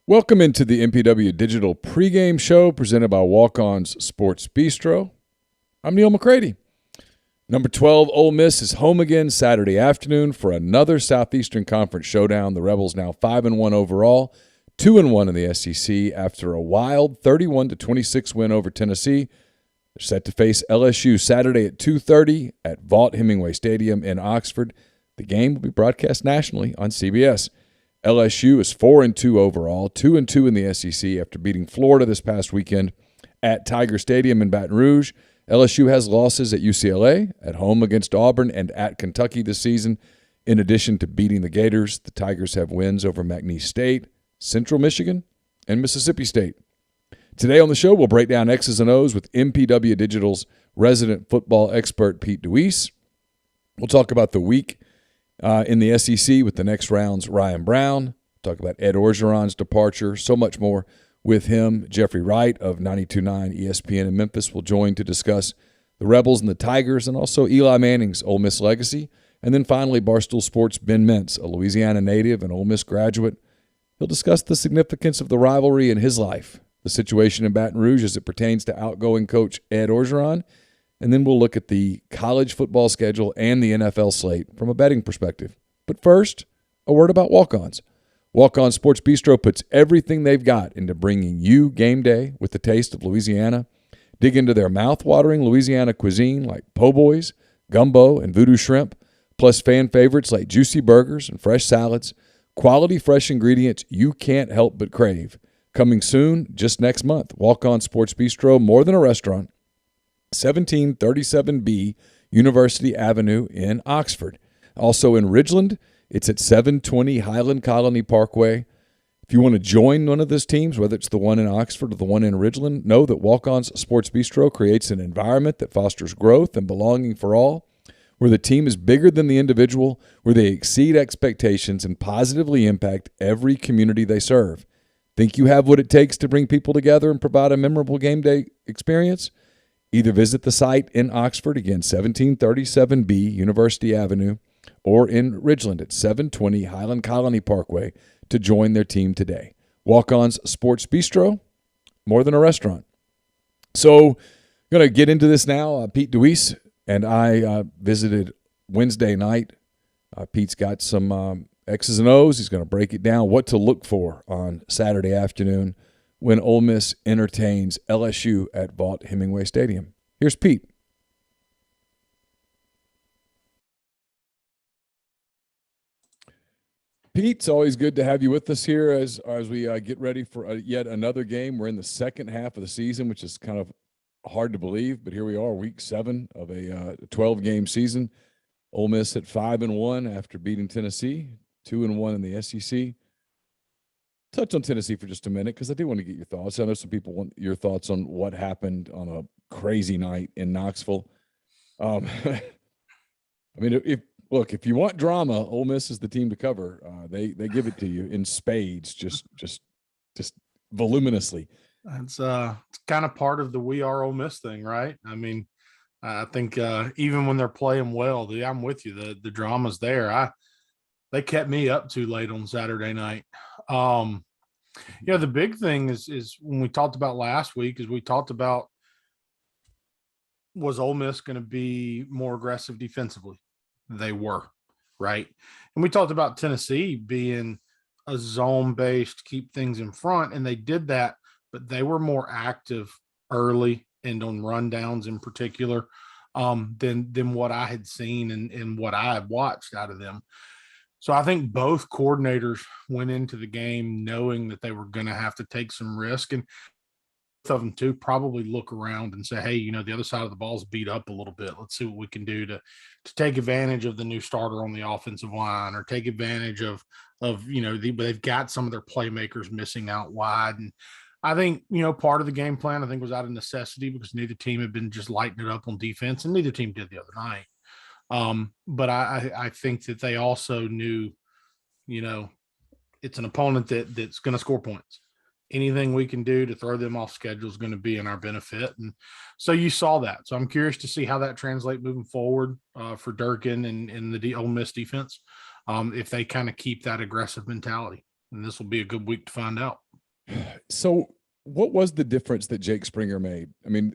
Welcome into the MPW Digital Pregame Show presented by Walk-On's Sports Bistreaux. I'm Neal McCready. Number 12, Ole Miss is home again Saturday afternoon for another Southeastern Conference showdown. The Rebels now 5-1 overall, 2-1 in the SEC after a wild 31-26 win over Tennessee. They're set to face LSU Saturday at 2:30 at Vaught-Hemingway Stadium in Oxford. The game will be broadcast nationally on CBS. LSU is 4-2 overall, 2-2 in the SEC after beating Florida this past weekend at Tiger Stadium in Baton Rouge. LSU has losses at UCLA, at home against Auburn, and at Kentucky this season. In addition to beating the Gators, the Tigers have wins over McNeese State, Central Michigan, and Mississippi State. Today on the show, we'll break down X's and O's with MPW Digital's resident football expert, Pete DeWeese. We'll talk about the week in the SEC with the next round's Ryan Brown. Talk about Ed Orgeron's departure, so much more with him. Jeffrey Wright of 92.9 ESPN in Memphis will join to discuss the Rebels and the Tigers and also Eli Manning's Ole Miss legacy. And then finally, Barstool Sports' Ben Mintz, a Louisiana native and Ole Miss graduate. He'll discuss the significance of the rivalry in his life, the situation in Baton Rouge as it pertains to outgoing coach Ed Orgeron, and then we'll look at the college football schedule and the NFL slate from a betting perspective. But first, a word about Walk-Ons. Walk-On Sports Bistreaux puts everything they've got into bringing you game day with the taste of Louisiana. Dig into their mouth-watering Louisiana cuisine like po' boys, gumbo, and voodoo shrimp, plus fan favorites like juicy burgers and fresh salads, quality fresh ingredients you can't help but crave. Coming soon, just next month, Walk-On Sports Bistreaux, more than a restaurant, 1737B University Avenue in Oxford. Also in Ridgeland, it's at 720 Highland Colony Parkway. If you want to join one of those teams, whether it's the one in Oxford or the one in Ridgeland, know that Walk-On's Sports Bistreaux creates an environment that fosters growth and belonging for all, where the team is bigger than the individual, where they exceed expectations and positively impact every community they serve. Think you have what it takes to bring people together and provide a memorable game day experience? Either visit the site in Oxford, again, 1737B University Avenue, or in Ridgeland at 720 Highland Colony Parkway to join their team today. Walk-On's Sports Bistreaux, more than a restaurant. So, going to get into this now. Pete DeWeese and I visited Wednesday night. Pete's got some X's and O's. He's going to break it down, what to look for on Saturday afternoon when Ole Miss entertains LSU at Vaught-Hemingway Stadium. Here's Pete. Pete, it's always good to have you with us here as we get ready for yet another game. We're in the second half of the season, which is kind of hard to believe, but here we are, week 7 of a 12-game season. Ole Miss at 5-1 after beating Tennessee, 2-1 in the SEC. Touch on Tennessee for just a minute because I do want to get your thoughts. I know some people want your thoughts on what happened on a crazy night in Knoxville. I mean, if you want drama, Ole Miss is the team to cover. They give it to you in spades, just voluminously. It's kind of part of the "We Are Ole Miss" thing, right? I mean, I think even when they're playing well, I'm with you. The drama's there. They kept me up too late on Saturday night. The big thing is when we talked about last week, was Ole Miss going to be more aggressive defensively? They were, right? And we talked about Tennessee being a zone-based, keep things in front, and they did that, but they were more active early and on rundowns in particular than what I had seen and what I had watched out of them. So I think both coordinators went into the game knowing that they were going to have to take some risk, and both of them too probably look around and say, hey, the other side of the ball's beat up a little bit. Let's see what we can do to take advantage of the new starter on the offensive line, or take advantage of they've got some of their playmakers missing out wide. And I think, part of the game plan, I think, was out of necessity because neither team had been just lighting it up on defense, and neither team did the other night. But I think that they also knew, it's an opponent that's going to score points. Anything we can do to throw them off schedule is going to be in our benefit. And so you saw that. So I'm curious to see how that translates moving forward for Durkin and the Ole Miss defense, if they kind of keep that aggressive mentality. And this will be a good week to find out. So what was the difference that Jake Springer made? I mean,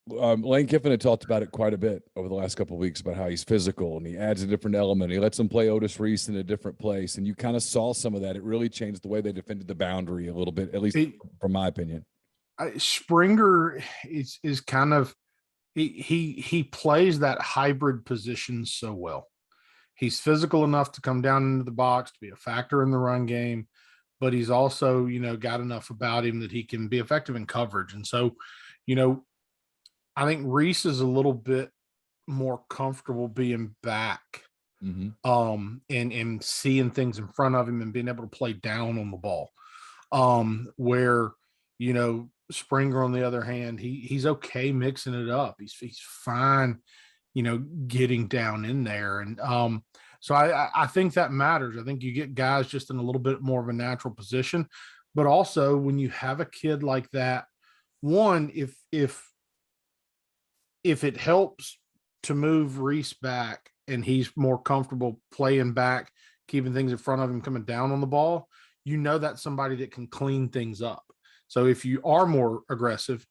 Lane Kiffin had talked about it quite a bit over the last couple of weeks about how he's physical and he adds a different element. He lets him play Otis Reese in a different place. And you kind of saw some of that. It really changed the way they defended the boundary a little bit, at least from my opinion. Springer is kind of he plays that hybrid position so well. He's physical enough to come down into the box to be a factor in the run game, but he's also, got enough about him that he can be effective in coverage. And so, I think Reese is a little bit more comfortable being back, and seeing things in front of him and being able to play down on the ball. Where, Springer, on the other hand, he's okay mixing it up. He's fine, getting down in there. And so I think that matters. I think you get guys just in a little bit more of a natural position, but also when you have a kid like that, one, if it helps to move Reese back and he's more comfortable playing back, keeping things in front of him, coming down on the ball, that's somebody that can clean things up. So if you are more aggressive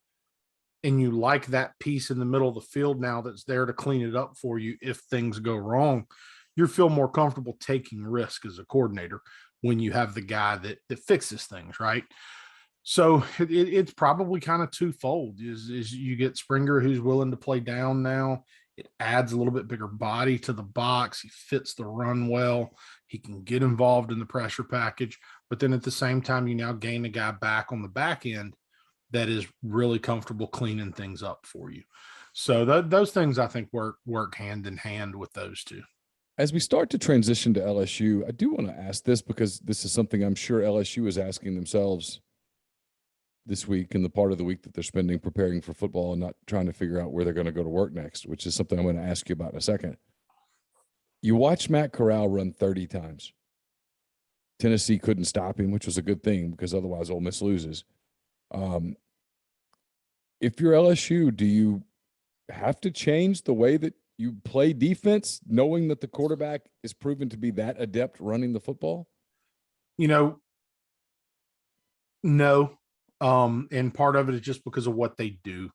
and you like that piece in the middle of the field now that's there to clean it up for you if things go wrong, you feel more comfortable taking risk as a coordinator when you have the guy that fixes things, right? So it's probably kind of twofold. Is you get Springer, who's willing to play down now. It adds a little bit bigger body to the box. He fits the run well. He can get involved in the pressure package. But then at the same time, you now gain a guy back on the back end that is really comfortable cleaning things up for you. So those things, I think, work hand in hand with those two. As we start to transition to LSU, I do want to ask this because this is something I'm sure LSU is asking themselves this week and the part of the week that they're spending preparing for football and not trying to figure out where they're going to go to work next, which is something I'm going to ask you about in a second. You watch Matt Corral run 30 times. Tennessee couldn't stop him, which was a good thing because otherwise Ole Miss loses. If you're LSU, do you have to change the way that you play defense, knowing that the quarterback is proven to be that adept running the football? No. And part of it is just because of what they do.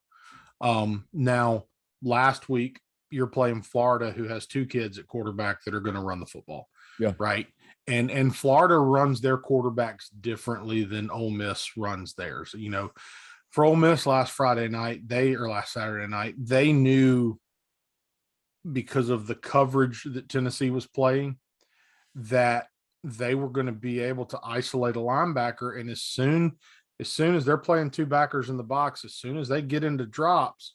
Now, last week, you're playing Florida, who has two kids at quarterback that are going to run the football. Yeah. Right. And Florida runs their quarterbacks differently than Ole Miss runs theirs. For Ole Miss last Saturday night, they knew, because of the coverage that Tennessee was playing, that they were going to be able to isolate a linebacker. And as soon as they're playing two backers in the box, as soon as they get into drops,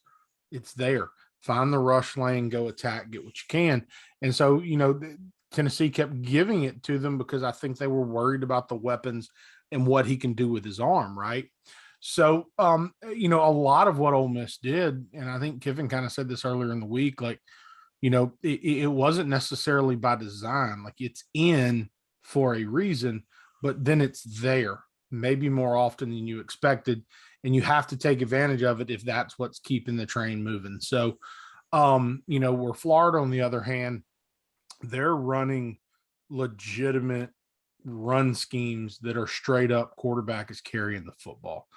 it's there. Find the rush lane, go attack, get what you can. And so, Tennessee kept giving it to them because I think they were worried about the weapons and what he can do with his arm, right? So, a lot of what Ole Miss did, and I think Kiffin kind of said this earlier in the week, like, it wasn't necessarily by design. Like, it's in for a reason, but then it's there maybe more often than you expected, and you have to take advantage of it if that's what's keeping the train moving. So, where Florida, on the other hand, they're running legitimate run schemes that are straight up quarterback is carrying the football.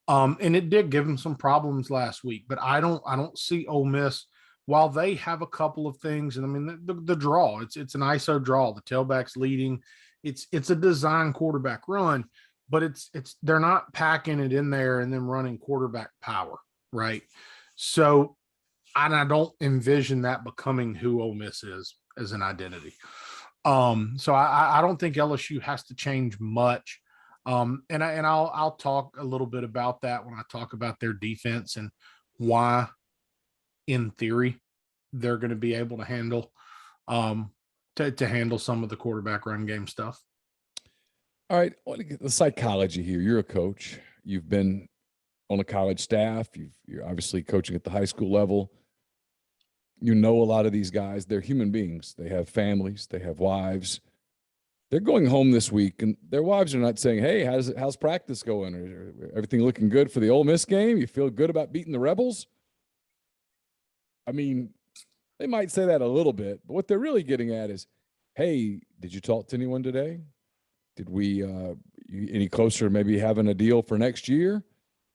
And it did give them some problems last week, but I don't see Ole Miss, while they have a couple of things. And I mean, the draw, it's an ISO draw, the tailback's leading. It's a design quarterback run, but they're not packing it in there and then running quarterback power. Right. So, and I don't envision that becoming who Ole Miss is as an identity. So I don't think LSU has to change much. And I'll talk a little bit about that when I talk about their defense and why, in theory, they're going to be able to handle to handle some of the quarterback run game stuff. All right, I want to get the psychology here. You're a coach. You've been on a college staff. You're obviously coaching at the high school level. You know a lot of these guys. They're human beings. They have families. They have wives. They're going home this week, and their wives are not saying, hey, how's practice going? Or everything looking good for the Ole Miss game? You feel good about beating the Rebels? I mean, they might say that a little bit, but what they're really getting at is, hey, did you talk to anyone today? Did we any closer to maybe having a deal for next year?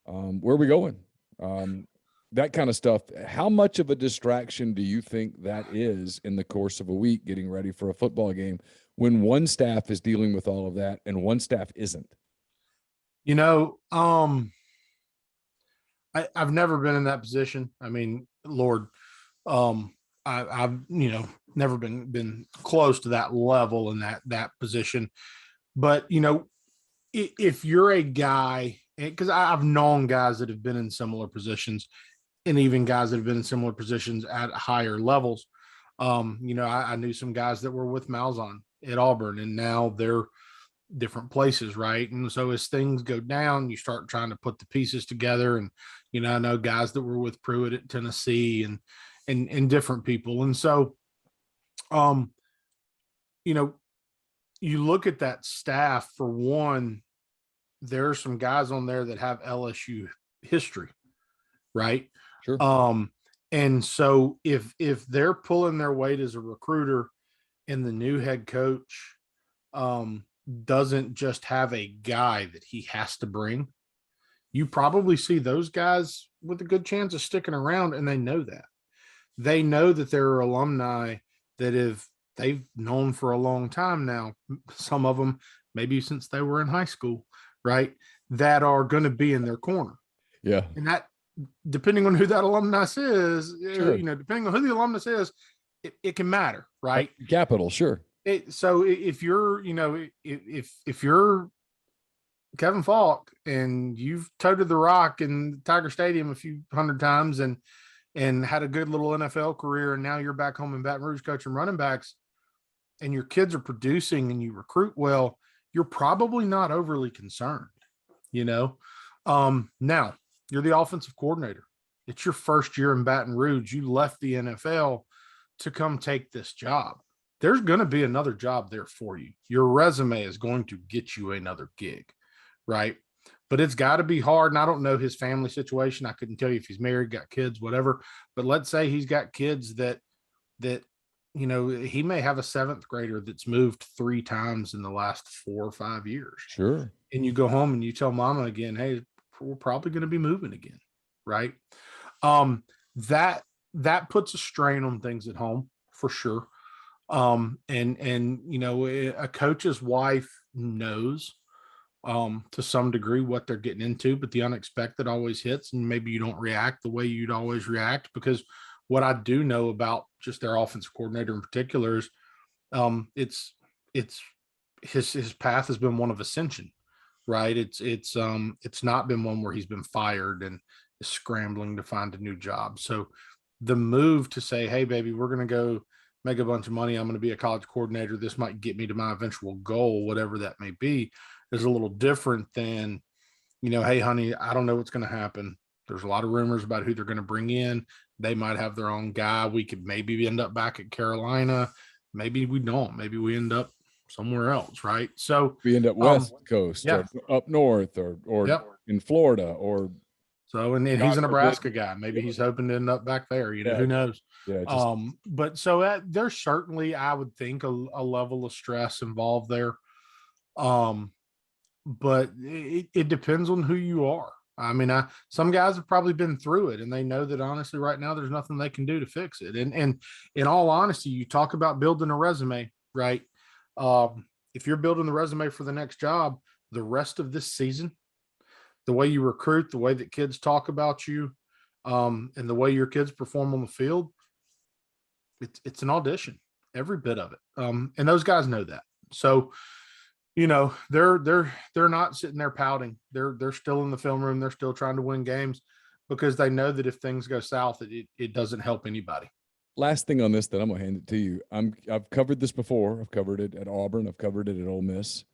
Where are we going? That kind of stuff. How much of a distraction do you think that is in the course of a week getting ready for a football game when one staff is dealing with all of that and one staff isn't? I've never been in that position. I mean, Lord, I've never been close to that level in that position. But if you're a guy, because I've known guys that have been in similar positions, and even guys that have been in similar positions at higher levels. I knew some guys that were with Malzahn at Auburn, and now they're different places, right? And so as things go down, you start trying to put the pieces together. And I know guys that were with Pruitt at Tennessee and different people. And so, you look at that staff. For one, there are some guys on there that have LSU history, right? Sure. And so if they're pulling their weight as a recruiter and the new head coach doesn't just have a guy that he has to bring, you probably see those guys with a good chance of sticking around, and they know that. They know that there are alumni that they've known for a long time now, some of them maybe since they were in high school, right, that are going to be in their corner. Yeah. And that, depending on who that alumnus is, sure. Depending on who the alumnus is, it can matter, right? Capital, sure. So if you're, if you're Kevin Falk and you've toted the rock in Tiger Stadium a few hundred times and had a good little NFL career, and now you're back home in Baton Rouge coaching running backs, and your kids are producing and you recruit well, you're probably not overly concerned, Now, you're the offensive coordinator. It's your first year in Baton Rouge. You left the NFL to come take this job. There's going to be another job there for you. Your resume is going to get you another gig, right? But it's got to be hard. And I don't know his family situation. I couldn't tell you if he's married, got kids, whatever. But let's say he's got kids that he may have a seventh grader that's moved 3 times in the last 4 or 5 years. Sure. And you go home and you tell mama again, hey, we're probably going to be moving again, right? That puts a strain on things at home for sure. A coach's wife knows to some degree what they're getting into, but the unexpected always hits, and maybe you don't react the way you'd always react. Because what I do know about just their offensive coordinator in particular is it's his path has been one of ascension, right? It's not been one where he's been fired and is scrambling to find a new job. So the move to say, hey baby, we're going to go make a bunch of money, I'm going to be a college coordinator, this might get me to my eventual goal, whatever that may be, is a little different than, hey honey, I don't know what's going to happen. There's a lot of rumors about who they're going to bring in. They might have their own guy. We could maybe end up back at Carolina. Maybe we don't. Maybe we end up somewhere else, right? So we end up West Coast, or up north, or in Florida, or so. And he's a Nebraska guy. Maybe he's hoping to end up back there. Who knows? Yeah. But so there's certainly, I would think, a level of stress involved there. But it depends on who you are. I mean, some guys have probably been through it, and they know that honestly right now there's nothing they can do to fix it. And in all honesty, you talk about building a resume, right? If you're building the resume for the next job, the rest of this season, the way you recruit, the way that kids talk about you, and the way your kids perform on the field, it's an audition, every bit of it. And those guys know that. So, they're not sitting there pouting. They're still in the film room. They're still trying to win games because they know that if things go south, it doesn't help anybody. Last thing on this, that I'm going to hand it to you. I've covered this before. I've covered it at Auburn. I've covered it at Ole Miss.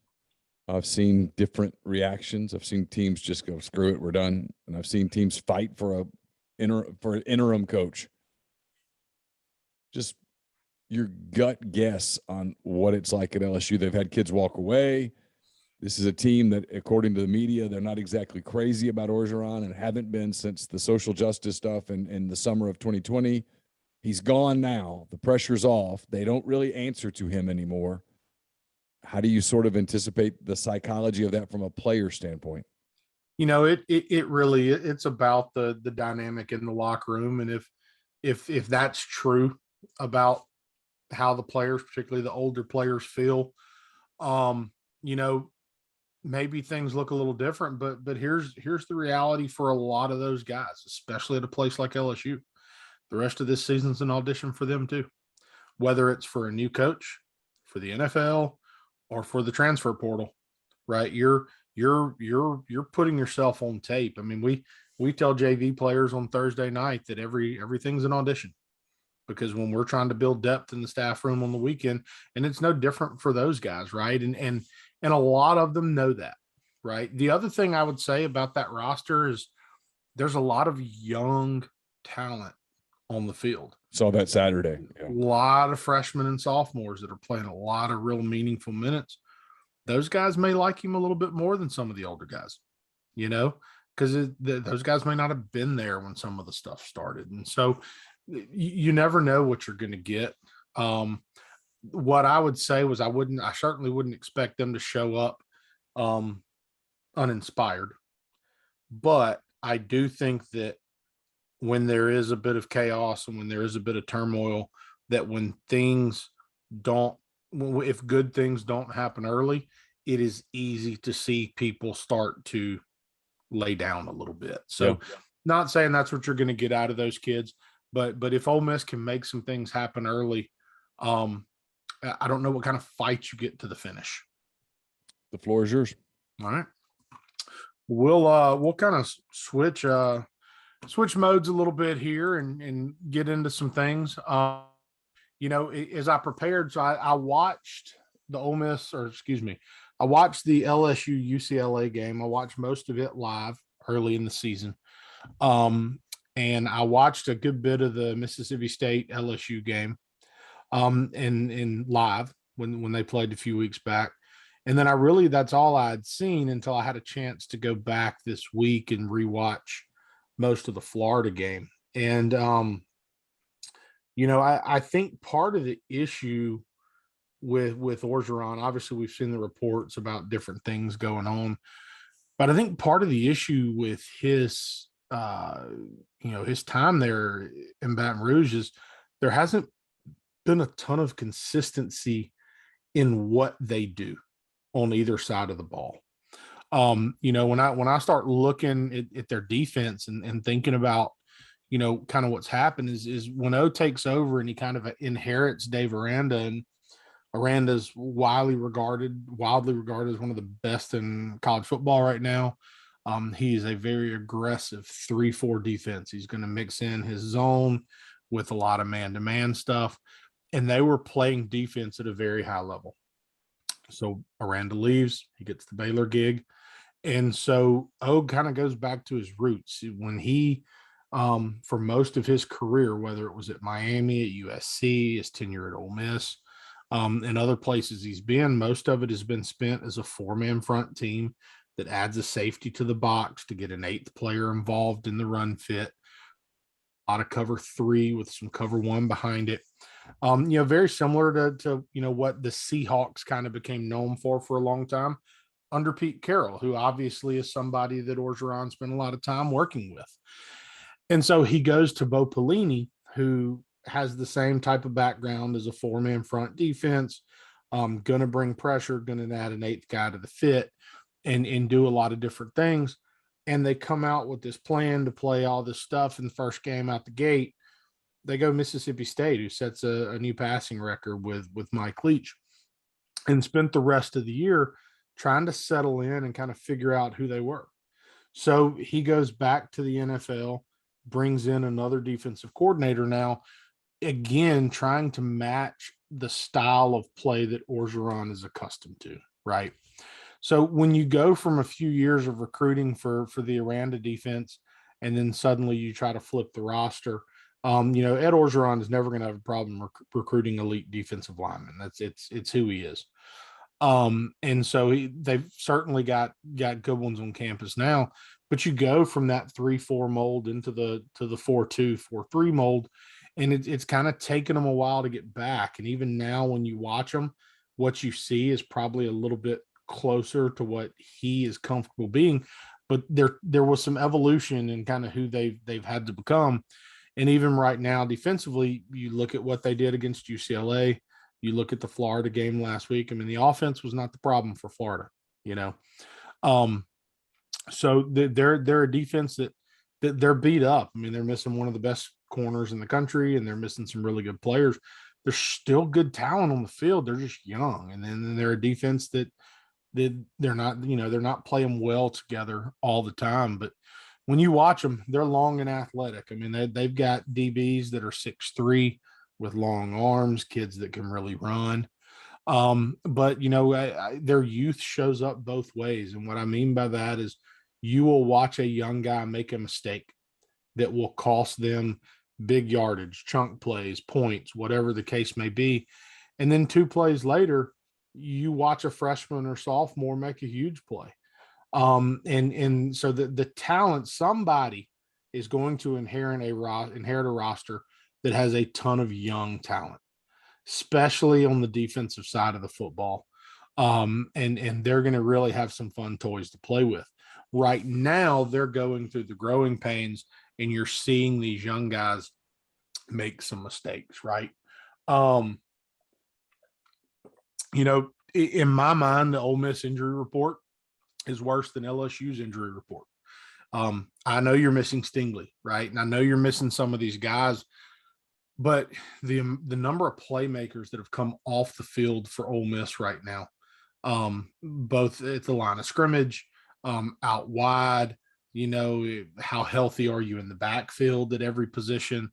I've seen different reactions. I've seen teams just go, screw it, we're done. And I've seen teams fight for an interim coach. Just your gut guess on what it's like at LSU. They've had kids walk away. This is a team that, according to the media, they're not exactly crazy about Orgeron and haven't been since the social justice stuff in the summer of 2020. He's gone now. The pressure's off. They don't really answer to him anymore. How do you sort of anticipate the psychology of that from a player standpoint? It really, it's about the dynamic in the locker room. And if that's true about how the players, particularly the older players, feel, you know, maybe things look a little different, but here's the reality for a lot of those guys, especially at a place like LSU. The rest of this season's an audition for them too, whether it's for a new coach, for the NFL, or for the transfer portal, right? You're putting yourself on tape. I mean, we tell JV players on Thursday night that everything's an audition, because when we're trying to build depth in the staff room on the weekend, and it's no different for those guys, right? And a lot of them know that, right? The other thing I would say about that roster is there's a lot of young talent on the field. Saw that Saturday. Yeah. A lot of freshmen and sophomores that are playing a lot of real meaningful minutes. Those guys may like him a little bit more than some of the older guys, because those guys may not have been there when some of the stuff started. And so you never know what you're going to get. What I would say was I certainly wouldn't expect them to show up uninspired. But I do think that when there is a bit of chaos and when there is a bit of turmoil, that if good things don't happen early, it is easy to see people start to lay down a little bit. So not saying that's what you're going to get out of those kids, but if Ole Miss can make some things happen early, I don't know what kind of fight you get to the finish. The floor is yours. All right. We'll kind of switch modes a little bit here and get into some things. As I prepared, so I watched the Ole Miss, I watched the LSU UCLA game. I watched most of it live early in the season. And I watched a good bit of the Mississippi State LSU game in live when they played a few weeks back. And then that's all I'd seen until I had a chance to go back this week and rewatch most of the Florida game. And, I think part of the issue with Orgeron, obviously we've seen the reports about different things going on, but I think part of the issue with his time there in Baton Rouge is there hasn't been a ton of consistency in what they do on either side of the ball. When I start looking at their defense and thinking about, kind of what's happened is when O takes over and he kind of inherits Dave Aranda, and Aranda's wildly regarded as one of the best in college football right now. He's a very aggressive 3-4 defense. He's going to mix in his zone with a lot of man-to-man stuff, and they were playing defense at a very high level. So Aranda leaves, he gets the Baylor gig. And so O kind of goes back to his roots. When he, for most of his career, whether it was at Miami, at USC, his tenure at Ole Miss, and other places he's been, most of it has been spent as a 4-man front team that adds a safety to the box to get an 8th player involved in the run fit. A lot of cover 3 with some cover 1 behind it. Very similar to what the Seahawks kind of became known for a long time under Pete Carroll, who obviously is somebody that Orgeron spent a lot of time working with. And so he goes to Bo Pelini, who has the same type of background as a 4-man front defense, going to bring pressure, going to add an 8th guy to the fit and do a lot of different things. And they come out with this plan to play all this stuff in the first game out the gate. They go Mississippi State, who sets a new passing record with Mike Leach, and spent the rest of the year trying to settle in and kind of figure out who they were. So he goes back to the NFL, brings in another defensive coordinator now, again, trying to match the style of play that Orgeron is accustomed to, right? So when you go from a few years of recruiting for the Aranda defense, and then suddenly you try to flip the roster, Ed Orgeron is never going to have a problem recruiting elite defensive linemen. It's who he is. And so they've certainly got good ones on campus now, but you go from that 3-4 mold into the 4-2, 4-3 mold, and it's kind of taken them a while to get back. And even now when you watch them, what you see is probably a little bit closer to what he is comfortable being. But there was some evolution in kind of who they've had to become. And even right now, defensively, you look at what they did against UCLA. You look at the Florida game last week. I mean, the offense was not the problem for Florida, you know. So they're a defense that they're beat up. I mean, they're missing one of the best corners in the country, and they're missing some really good players. There's still good talent on the field. They're just young, and then they're a defense that they're not, you know, they're not playing well together all the time. But when you watch them, they're long and athletic. I mean, they've got DBs that are 6'3" with long arms, kids that can really run. But you know, their youth shows up both ways, and what I mean by that is you will watch a young guy make a mistake that will cost them big yardage, chunk plays, points, whatever the case may be. And then 2 plays later, you watch a freshman or sophomore make a huge play. And so the talent, somebody is going to inherit a roster that has a ton of young talent, especially on the defensive side of the football. And they're going to really have some fun toys to play with. Right now, they're going through the growing pains, and you're seeing these young guys make some mistakes, right? You know, in my mind, the Ole Miss injury report is worse than LSU's injury report. I know you're missing Stingley, right? And I know you're missing some of these guys, but the number of playmakers that have come off the field for Ole Miss right now, both at the line of scrimmage, out wide, you know, how healthy are you in the backfield at every position?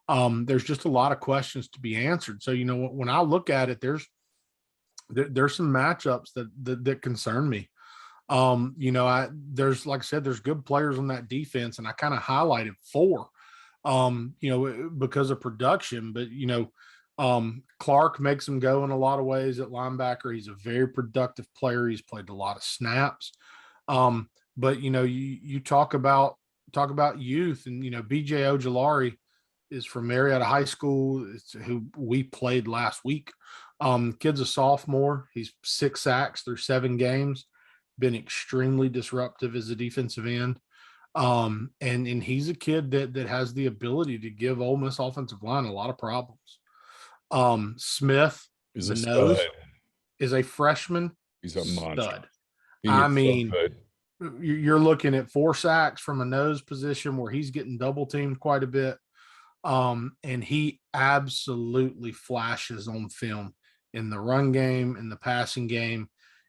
There's just a lot of questions to be answered. So, you know, when I look at it, there's some matchups that concern me. You know, there's, like I said, there's good players on that defense, and I kind of highlighted 4, you know, because of production. But, you know, Clark makes them go in a lot of ways at linebacker. He's a very productive player. He's played a lot of snaps. But, you know, you talk about youth, and, you know, BJ Ojolari is from Marietta High School. It's who we played last week. Kid's a sophomore. He's 6 sacks through 7 games, been extremely disruptive as a defensive end. And he's a kid that has the ability to give Ole Miss offensive line a lot of problems. Smith is the nose is a freshman. He's a monster. Stud. I mean, you're looking at 4 sacks from a nose position where he's getting double teamed quite a bit. And he absolutely flashes on film in the run game, in the passing game,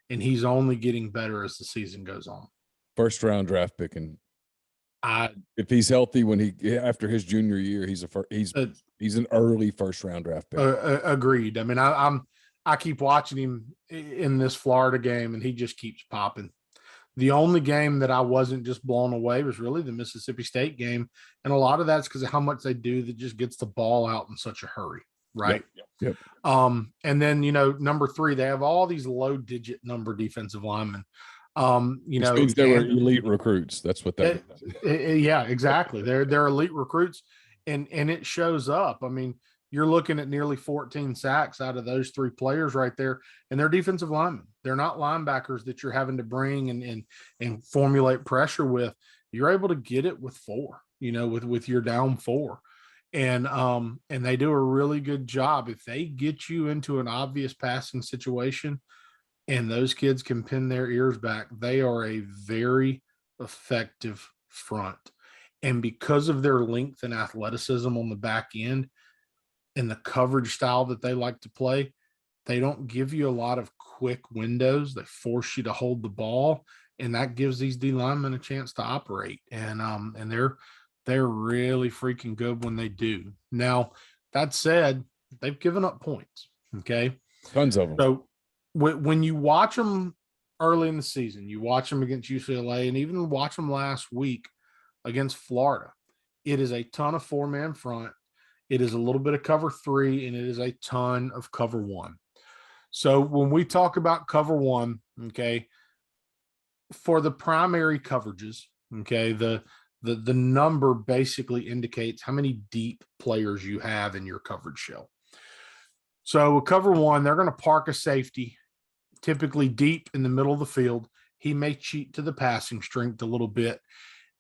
and he's only getting better as the season goes on. First round draft pick, and if he's healthy after his junior year, he's an early first round draft pick. Agreed. I mean, I keep watching him in this Florida game, and he just keeps popping. The only game that I wasn't just blown away was really the Mississippi State game. And a lot of that's because of how much they do that just gets the ball out in such a hurry, right? Yep. And then, you know, number 3, they have all these low digit number defensive linemen. You know, means they were elite recruits. That's what that is. Yeah, exactly. They're elite recruits, and it shows up. I mean, you're looking at nearly 14 sacks out of those 3 players right there, and they're defensive linemen. They're not linebackers that you're having to bring and formulate pressure with. You're able to get it with 4, you know, with your down 4. And they do a really good job. If they get you into an obvious passing situation and those kids can pin their ears back, they are a very effective front. And because of their length and athleticism on the back end, and the coverage style that they like to play, they don't give you a lot of quick windows. They force you to hold the ball, and that gives these D linemen a chance to operate. And they're really freaking good when they do. Now, that said, they've given up points. Okay, tons of them. So when you watch them early in the season, you watch them against UCLA, and even watch them last week against Florida, it is a ton of 4-man front. It is a little bit of cover 3, and it is a ton of cover 1. So when we talk about cover 1, okay, for the primary coverages, okay, the number basically indicates how many deep players you have in your coverage shell. So with cover one, they're going to park a safety, typically deep in the middle of the field. He may cheat to the passing strength a little bit.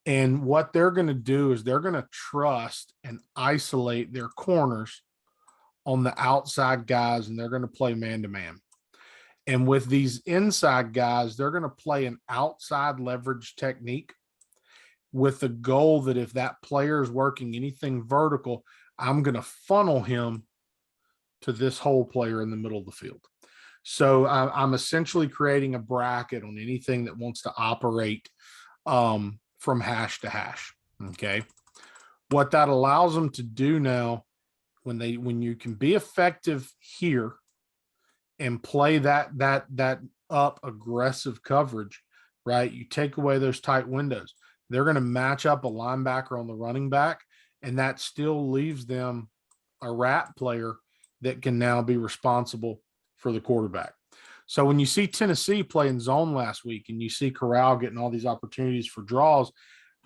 And what they're going to do is they're going to trust and isolate their corners on the outside guys, and they're going to play man-to-man. And with these inside guys, they're going to play an outside leverage technique with the goal that if that player is working anything vertical, I'm going to funnel him to this whole player in the middle of the field. So I'm essentially creating a bracket on anything that wants to operate from hash to hash. Okay. What that allows them to do now, when you can be effective here and play that up aggressive coverage, right? You take away those tight windows. They're going to match up a linebacker on the running back, and that still leaves them a rat player that can now be responsible for the quarterback. So when you see Tennessee playing zone last week and you see Corral getting all these opportunities for draws,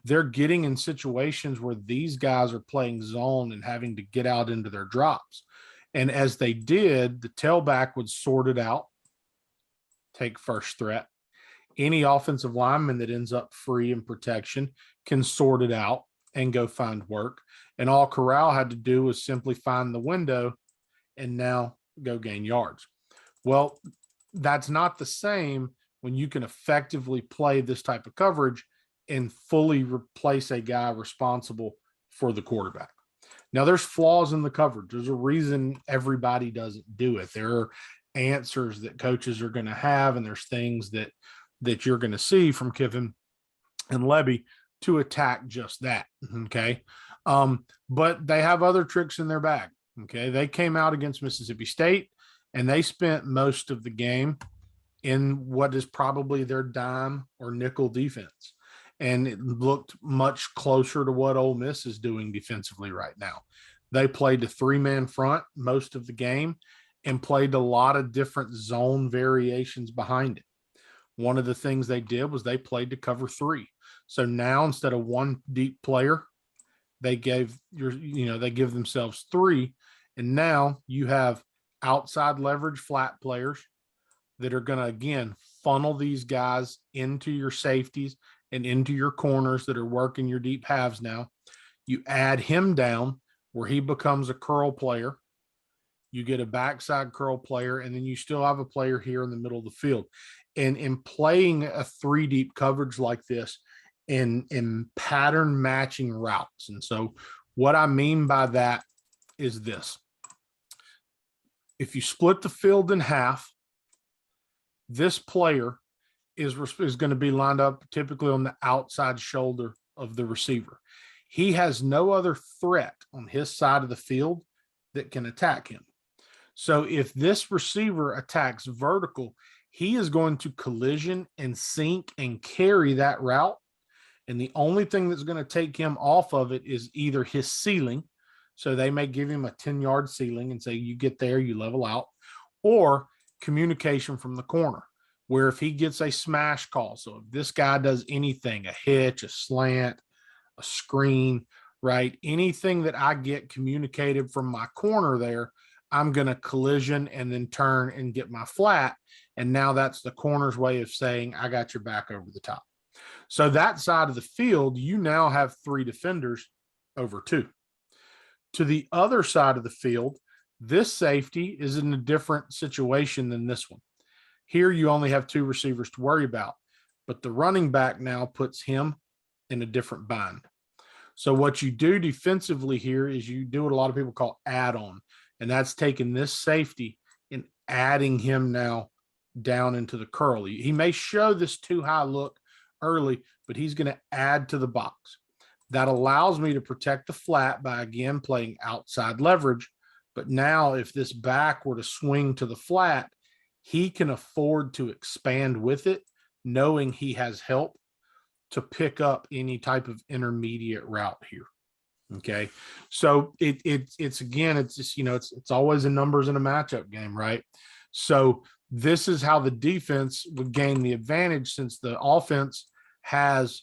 they're getting in situations where these guys are playing zone and having to get out into their drops. And as they did, the tailback would sort it out, take first threat. Any offensive lineman that ends up free in protection can sort it out and go find work. And all Corral had to do was simply find the window and now go gain yards. Well, that's not the same when you can effectively play this type of coverage and fully replace a guy responsible for the quarterback. Now, there's flaws in the coverage. There's a reason everybody doesn't do it. There are answers that coaches are going to have, and there's things that you're going to see from Kiffin and Levy to attack just that. Okay. But they have other tricks in their bag. Okay. They came out against Mississippi State and they spent most of the game in what is probably their dime or nickel defense. And it looked much closer to what Ole Miss is doing defensively right now. They played a 3-man front most of the game and played a lot of different zone variations behind it. One of the things they did was they played to cover 3. So now instead of one deep player, they give themselves 3. And now you have outside leverage flat players that are going to, again, funnel these guys into your safeties and into your corners that are working your deep halves now. You add him down where he becomes a curl player. You get a backside curl player, and then you still have a player here in the middle of the field. And in playing a 3-deep coverage like this in pattern matching routes. And so what I mean by that is this. If you split the field in half, this player is going to be lined up typically on the outside shoulder of the receiver. He has no other threat on his side of the field that can attack him. So if this receiver attacks vertical, he is going to collision and sink and carry that route. And the only thing that's going to take him off of it is either his ceiling. So they may give him a 10-yard ceiling and say, you get there, you level out, or communication from the corner, where if he gets a smash call, so if this guy does anything, a hitch, a slant, a screen, right, anything that I get communicated from my corner there, I'm going to collision and then turn and get my flat. And now that's the corner's way of saying, I got your back over the top. So that side of the field, you now have 3 defenders over 2. To the other side of the field, this safety is in a different situation than this one. Here you only have 2 receivers to worry about, but the running back now puts him in a different bind. So what you do defensively here is you do what a lot of people call add-on, and that's taking this safety and adding him now down into the curl. He may show this too high look early, but he's going to add to the box. That allows me to protect the flat by, again, playing outside leverage. But now if this back were to swing to the flat, he can afford to expand with it, knowing he has help to pick up any type of intermediate route here. Okay. So it's just, it's always a numbers in a matchup game, right? So this is how the defense would gain the advantage, since the offense has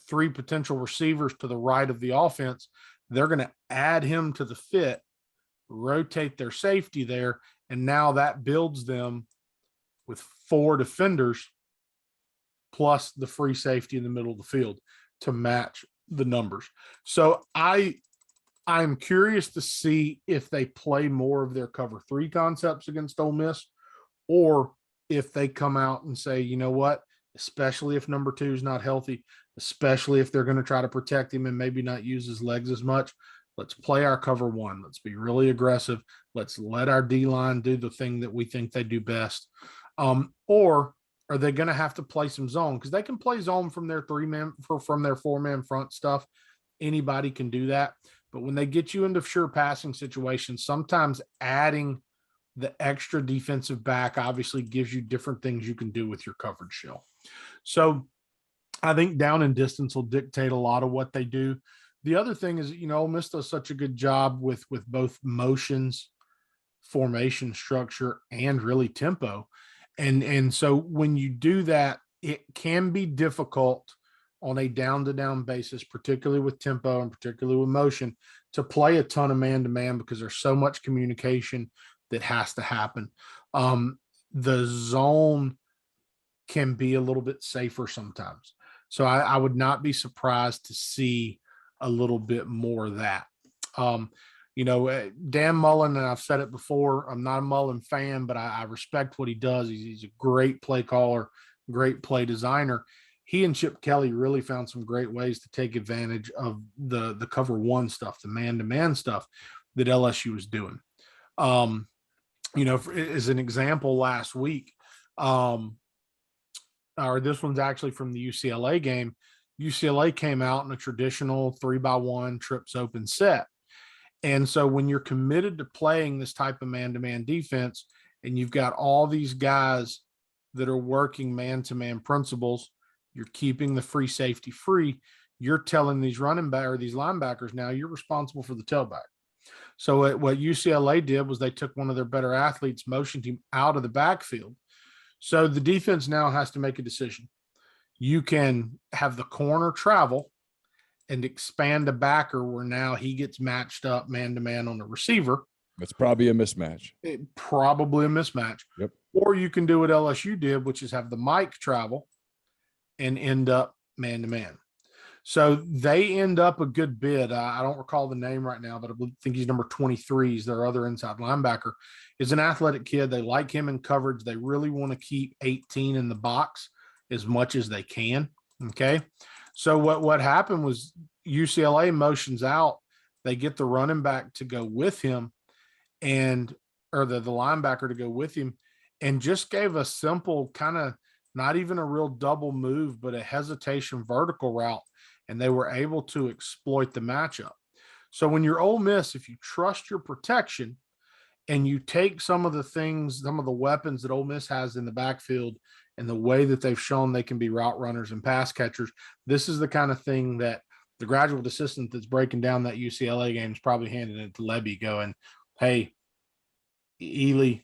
3 potential receivers to the right of the offense. They're going to add him to the fit rotate their safety there, and now that builds them with 4 defenders plus the free safety in the middle of the field to match the numbers. So I'm curious to see if they play more of their cover 3 concepts against Ole Miss, or if they come out and say, you know what, especially if number 2 is not healthy, especially if they're going to try to protect him and maybe not use his legs as much, let's play our cover 1. Let's be really aggressive. Let's let our D-line do the thing that we think they do best. Or are they going to have to play some zone? Because they can play zone from their 3-man from their 4-man front stuff. Anybody can do that. But when they get you into sure passing situations, sometimes adding the extra defensive back obviously gives you different things you can do with your coverage shell. So I think down and distance will dictate a lot of what they do. The other thing is, Ole Miss does such a good job with both motions, formation structure, and really tempo. And so when you do that, it can be difficult on a down-to-down basis, particularly with tempo and particularly with motion, to play a ton of man-to-man because there's so much communication that has to happen. The zone can be a little bit safer sometimes. So I would not be surprised to see a little bit more of that. Dan Mullen, and I've said it before, I'm not a Mullen fan, but I respect what he does. He's a great play caller, great play designer. He and Chip Kelly really found some great ways to take advantage of the cover 1 stuff, the man-to-man stuff that LSU was doing. As an example, last week, or this one's actually from the UCLA game. UCLA came out in a traditional 3-by-1 trips open set. And so when you're committed to playing this type of man-to-man defense, and you've got all these guys that are working man-to-man principles, you're keeping the free safety free, you're telling these running back or these linebackers, now you're responsible for the tailback. So what UCLA did was they took one of their better athletes, motioned him out of the backfield. So the defense now has to make a decision. You can have the corner travel and expand a backer where now he gets matched up man-to-man on the receiver. That's probably a mismatch. Probably a mismatch. Yep. Or you can do what LSU did, which is have the Mike travel and end up man-to-man. So they end up a good bit. I don't recall the name right now, but I think he's number 23. He's their other inside linebacker. Is an athletic kid. They like him in coverage. They really want to keep 18 in the box as much as they can. Okay. So what happened was UCLA motions out. They get the running back to go with him or the linebacker to go with him, and just gave a simple kind of not even a real double move, but a hesitation vertical route. And they were able to exploit the matchup. So when you're Ole Miss, if you trust your protection and you take some of the weapons that Ole Miss has in the backfield and the way that they've shown they can be route runners and pass catchers, this is the kind of thing that the graduate assistant that's breaking down that UCLA game is probably handing it to Lebby going, hey, Ely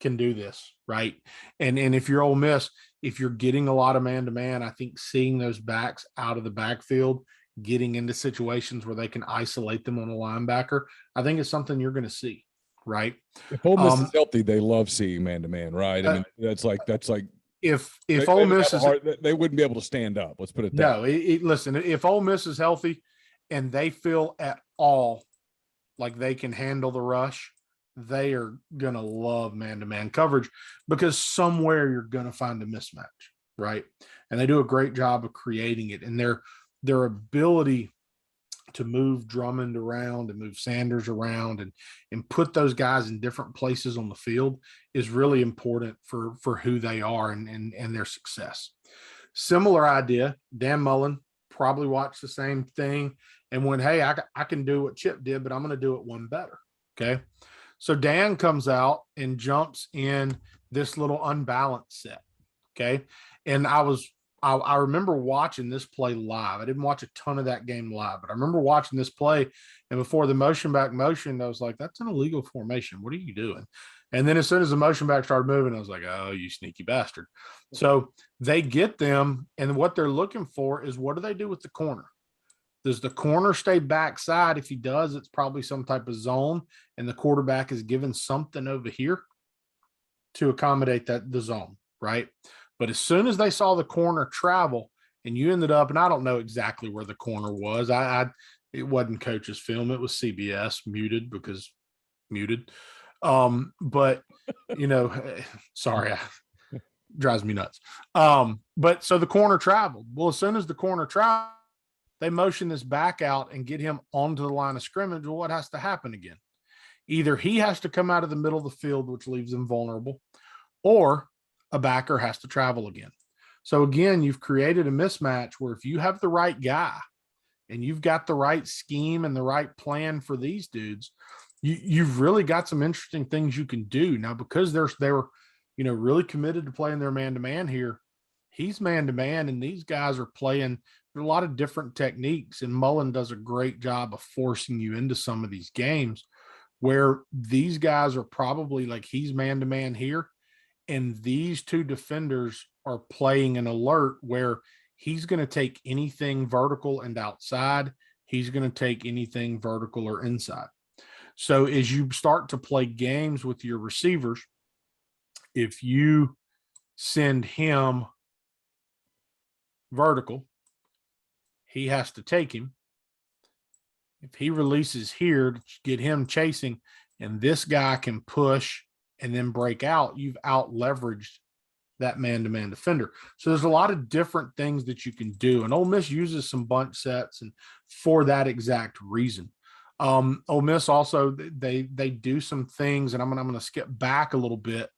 can do this, right? And if you're Ole Miss, if you're getting a lot of man-to-man, I think seeing those backs out of the backfield, getting into situations where they can isolate them on a linebacker, I think it's something you're going to see, right? If Ole Miss is healthy, they love seeing man-to-man, right? I mean, that's like if Ole Miss is they wouldn't be able to stand up. Let's put it that way. Listen, if Ole Miss is healthy and they feel at all like they can handle the rush, they are going to love man-to-man coverage because somewhere you're going to find a mismatch, right? And they do a great job of creating it. And their ability to move Drummond around and move Sanders around and put those guys in different places on the field is really important for who they are and their success. Similar idea, Dan Mullen probably watched the same thing and went, hey, I can do what Chip did, but I'm going to do it one better, okay? So Dan comes out and jumps in this little unbalanced set, okay? And I remember watching this play live. I didn't watch a ton of that game live, but I remember watching this play. And before the motion back motion, I was like, that's an illegal formation. What are you doing? And then as soon as the motion back started moving, I was like, oh, you sneaky bastard. So they get them, and what they're looking for is what do they do with the corner? Does the corner stay backside? If he does, it's probably some type of zone, and the quarterback is given something over here to accommodate the zone, right? But as soon as they saw the corner travel, and you ended up, and I don't know exactly where the corner was. It wasn't coach's film. It was CBS muted because muted. But sorry, drives me nuts. But so the corner traveled. Well, as soon as the corner traveled, they motion this back out and get him onto the line of scrimmage. Well, what has to happen again? Either he has to come out of the middle of the field, which leaves him vulnerable, or a backer has to travel again. So again, you've created a mismatch where if you have the right guy and you've got the right scheme and the right plan for these dudes, you've really got some interesting things you can do. Now, because they were, really committed to playing their man-to-man here, he's man-to-man, and these guys are playing a lot of different techniques, and Mullen does a great job of forcing you into some of these games where these guys are probably like he's man-to-man here, and these two defenders are playing an alert where he's going to take anything vertical and outside. He's going to take anything vertical or inside. So as you start to play games with your receivers, if you send him vertical, he has to take him. If he releases here to get him chasing, and this guy can push and then break out, you've out leveraged that man-to-man defender. So there's a lot of different things that you can do. And Ole Miss uses some bunch sets and for that exact reason. Ole Miss also, they do some things, and I'm going to skip back a little bit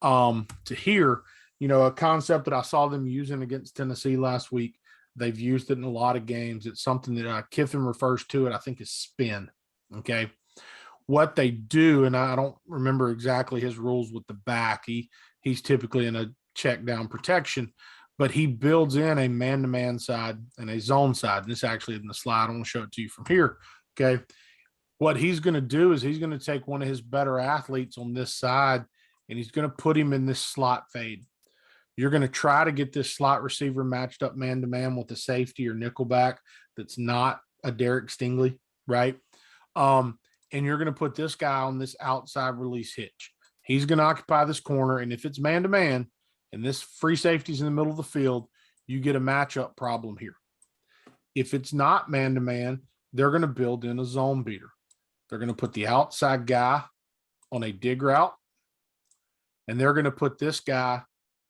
to here, a concept that I saw them using against Tennessee last week. They've used it in a lot of games. It's something that Kiffin refers to it, I think, is spin. Okay. What they do, and I don't remember exactly his rules with the back. He's typically in a check down protection, but he builds in a man-to-man side and a zone side. And this actually in the slide, I want to show it to you from here. Okay. What he's going to do is he's going to take one of his better athletes on this side, and he's going to put him in this slot fade. You're going to try to get this slot receiver matched up man-to-man with a safety or nickelback that's not a Derek Stingley, right? And you're going to put this guy on this outside release hitch. He's going to occupy this corner, and if it's man-to-man and this free safety's in the middle of the field, you get a matchup problem here. If it's not man-to-man, they're going to build in a zone beater. They're going to put the outside guy on a dig route, and they're going to put this guy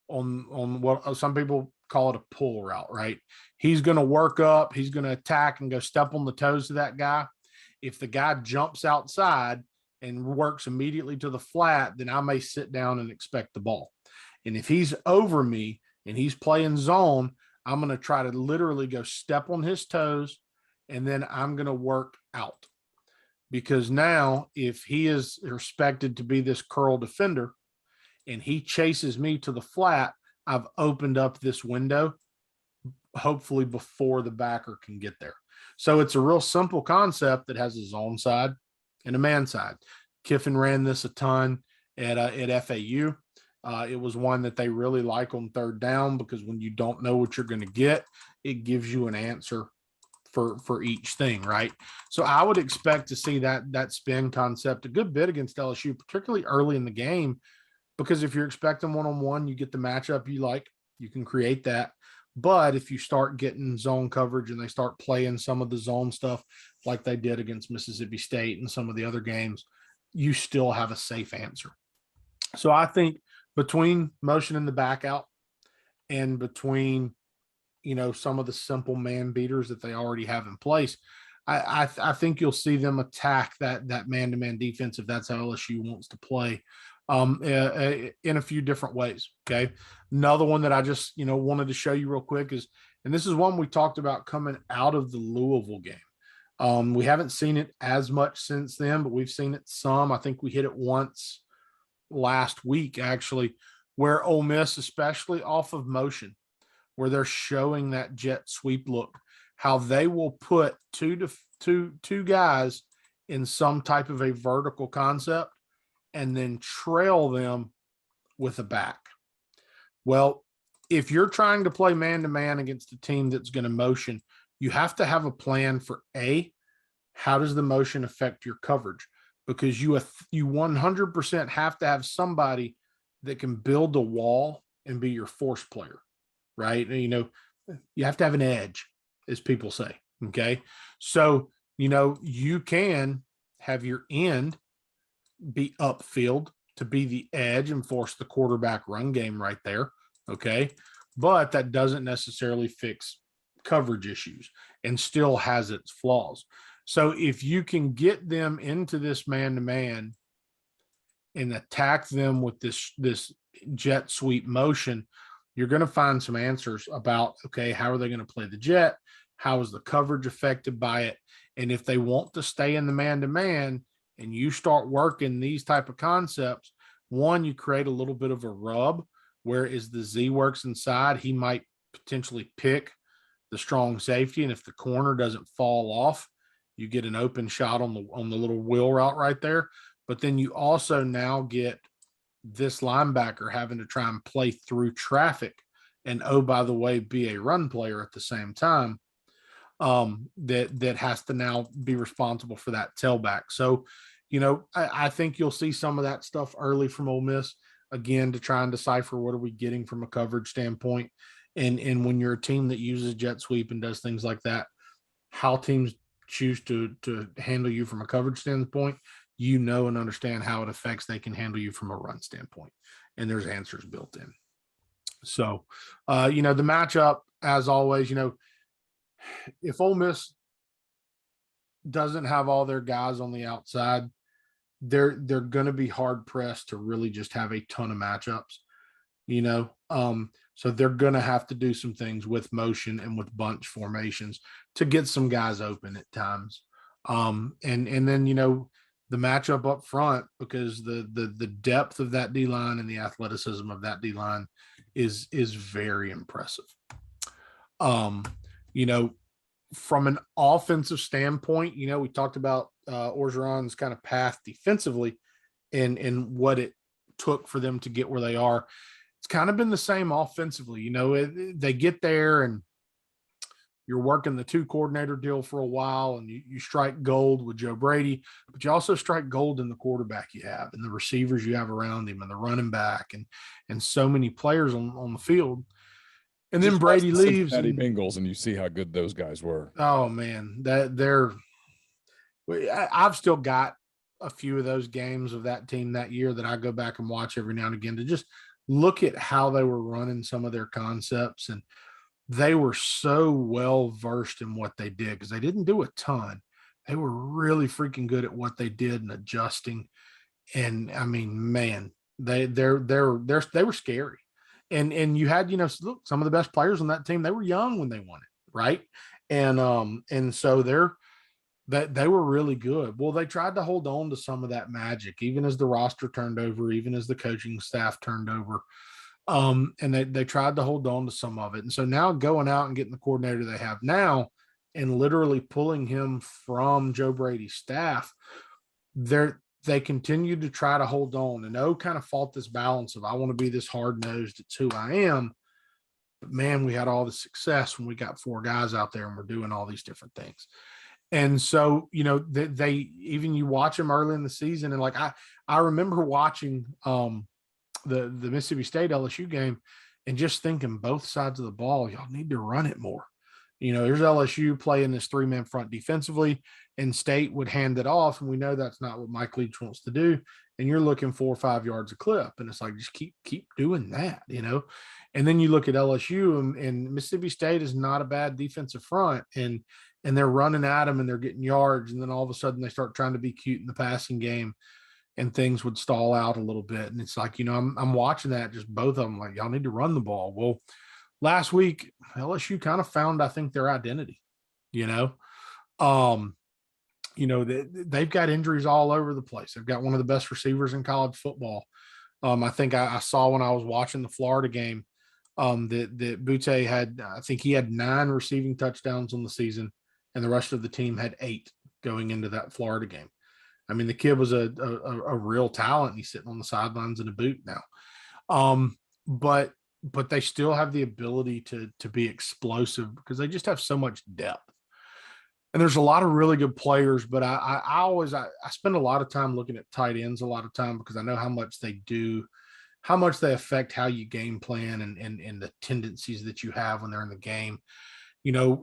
on what some people call it a pull route, right? He's going to work up, he's going to attack and go step on the toes of that guy. If the guy jumps outside and works immediately to the flat, then I may sit down and expect the ball. And if he's over me and he's playing zone, I'm going to try to literally go step on his toes, and then I'm going to work out. Because now if he is expected to be this curl defender and he chases me to the flat, I've opened up this window, hopefully before the backer can get there. So it's a real simple concept that has a zone side and a man side. Kiffin ran this a ton at FAU. It was one that they really like on third down because when you don't know what you're going to get, it gives you an answer for each thing, right? So I would expect to see that spin concept a good bit against LSU, particularly early in the game, because if you're expecting one-on-one, you get the matchup you like, you can create that. But if you start getting zone coverage and they start playing some of the zone stuff like they did against Mississippi State and some of the other games, you still have a safe answer. So I think between motioning the back out and between, some of the simple man beaters that they already have in place, I think you'll see them attack that man-to-man defense if that's how LSU wants to play in a few different ways. Okay. Another one that I just, wanted to show you real quick is, and this is one we talked about coming out of the Louisville game. We haven't seen it as much since then, but we've seen it some. I think we hit it once last week, actually, where Ole Miss, especially off of motion, where they're showing that jet sweep look, how they will put two guys in some type of a vertical concept and then trail them with a back. Well, if you're trying to play man-to-man against a team that's going to motion, you have to have a plan for how does the motion affect your coverage? Because you 100% have to have somebody that can build a wall and be your force player, right? You have to have an edge, as people say. Okay. So, you can have your end be upfield to be the edge and force the quarterback run game right there. Okay. But that doesn't necessarily fix coverage issues and still has its flaws. So if you can get them into this man-to-man and attack them with this jet sweep motion, you're going to find some answers about, okay, how are they going to play the jet? How is the coverage affected by it? And if they want to stay in the man-to-man and you start working these type of concepts, one, you create a little bit of a rub, whereas the Z works inside, he might potentially pick the strong safety. And if the corner doesn't fall off, you get an open shot on the little wheel route right there. But then you also now get this linebacker having to try and play through traffic and, oh, by the way, be a run player at the same time, that has to now be responsible for that tailback. So, I think you'll see some of that stuff early from Ole Miss, again, to try and decipher what are we getting from a coverage standpoint. And when you're a team that uses jet sweep and does things like that, how teams choose to handle you from a coverage standpoint, and understand how it affects they can handle you from a run standpoint. And there's answers built in. So, the matchup, as always, if Ole Miss doesn't have all their guys on the outside, they're going to be hard pressed to really just have a ton of matchups, so they're going to have to do some things with motion and with bunch formations to get some guys open at times. And then, the matchup up front, because the depth of that D-line and the athleticism of that D-line is very impressive. From an offensive standpoint, we talked about Orgeron's kind of path defensively and what it took for them to get where they are. It's kind of been the same offensively. They get there and you're working the 2-coordinator deal for a while, and you strike gold with Joe Brady, but you also strike gold in the quarterback you have and the receivers you have around him and the running back and so many players on the field. And then Brady leaves. Cincinnati Bengals, and you see how good those guys were. Oh man, I've still got a few of those games of that team that year that I go back and watch every now and again to just look at how they were running some of their concepts. And they were so well versed in what they did because they didn't do a ton. They were really freaking good at what they did and adjusting. And I mean, man, they were scary. And you had, look, some of the best players on that team, they were young when they won it, right? And so they were really good. Well, they tried to hold on to some of that magic, even as the roster turned over, even as the coaching staff turned over. And they tried to hold on to some of it. And so now going out and getting the coordinator they have now and literally pulling him from Joe Brady's staff, they continued to try to hold on. And O kind of fought this balance of, I want to be this hard-nosed, it's who I am. But man, we had all the success when we got 4 guys out there and we're doing all these different things. And so, they even you watch them early in the season. And like, I remember watching the Mississippi State LSU game and just thinking both sides of the ball, y'all need to run it more. There's LSU playing this 3-man front defensively, and State would hand it off. And we know that's not what Mike Leach wants to do. And you're looking 4 or 5 yards a clip. And it's like, just keep doing that, And then you look at LSU and Mississippi State is not a bad defensive front. And they're running at them and they're getting yards. And then all of a sudden they start trying to be cute in the passing game and things would stall out a little bit. And it's like, I'm watching that, just both of them, like, y'all need to run the ball. Well, last week, LSU kind of found, I think, their identity, they've got injuries all over the place. They've got one of the best receivers in college football. I think I saw when I was watching the Florida game that Butte had, I think he had 9 receiving touchdowns on the season, and the rest of the team had 8 going into that Florida game. I mean, the kid was a real talent. He's sitting on the sidelines in a boot now. But they still have the ability to be explosive because they just have so much depth. And there's a lot of really good players, but I spend a lot of time looking at tight ends a lot of time because I know how much they do, how much they affect how you game plan and the tendencies that you have when they're in the game.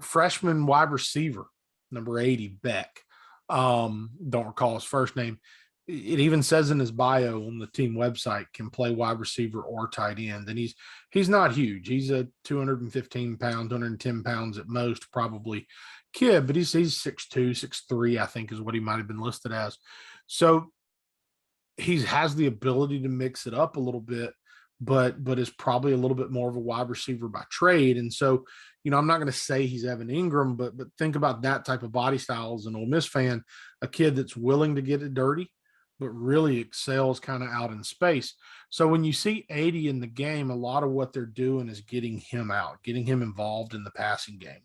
Freshman wide receiver, number 80, Beck. Don't recall his first name. It even says in his bio on the team website, can play wide receiver or tight end. And he's not huge. He's a 215 pound, 210 pounds at most, probably kid, but he's 6'2, 6'3, I think is what he might have been listed as. So he has the ability to mix it up a little bit, but is probably a little bit more of a wide receiver by trade. And so, I'm not going to say he's Evan Ingram, but think about that type of body style as an Ole Miss fan, a kid that's willing to get it dirty, but really excels kind of out in space. So when you see 80 in the game, a lot of what they're doing is getting him out, getting him involved in the passing game.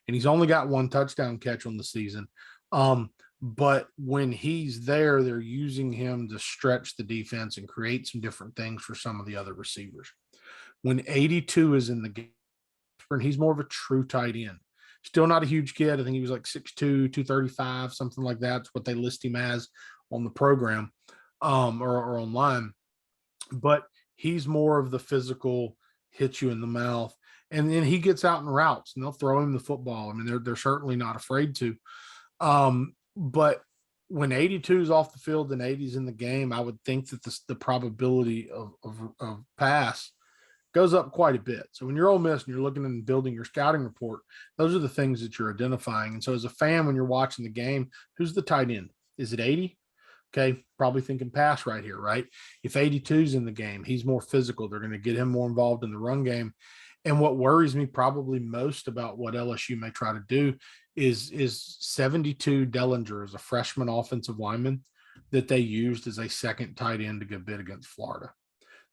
And he's only got one touchdown catch on the season. But when he's there, they're using him to stretch the defense and create some different things for some of the other receivers. When 82 is in the game, he's more of a true tight end. Still not a huge kid. I think he was like 6'2", 235, something like that. That's what they list him as on the program or online. But he's more of the physical, hit you in the mouth. And then he gets out in routes and they'll throw him the football. I mean, they're certainly not afraid to. But when 82 is off the field and 80 is in the game, I would think that the probability of pass goes up quite a bit. So when you're Ole Miss and you're looking and building your scouting report, those are the things that you're identifying. And so as a fan, when you're watching the game, who's the tight end? Is it 80? Okay, probably thinking pass right here, right? If 82 is in the game, he's more physical. They're going to get him more involved in the run game. And what worries me probably most about what LSU may try to do is 72 Dellinger as a freshman offensive lineman that they used as a second tight end to get bid against Florida.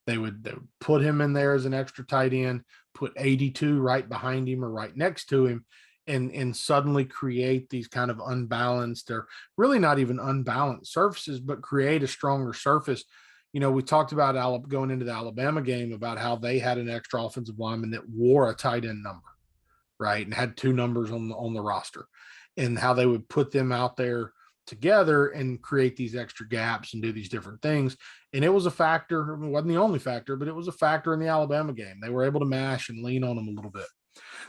They would put him in there as an extra tight end, put 82 right behind him or right next to him, and suddenly create these kind of unbalanced, or really not even unbalanced surfaces, but create a stronger surface. We talked about going into the Alabama game about how they had an extra offensive lineman that wore a tight end number, right, and had two numbers on the roster, and how they would put them out there together and create these extra gaps and do these different things. And it was a factor. It wasn't the only factor, but it was a factor in the Alabama game. They were able to mash and lean on them a little bit.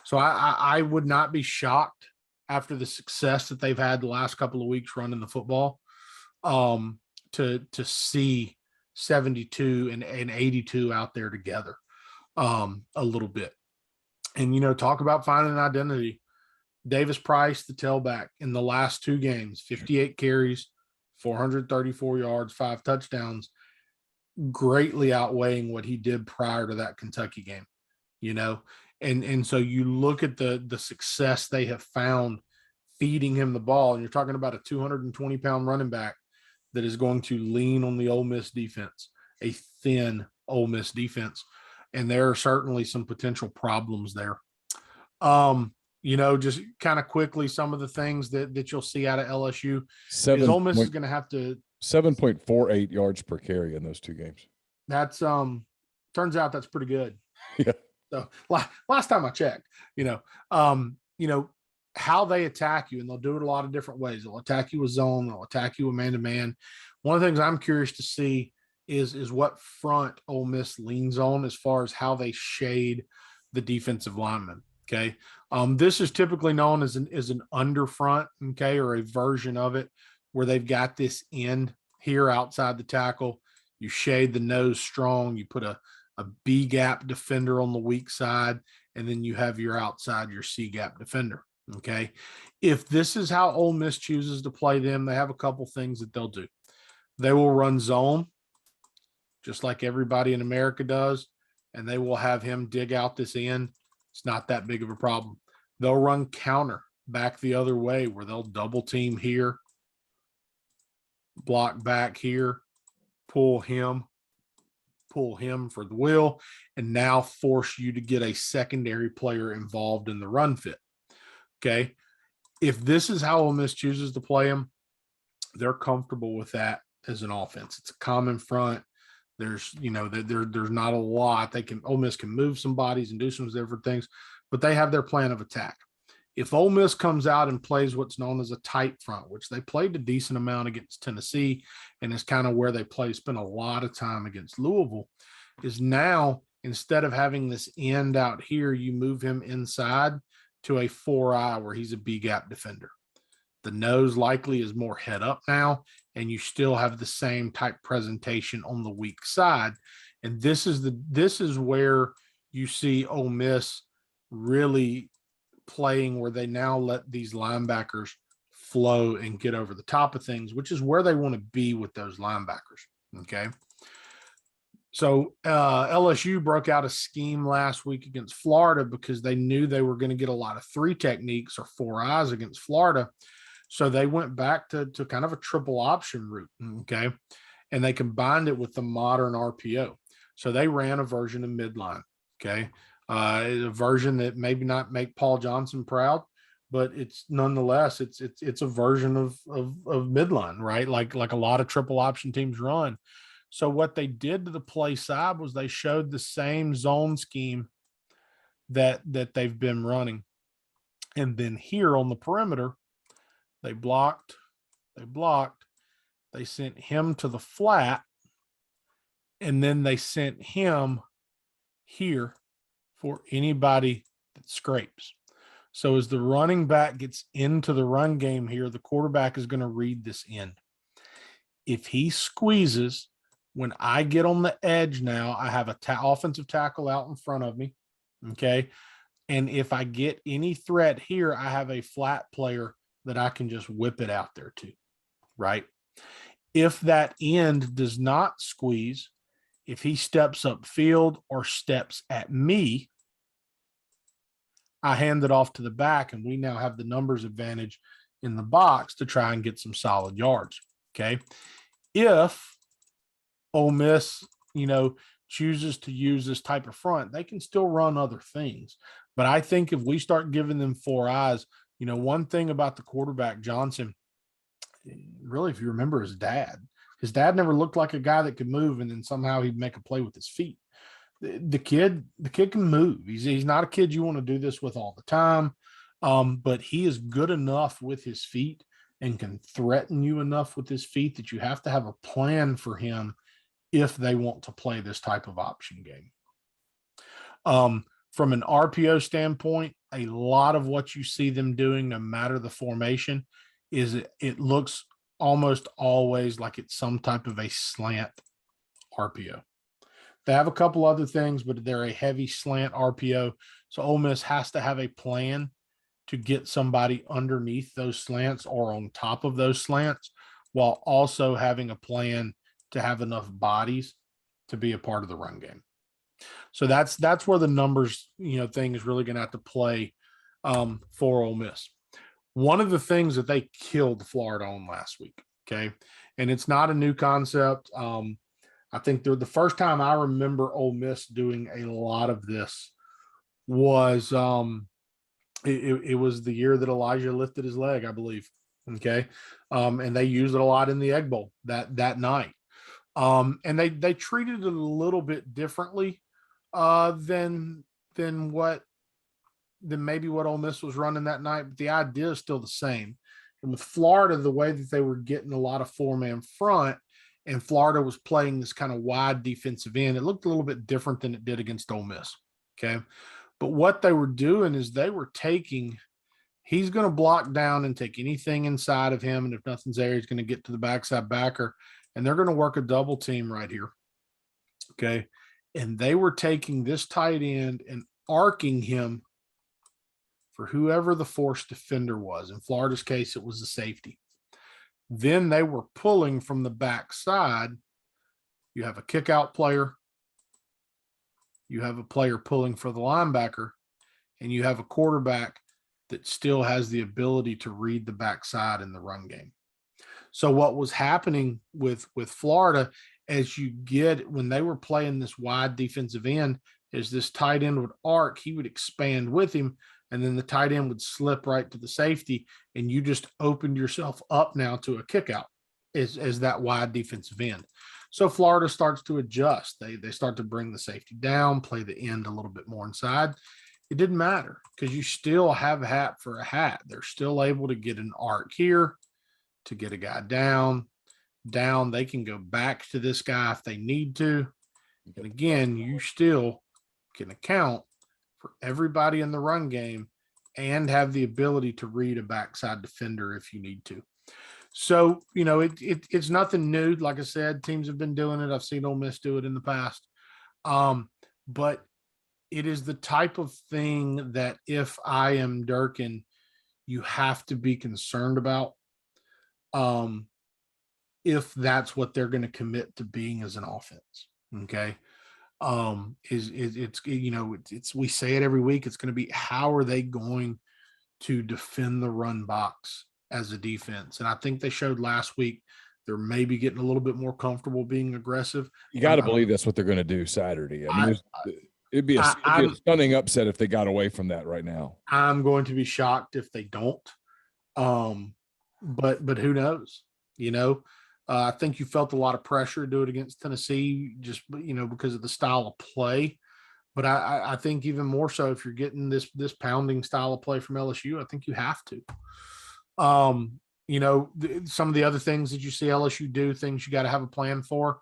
So I would not be shocked after the success that they've had the last couple of weeks running the football to see 72 and 82 out there together a little bit. And, talk about finding an identity. Davis Price, the tailback, in the last two games, 58 carries, 434 yards, 5 touchdowns, greatly outweighing what he did prior to that Kentucky game, And so you look at the success they have found feeding him the ball, and you're talking about a 220-pound running back that is going to lean on the Ole Miss defense, a thin Ole Miss defense. And there are certainly some potential problems there. Just kind of quickly, some of the things that you'll see out of LSU is Ole Miss is going to have to 7.48 yards per carry in those two games. That's turns out that's pretty good. Yeah. So last time I checked, how they attack you, and they'll do it a lot of different ways. They'll attack you with zone, they'll attack you with man-to-man. One of the things I'm curious to see is what front Ole Miss leans on as far as how they shade the defensive lineman. Okay. This is typically known as an under front, okay, or a version of it where they've got this end here outside the tackle. You shade the nose strong, you put a B gap defender on the weak side, and then you have your outside, your C gap defender. Okay. If this is how Ole Miss chooses to play them, they have a couple things that they'll do. They will run zone, just like everybody in America does, and they will have him dig out this end. It's not that big of a problem. They'll run counter back the other way where they'll double team here, block back here, pull him for the wheel, and now force you to get a secondary player involved in the run fit. Okay. If this is how Ole Miss chooses to play them, they're comfortable with that as an offense. It's a common front. There's not a lot. Ole Miss can move some bodies and do some different things, but they have their plan of attack. If Ole Miss comes out and plays what's known as a tight front, which they played a decent amount against Tennessee, and is kind of where they spend a lot of time against Louisville, is now instead of having this end out here, you move him inside to a 4-eye where he's a B gap defender. The nose likely is more head up now, and you still have the same type presentation on the weak side. And this is where you see Ole Miss really playing, where they now let these linebackers flow and get over the top of things, which is where they want to be with those linebackers. Okay. So LSU broke out a scheme last week against Florida because they knew they were going to get a lot of 3 techniques or 4 eyes against Florida. So they went back to kind of a triple option route. Okay. And they combined it with the modern RPO. So they ran a version of midline. Okay. A version that maybe not make Paul Johnson proud, but it's nonetheless, it's a version of midline, right? Like a lot of triple option teams run. So what they did to the play side was they showed the same zone scheme that they've been running. And then here on the perimeter, they blocked, they sent him to the flat, and then they sent him here for anybody that scrapes. So as the running back gets into the run game here, the quarterback is going to read this end. If he squeezes, when I get on the edge now, I have a offensive tackle out in front of me, okay? And if I get any threat here, I have a flat player that I can just whip it out there to, right? If that end does not squeeze, if he steps upfield or steps at me, I hand it off to the back, and we now have the numbers advantage in the box to try and get some solid yards, okay? If Ole Miss, chooses to use this type of front, they can still run other things. But I think if we start giving them 4 eyes, one thing about the quarterback, Johnson, really, if you remember his dad never looked like a guy that could move and then somehow he'd make a play with his feet. The kid can move. He's not a kid you want to do this with all the time, but he is good enough with his feet and can threaten you enough with his feet that you have to have a plan for him if they want to play this type of option game. From an RPO standpoint, a lot of what you see them doing, no matter the formation, is it looks almost always like it's some type of a slant RPO. They have a couple other things, but they're a heavy slant RPO. So Ole Miss has to have a plan to get somebody underneath those slants or on top of those slants, while also having a plan to have enough bodies to be a part of the run game. So that's where the numbers, thing is really going to have to play for Ole Miss. One of the things that they killed Florida on last week, okay, and it's not a new concept. I think the first time I remember Ole Miss doing a lot of this was it was the year that Elijah lifted his leg, I believe. Okay, and they used it a lot in the Egg Bowl that night. And they treated it a little bit differently than maybe what Ole Miss was running that night, but the idea is still the same. And with Florida, the way that they were getting a lot of 4-man front, and Florida was playing this kind of wide defensive end, it looked a little bit different than it did against Ole Miss. Okay, but what they were doing is they were taking. He's going to block down and take anything inside of him, and if nothing's there, he's going to get to the backside backer. And they're going to work a double team right here. Okay. And they were taking this tight end and arcing him for whoever the force defender was. In Florida's case, it was the safety. Then they were pulling from the backside. You have a kick out player. You have a player pulling for the linebacker, and you have a quarterback that still has the ability to read the backside in the run game. So what was happening with Florida, as you get when they were playing this wide defensive end, is this tight end would arc, he would expand with him, and then the tight end would slip right to the safety, and you just opened yourself up now to a kick out as that wide defensive end. So Florida starts to adjust. They start to bring the safety down, play the end a little bit more inside. it didn't matter because you still have a hat for a hat. They're still able to get an arc here to get a guy down. They can go back to this guy if they need to. And again, you still can account for everybody in the run game and have the ability to read a backside defender if you need to. So, it's nothing new. Like I said, teams have been doing it. I've seen Ole Miss do it in the past. But it is the type of thing that if I am Durkin, you have to be concerned about. If that's what they're going to commit to being as an offense. Okay. We say it every week. It's going to be, how are they going to defend the run box as a defense? And I think they showed last week they're maybe getting a little bit more comfortable being aggressive. You got to believe that's what they're going to do Saturday. I mean, it'd be a stunning upset if they got away from that right now. I'm going to be shocked if they don't. But who knows? I think you felt a lot of pressure to do it against Tennessee, just because of the style of play. But I think even more so if you're getting this pounding style of play from LSU, I think you have to. Some of the other things that you see LSU do, things you got to have a plan for,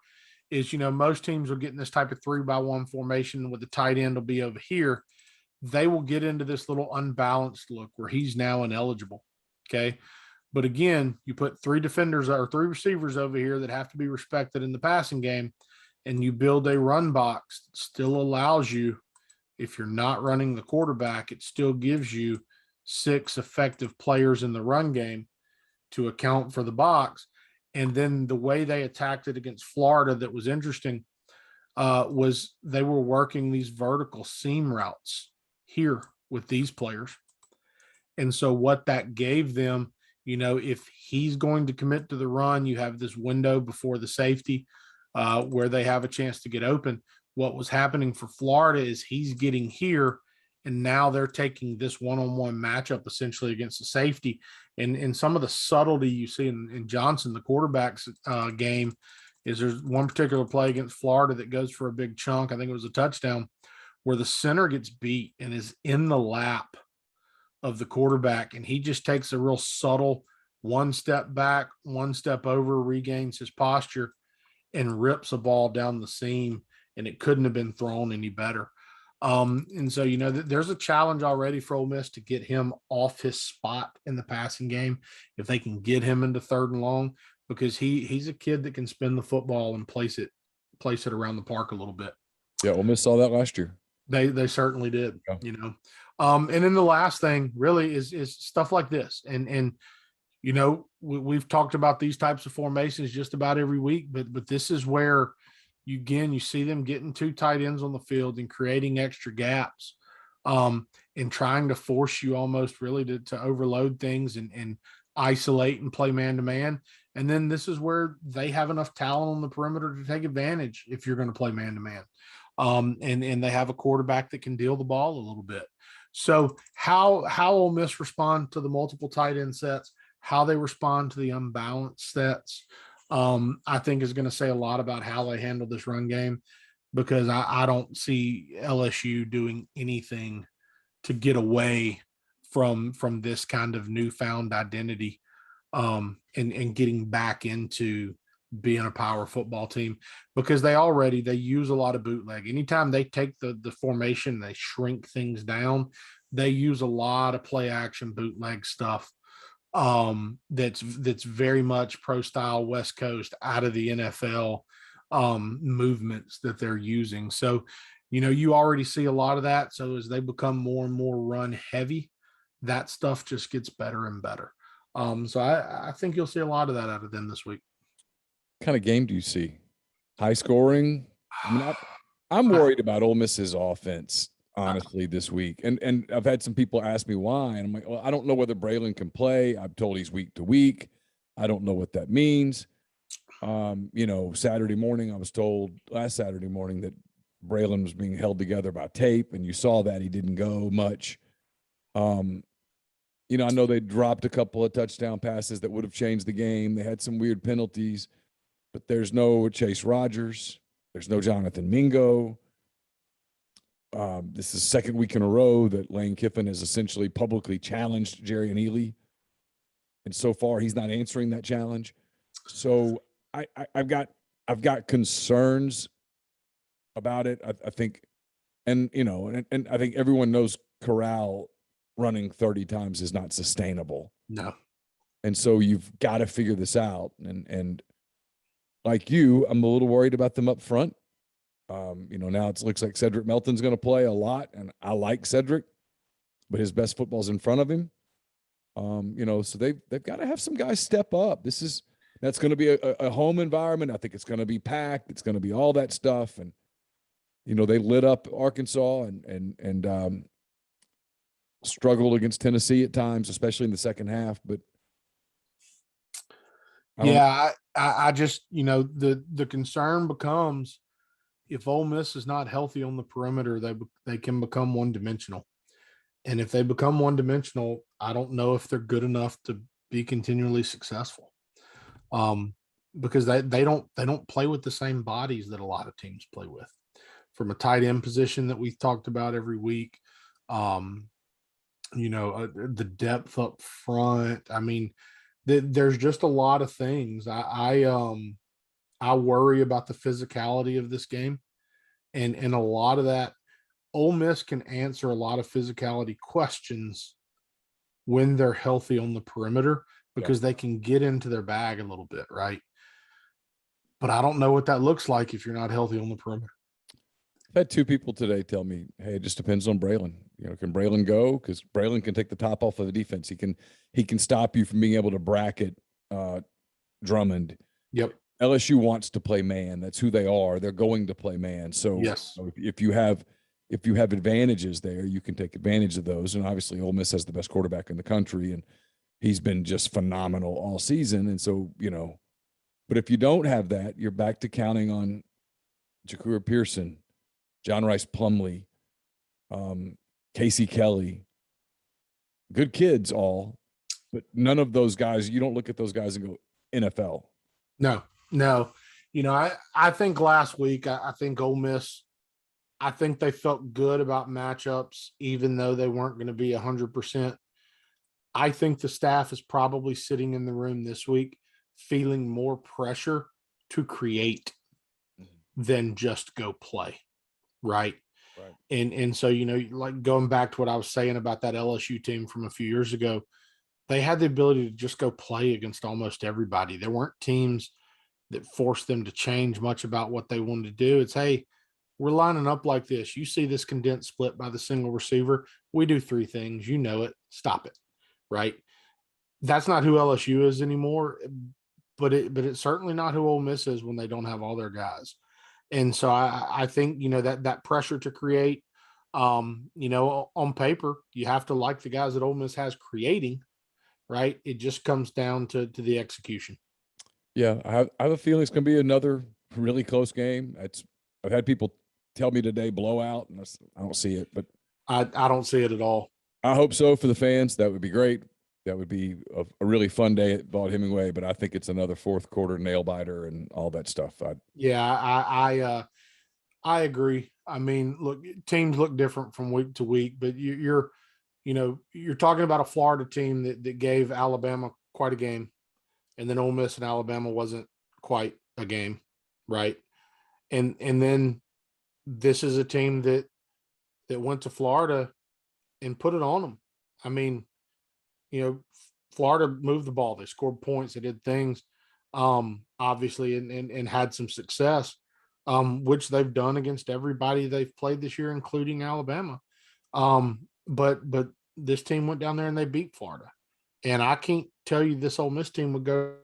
is most teams will get in this type of 3-by-1 formation with the tight end will be over here. They will get into this little unbalanced look where he's now ineligible. Okay. But again, you put 3 defenders or 3 receivers over here that have to be respected in the passing game, and you build a run box that still allows you, if you're not running the quarterback, it still gives you 6 effective players in the run game to account for the box. And then the way they attacked it against Florida that was interesting was they were working these vertical seam routes here with these players. And so what that gave them, if he's going to commit to the run, you have this window before the safety where they have a chance to get open. What was happening for Florida is he's getting here, and now they're taking this one-on-one matchup essentially against the safety. And some of the subtlety you see in Johnson, the quarterback's game, is there's one particular play against Florida that goes for a big chunk. I think it was a touchdown where the center gets beat and is in the lap of the quarterback, and he just takes a real subtle one step back, one step over, regains his posture, and rips a ball down the seam, and it couldn't have been thrown any better. And so, there's a challenge already for Ole Miss to get him off his spot in the passing game if they can get him into 3rd and long, because he's a kid that can spin the football and place it around the park a little bit. Yeah, Ole Miss saw that last year. They certainly did, And then the last thing really is stuff like this. And we've talked about these types of formations just about every week, but this is where you see them getting 2 tight ends on the field and creating extra gaps, and trying to force you almost really to overload things and isolate and play man-to-man. And then this is where they have enough talent on the perimeter to take advantage if you're going to play man-to-man. And they have a quarterback that can deal the ball a little bit. So how Ole Miss respond to the multiple tight end sets, how they respond to the unbalanced sets, I think is going to say a lot about how they handle this run game, because I don't see LSU doing anything to get away from this kind of newfound identity, and getting back into being a power football team, because they use a lot of bootleg. Anytime they take the formation, they shrink things down. They use a lot of play action bootleg stuff. That's very much pro style West Coast out of the NFL movements that they're using. So, you already see a lot of that. So as they become more and more run heavy, that stuff just gets better and better. So I think you'll see a lot of that out of them this week. What kind of game do you see? High scoring? I mean, I'm worried about Ole Miss's offense, honestly, this week. And I've had some people ask me why. And I'm like, well, I don't know whether Braylon can play. I'm told he's week to week. I don't know what that means. Saturday morning, I was told last Saturday morning that Braylon was being held together by tape, and you saw that he didn't go much. I know they dropped a couple of touchdown passes that would have changed the game. They had some weird penalties, but there's no Chase Rogers. There's no Jonathan Mingo. This is the second week in a row that Lane Kiffin has essentially publicly challenged Jerry and Ely. And so far, he's not answering that challenge. So I've got concerns about it. I think, and I think everyone knows Corral running 30 times is not sustainable. No. And so you've got to figure this out. And like you, I'm a little worried about them up front. Now it looks like Cedric Melton's going to play a lot, and I like Cedric, but his best football's in front of him. So they've got to have some guys step up. That's going to be a home environment. I think it's going to be packed. It's going to be all that stuff. And, they lit up Arkansas and struggled against Tennessee at times, especially in the second half. But I just, the concern becomes if Ole Miss is not healthy on the perimeter, they can become one-dimensional. And if they become one-dimensional, I don't know if they're good enough to be continually successful. Because they don't play with the same bodies that a lot of teams play with. From a tight end position that we've talked about every week, the depth up front. I mean, there's just a lot of things. I worry about the physicality of this game, and a lot of that. Ole Miss can answer a lot of physicality questions when they're healthy on the perimeter because they can get into their bag a little bit, right? But I don't know what that looks like if you're not healthy on the perimeter. I've had two people today tell me, hey, it just depends on Braylon. Can Braylon go? Because Braylon can take the top off of the defense. He can stop you from being able to bracket Drummond. Yep. LSU wants to play man. That's who they are. They're going to play man. So yes. If you have advantages there, you can take advantage of those. And obviously Ole Miss has the best quarterback in the country, and he's been just phenomenal all season. And so, but if you don't have that, you're back to counting on Jacour Pearson, John Rice Plumlee, Casey Kelly, good kids all, but none of those guys, you don't look at those guys and go NFL. No. I think last week, I think Ole Miss, I think they felt good about matchups, even though they weren't going to be 100%. I think the staff is probably sitting in the room this week feeling more pressure to create than just go play. Right. And so, like going back to what I was saying about that LSU team from a few years ago, they had the ability to just go play against almost everybody. There weren't teams that forced them to change much about what they wanted to do. It's, hey, we're lining up like this. You see this condensed split by the single receiver. We do three things. You know it. Stop it. Right. That's not who LSU is anymore, but it's certainly not who Ole Miss is when they don't have all their guys. And so I think, that pressure to create, on paper, you have to like the guys that Ole Miss has creating, right? It just comes down to the execution. Yeah, I have a feeling it's going to be another really close game. I've had people tell me today blowout, and I don't see it, but I don't see it at all. I hope so for the fans. That would be great. That would be a really fun day at Vaught-Hemingway, but I think it's another fourth quarter nail biter and all that stuff. I agree. I mean, look, teams look different from week to week, but you're talking about a Florida team that gave Alabama quite a game, and then Ole Miss and Alabama wasn't quite a game, right? And then this is a team that went to Florida and put it on them. I mean, Florida moved the ball. They scored points. They did things, obviously, and had some success, which they've done against everybody they've played this year, including Alabama. But this team went down there and they beat Florida. And I can't tell you this Ole Miss team would go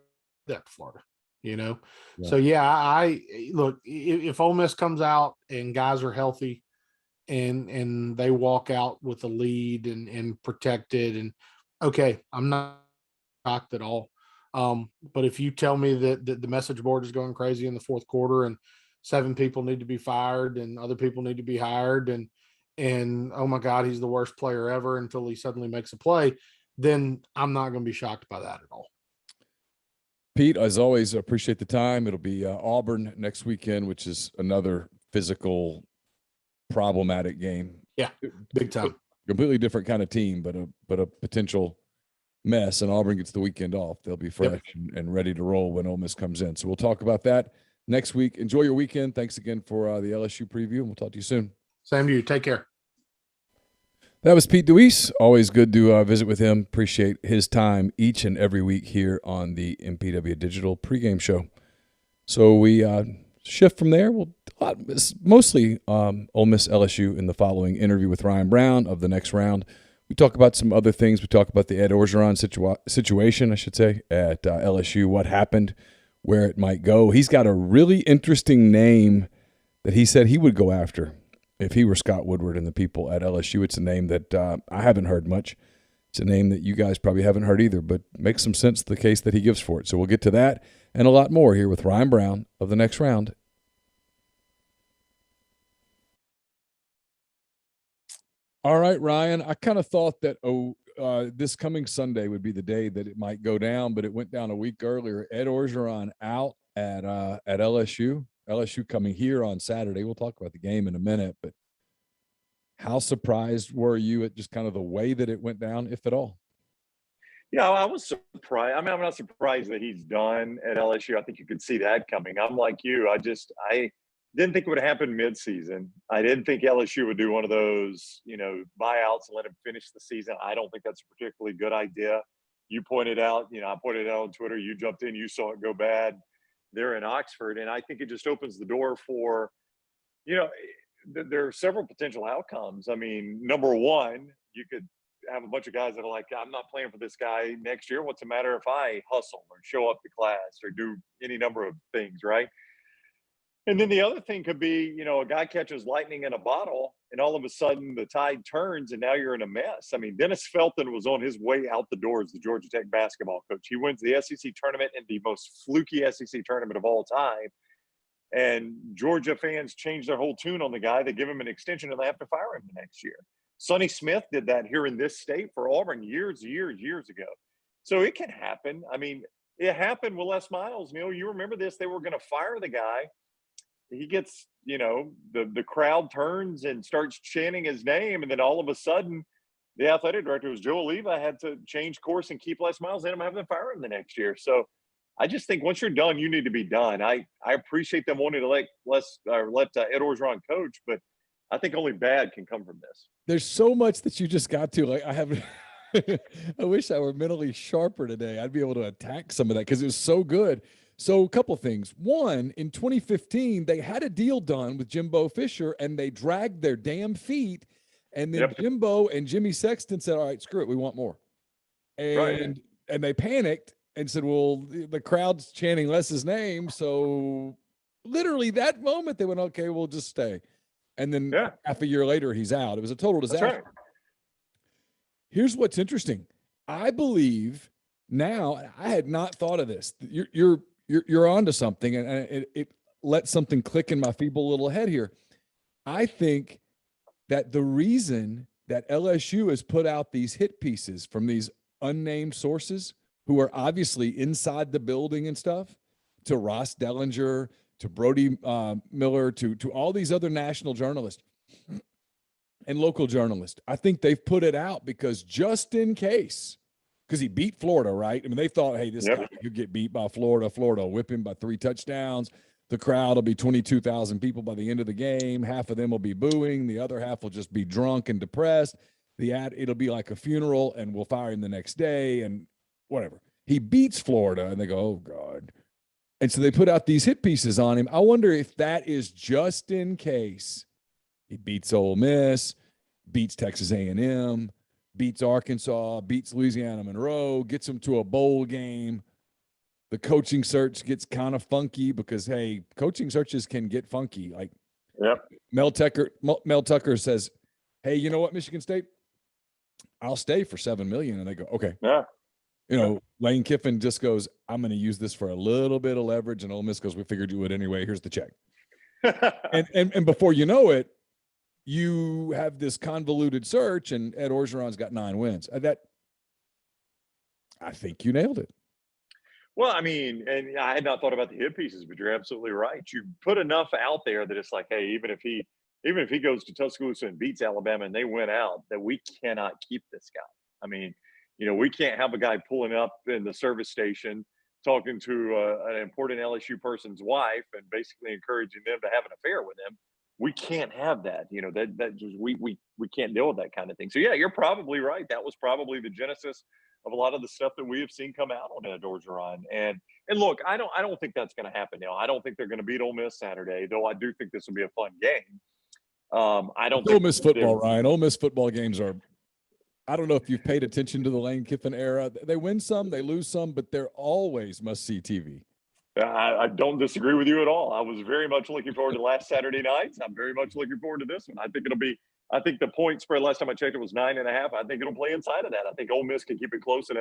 that to Florida, Yeah. So, I look, if Ole Miss comes out and guys are healthy and they walk out with a lead and protected and, okay, I'm not shocked at all. But if you tell me that the message board is going crazy in the fourth quarter and 7 people need to be fired and other people need to be hired and oh my God, he's the worst player ever until he suddenly makes a play, then I'm not going to be shocked by that at all. Pete, as always, I appreciate the time. It'll be Auburn next weekend, which is another physical problematic game. Yeah, big time. Completely different kind of team, but a potential mess. And Auburn gets the weekend off. They'll be fresh and ready to roll when Ole Miss comes in. So we'll talk about that next week. Enjoy your weekend. Thanks again for the LSU preview, and we'll talk to you soon. Same to you. Take care. That was Pete DeWeese. Always good to visit with him. Appreciate his time each and every week here on the MPW Digital Pregame Show. So we shift from there. We'll mostly Ole Miss LSU in the following interview with Ryan Brown of the next round. We talk about some other things. We talk about the Ed Orgeron situation, I should say, at LSU, what happened, where it might go. He's got a really interesting name that he said he would go after if he were Scott Woodward and the people at LSU. It's a name that I haven't heard much. It's a name that you guys probably haven't heard either, but makes some sense, the case that he gives for it. So we'll get to that and a lot more here with Ryan Brown of the next round. All right, Ryan, I kind of thought that this coming Sunday would be the day that it might go down, but it went down a week earlier. Ed Orgeron out at LSU. LSU coming here on Saturday. We'll talk about the game in a minute, but how surprised were you at just kind of the way that it went down, if at all? Yeah, I was surprised. I mean, I'm not surprised that he's done at LSU. I think you could see that coming. I'm like you. I didn't think it would happen midseason. I didn't think LSU would do one of those, buyouts and let him finish the season. I don't think that's a particularly good idea. You pointed out, I pointed out on Twitter, you jumped in, you saw it go bad there in Oxford. And I think it just opens the door for, there are several potential outcomes. I mean, number one, you could have a bunch of guys that are like, I'm not playing for this guy next year. What's the matter if I hustle or show up to class or do any number of things, right? And then the other thing could be, a guy catches lightning in a bottle and all of a sudden the tide turns and now you're in a mess. I mean, Dennis Felton was on his way out the door as the Georgia Tech basketball coach. He wins the SEC tournament in the most fluky SEC tournament of all time. And Georgia fans change their whole tune on the guy. They give him an extension and they have to fire him the next year. Sonny Smith did that here in this state for Auburn years ago. So it can happen. I mean, it happened with Les Miles. Neal, you remember this? They were going to fire the guy. He gets, the crowd turns and starts chanting his name. And then all of a sudden, the athletic director, was Joe Oliva, had to change course and keep Les Miles in him, having to fire him the next year. So I just think once you're done, you need to be done. I appreciate them wanting to let Ed Orgeron coach, but I think only bad can come from this. There's so much that you just got to. Like, I haven't. I wish I were mentally sharper today. I'd be able to attack some of that because it was so good. So a couple of things. One, in 2015, they had a deal done with Jimbo Fisher, and they dragged their damn feet. And then Jimbo and Jimmy Sexton said, all right, screw it. We want more. And they panicked and said, well, the crowd's chanting Les's name. So literally that moment, they went, okay, we'll just stay. And then half a year later, he's out. It was a total disaster. That's right. Here's what's interesting. I believe now, I had not thought of this. You're onto something, and it let something click in my feeble little head here. I think that the reason that LSU has put out these hit pieces from these unnamed sources who are obviously inside the building and stuff, to Ross Dellinger, to Brody Miller, to all these other national journalists and local journalists, I think they've put it out because just in case, because he beat Florida, right? I mean, they thought, hey, this guy could get beat by Florida. Florida will whip him by 3 touchdowns. The crowd will be 22,000 people by the end of the game. Half of them will be booing. The other half will just be drunk and depressed. It'll be like a funeral, and we'll fire him the next day and whatever. He beats Florida, and they go, oh, God. And so they put out these hit pieces on him. I wonder if that is just in case he beats Ole Miss, beats Texas A&M, beats Arkansas, beats Louisiana Monroe, gets them to a bowl game. The coaching search gets kind of funky because, hey, coaching searches can get funky. Like Mel Tucker says, hey, you know what, Michigan State? I'll stay for $7 million. And they go, okay. Yeah. Lane Kiffin just goes, I'm going to use this for a little bit of leverage. And Ole Miss goes, we figured you would anyway. Here's the check. and before you know it, you have this convoluted search, and Ed Orgeron's got 9 wins. I think you nailed it. Well, I mean, and I had not thought about the hit pieces, but you're absolutely right. You put enough out there that it's like, hey, even if he even if he goes to Tuscaloosa and beats Alabama and they win out, that we cannot keep this guy. I mean, we can't have a guy pulling up in the service station talking to an important LSU person's wife and basically encouraging them to have an affair with him. We can't have that. That just we can't deal with that kind of thing. So yeah, you're probably right. That was probably the genesis of a lot of the stuff that we have seen come out on Ed Orgeron. And look, I don't think that's going to happen now. I don't think they're going to beat Ole Miss Saturday, though I do think this will be a fun game. I don't think Ole Miss football, Ryan. Ole Miss football games are, I don't know if you've paid attention to the Lane Kiffin era. They win some, they lose some, but they're always must-see TV. I don't disagree with you at all. I was very much looking forward to last Saturday nights. I'm very much looking forward to this one. I think the point spread last time I checked, it was 9.5. I think it'll play inside of that. I think Ole Miss can keep it close and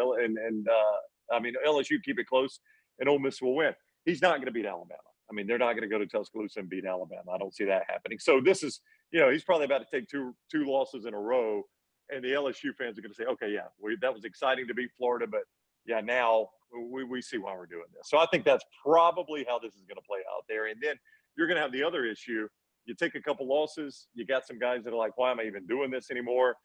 LSU keep it close and Ole Miss will win. He's not going to beat Alabama. I mean, they're not going to go to Tuscaloosa and beat Alabama. I don't see that happening. So this is, he's probably about to take two losses in a row. And the LSU fans are going to say, okay, yeah, that was exciting to beat Florida, but yeah, now we see why we're doing this. So I think that's probably how this is going to play out there. And then you're going to have the other issue. You take a couple losses. You got some guys that are like, why am I even doing this anymore?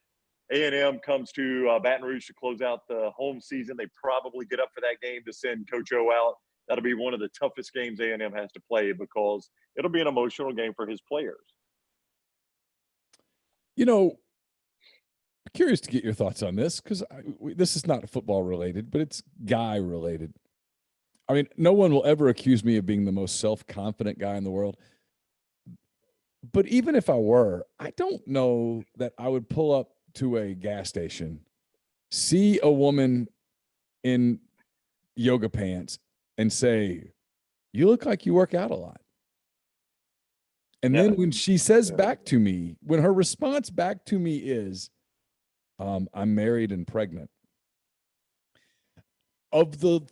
A&M comes to Baton Rouge to close out the home season. They probably get up for that game to send Coach O out. That'll be one of the toughest games A&M has to play because it'll be an emotional game for his players. Curious to get your thoughts on this because this is not football related, but it's guy related. I mean, no one will ever accuse me of being the most self-confident guy in the world. But even if I were, I don't know that I would pull up to a gas station, see a woman in yoga pants and say, "You look like you work out a lot." And then when she says back to me, when her response back to me is, I'm married and pregnant. Of the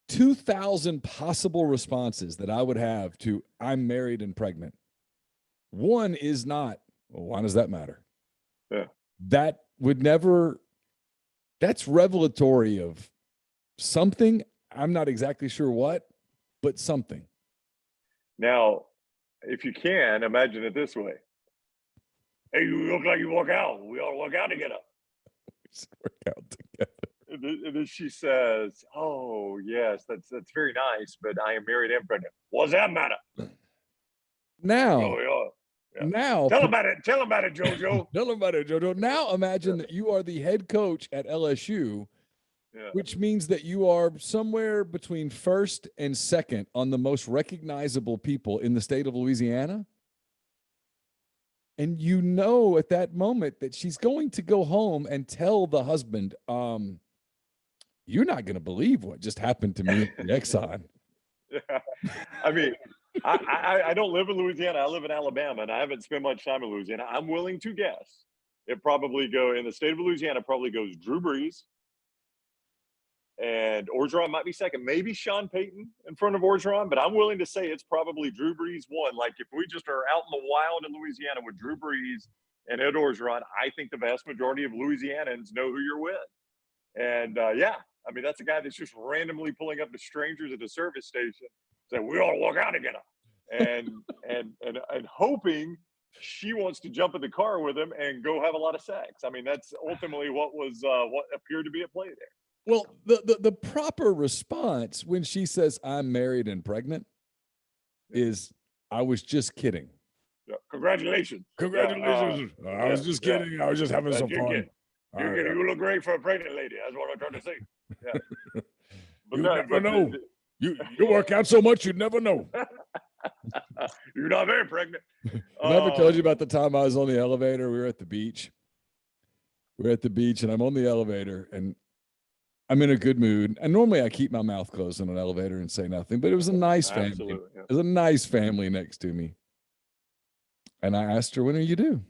2,000 possible responses that I would have to I'm married and pregnant, one is not, well, why does that matter? Yeah. That would never, that's revelatory of something. I'm not exactly sure what, but something. Now, if you can, imagine it this way. Hey, you look like you work out. We all work out together. Work out together. And then she says, "Oh, yes, that's very nice, but I am married and pregnant. What does that matter?" Now, now, tell about it, JoJo. Tell about it, JoJo. Now, imagine that you are the head coach at LSU, which means that you are somewhere between first and second on the most recognizable people in the state of Louisiana. And at that moment that she's going to go home and tell the husband, you're not going to believe what just happened to me at Exxon. Yeah. I mean, I don't live in Louisiana. I live in Alabama, and I haven't spent much time in Louisiana. I'm willing to guess it probably in the state of Louisiana, probably goes Drew Brees, and Orgeron might be second. Maybe Sean Payton in front of Orgeron, but I'm willing to say it's probably Drew Brees one. Like if we just are out in the wild in Louisiana with Drew Brees and Ed Orgeron, I think the vast majority of Louisianans know who you're with. And I mean, that's a guy that's just randomly pulling up to strangers at the service station, saying, "We all walk out together," and hoping she wants to jump in the car with him and go have a lot of sex. I mean, that's ultimately what appeared to be at play there. Well, the proper response when she says I'm married and pregnant is, "I was just kidding." Yeah. Congratulations. Congratulations. I was just kidding. Yeah. I was just having some fun. You look great for a pregnant lady. That's what I'm trying to say. Yeah. You never know. You work out so much, you'd never know. You're not very pregnant. I never told you about the time I was on the elevator. We were at the beach. And I'm on the elevator, and I'm in a good mood. And normally I keep my mouth closed in an elevator and say nothing, but it was a nice family. Absolutely, yeah. It was a nice family next to me. And I asked her, "When are you due?"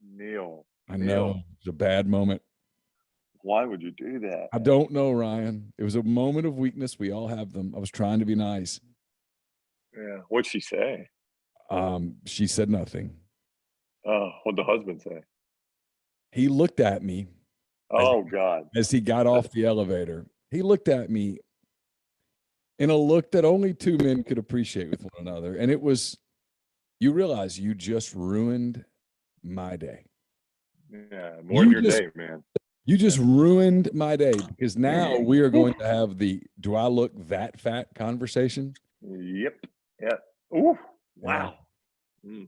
Neal. I know. It's a bad moment. Why would you do that? I don't know, Ryan. It was a moment of weakness. We all have them. I was trying to be nice. Yeah. What'd she say? She said nothing. What'd the husband say? He looked at me. Oh, God. As he got off the elevator, he looked at me in a look that only two men could appreciate with one another. And it was, You realize you just ruined my day. Yeah, more than your day, man. You just ruined my day because now we are going to have the "Do I look that fat?" conversation. Yep. Yeah. Ooh. Wow. Yeah.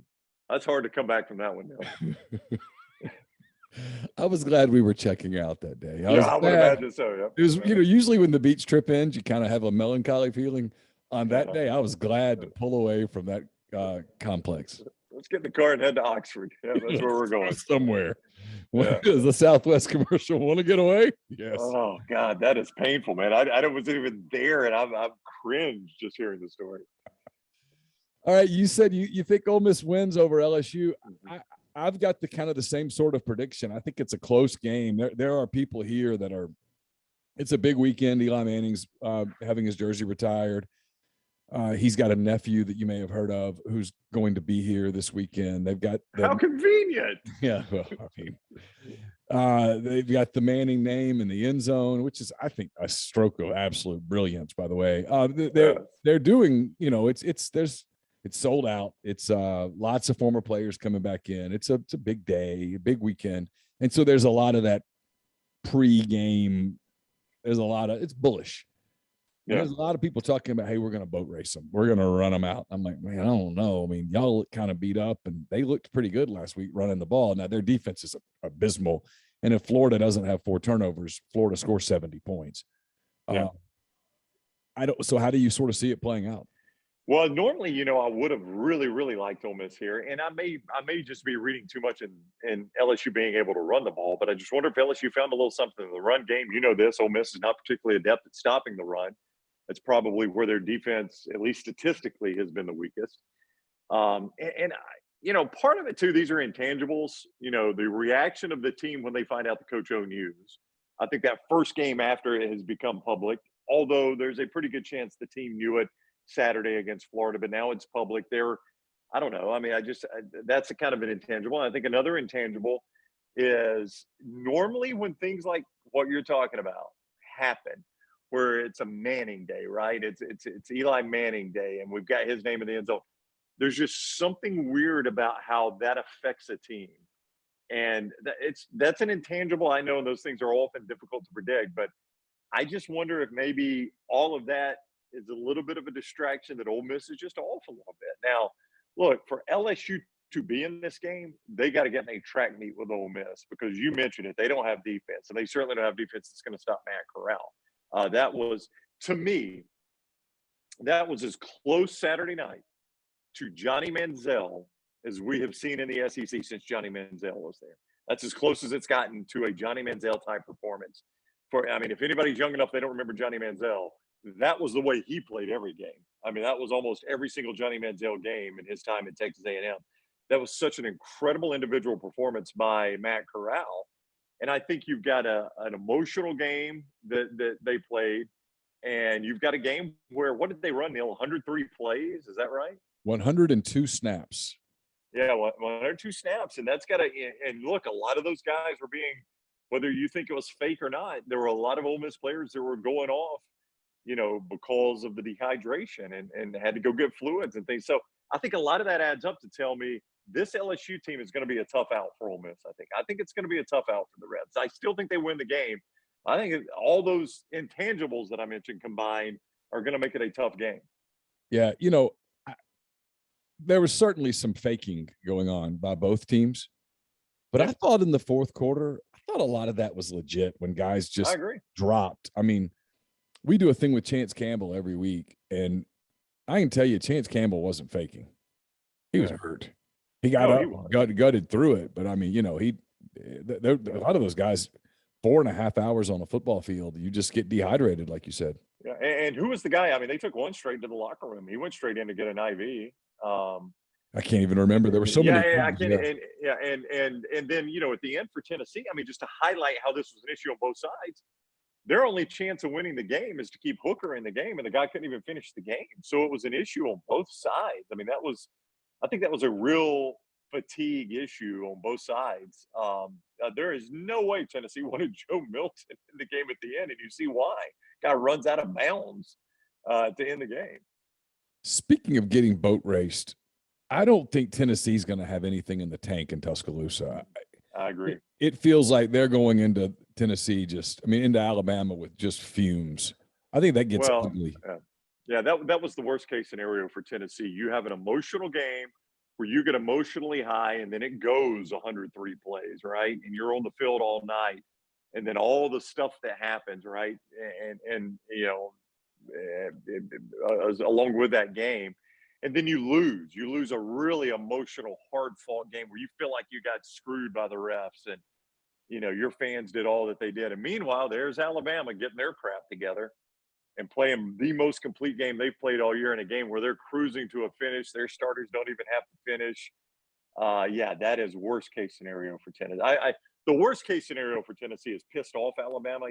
That's hard to come back from that one now. I was glad we were checking out that day. I would imagine so. Yeah. It was, usually when the beach trip ends, you kind of have a melancholy feeling. On that day, I was glad to pull away from that complex. Let's get in the car and head to Oxford. Yeah, that's where we're going. Somewhere. Yeah. Does the Southwest commercial want to get away? Yes. Oh, God, that is painful, man. I wasn't even there, and I'm cringed just hearing the story. All right, you said you think Ole Miss wins over LSU. I've got the same sort of prediction. I think it's a close game. There are people here that are – it's a big weekend. Eli Manning's having his jersey retired. He's got a nephew that you may have heard of who's going to be here this weekend. They've got – How convenient. Yeah, well, I mean, they've got the Manning name in the end zone, which is, I think, a stroke of absolute brilliance, by the way. They're doing – it's sold out. It's lots of former players coming back in. It's a big day, a big weekend. And so there's a lot of that pre-game. There's a lot of – it's bullish. Yeah. There's a lot of people talking about, hey, we're going to boat race them. We're going to run them out. I'm like, man, I don't know. I mean, y'all look kind of beat up, and they looked pretty good last week running the ball. Now, their defense is abysmal. And if Florida doesn't have 4 turnovers, Florida scores 70 points. Yeah. So how do you sort of see it playing out? Well, normally, I would have really, really liked Ole Miss here, and I may just be reading too much in LSU being able to run the ball, but I just wonder if LSU found a little something in the run game. This, Ole Miss is not particularly adept at stopping the run. That's probably where their defense, at least statistically, has been the weakest. Part of it too, these are intangibles. The reaction of the team when they find out the Coach O news. I think that first game after it has become public, although there's a pretty good chance the team knew it Saturday against Florida, but now it's public. I don't know. I mean, that's a kind of an intangible. I think another intangible is normally when things like what you're talking about happen, where it's a Manning day, right? It's Eli Manning day, and we've got his name in the end zone. There's just something weird about how that affects a team. And that's an intangible. I know those things are often difficult to predict, but I just wonder if maybe all of that is a little bit of a distraction that Ole Miss is just off a little bit. Now, look, for LSU to be in this game, they got to get in a track meet with Ole Miss because you mentioned it. They don't have defense, and they certainly don't have defense that's going to stop Matt Corral. That was, to me, that was as close Saturday night to Johnny Manziel as we have seen in the SEC since Johnny Manziel was there. That's as close as it's gotten to a Johnny Manziel-type performance. If anybody's young enough, they don't remember Johnny Manziel. That was the way he played every game. That was almost every single Johnny Manziel game in his time at Texas A&M. That was such an incredible individual performance by Matt Corral. And I think you've got an emotional game that they played, and you've got a game where, what did they run, Neal? 103 plays, is that right? 102 snaps. Yeah, 102 snaps, and that's got to – and look, a lot of those guys were being – whether you think it was fake or not, there were a lot of Ole Miss players that were going off, because of the dehydration and had to go get fluids and things. So I think a lot of that adds up to tell me this LSU team is going to be a tough out for Ole Miss. I think it's going to be a tough out for the Reds. I still think they win the game. I think all those intangibles that I mentioned combined are going to make it a tough game. Yeah, there was certainly some faking going on by both teams. But I thought in the fourth quarter, a lot of that was legit when guys just dropped. We do a thing with Chance Campbell every week, and I can tell you Chance Campbell wasn't faking. He was hurt. He got up, gutted through it. But, a lot of those guys, 4.5 hours on a football field, you just get dehydrated, like you said. Yeah, and who was the guy? They took one straight into the locker room. He went straight in to get an IV. I can't even remember. There were so many. And then, at the end for Tennessee, just to highlight how this was an issue on both sides, their only chance of winning the game is to keep Hooker in the game, and the guy couldn't even finish the game. So it was an issue on both sides. I think that was a real fatigue issue on both sides. There is no way Tennessee wanted Joe Milton in the game at the end, and you see why. Guy runs out of bounds to end the game. Speaking of getting boat raced, I don't think Tennessee's going to have anything in the tank in Tuscaloosa. I agree. It feels like they're going into Tennessee into Alabama with just fumes. I think that gets ugly. Yeah, that was the worst case scenario for Tennessee. You have an emotional game where you get emotionally high and then it goes 103 plays, right? And you're on the field all night. And then all the stuff that happens, right? And along with that game. And then you lose. You lose a really emotional, hard-fought game where you feel like you got screwed by the refs and, your fans did all that they did. And meanwhile, there's Alabama getting their crap together and playing the most complete game they've played all year in a game where they're cruising to a finish. Their starters don't even have to finish. That is worst case scenario for Tennessee. The worst case scenario for Tennessee is pissed off Alabama.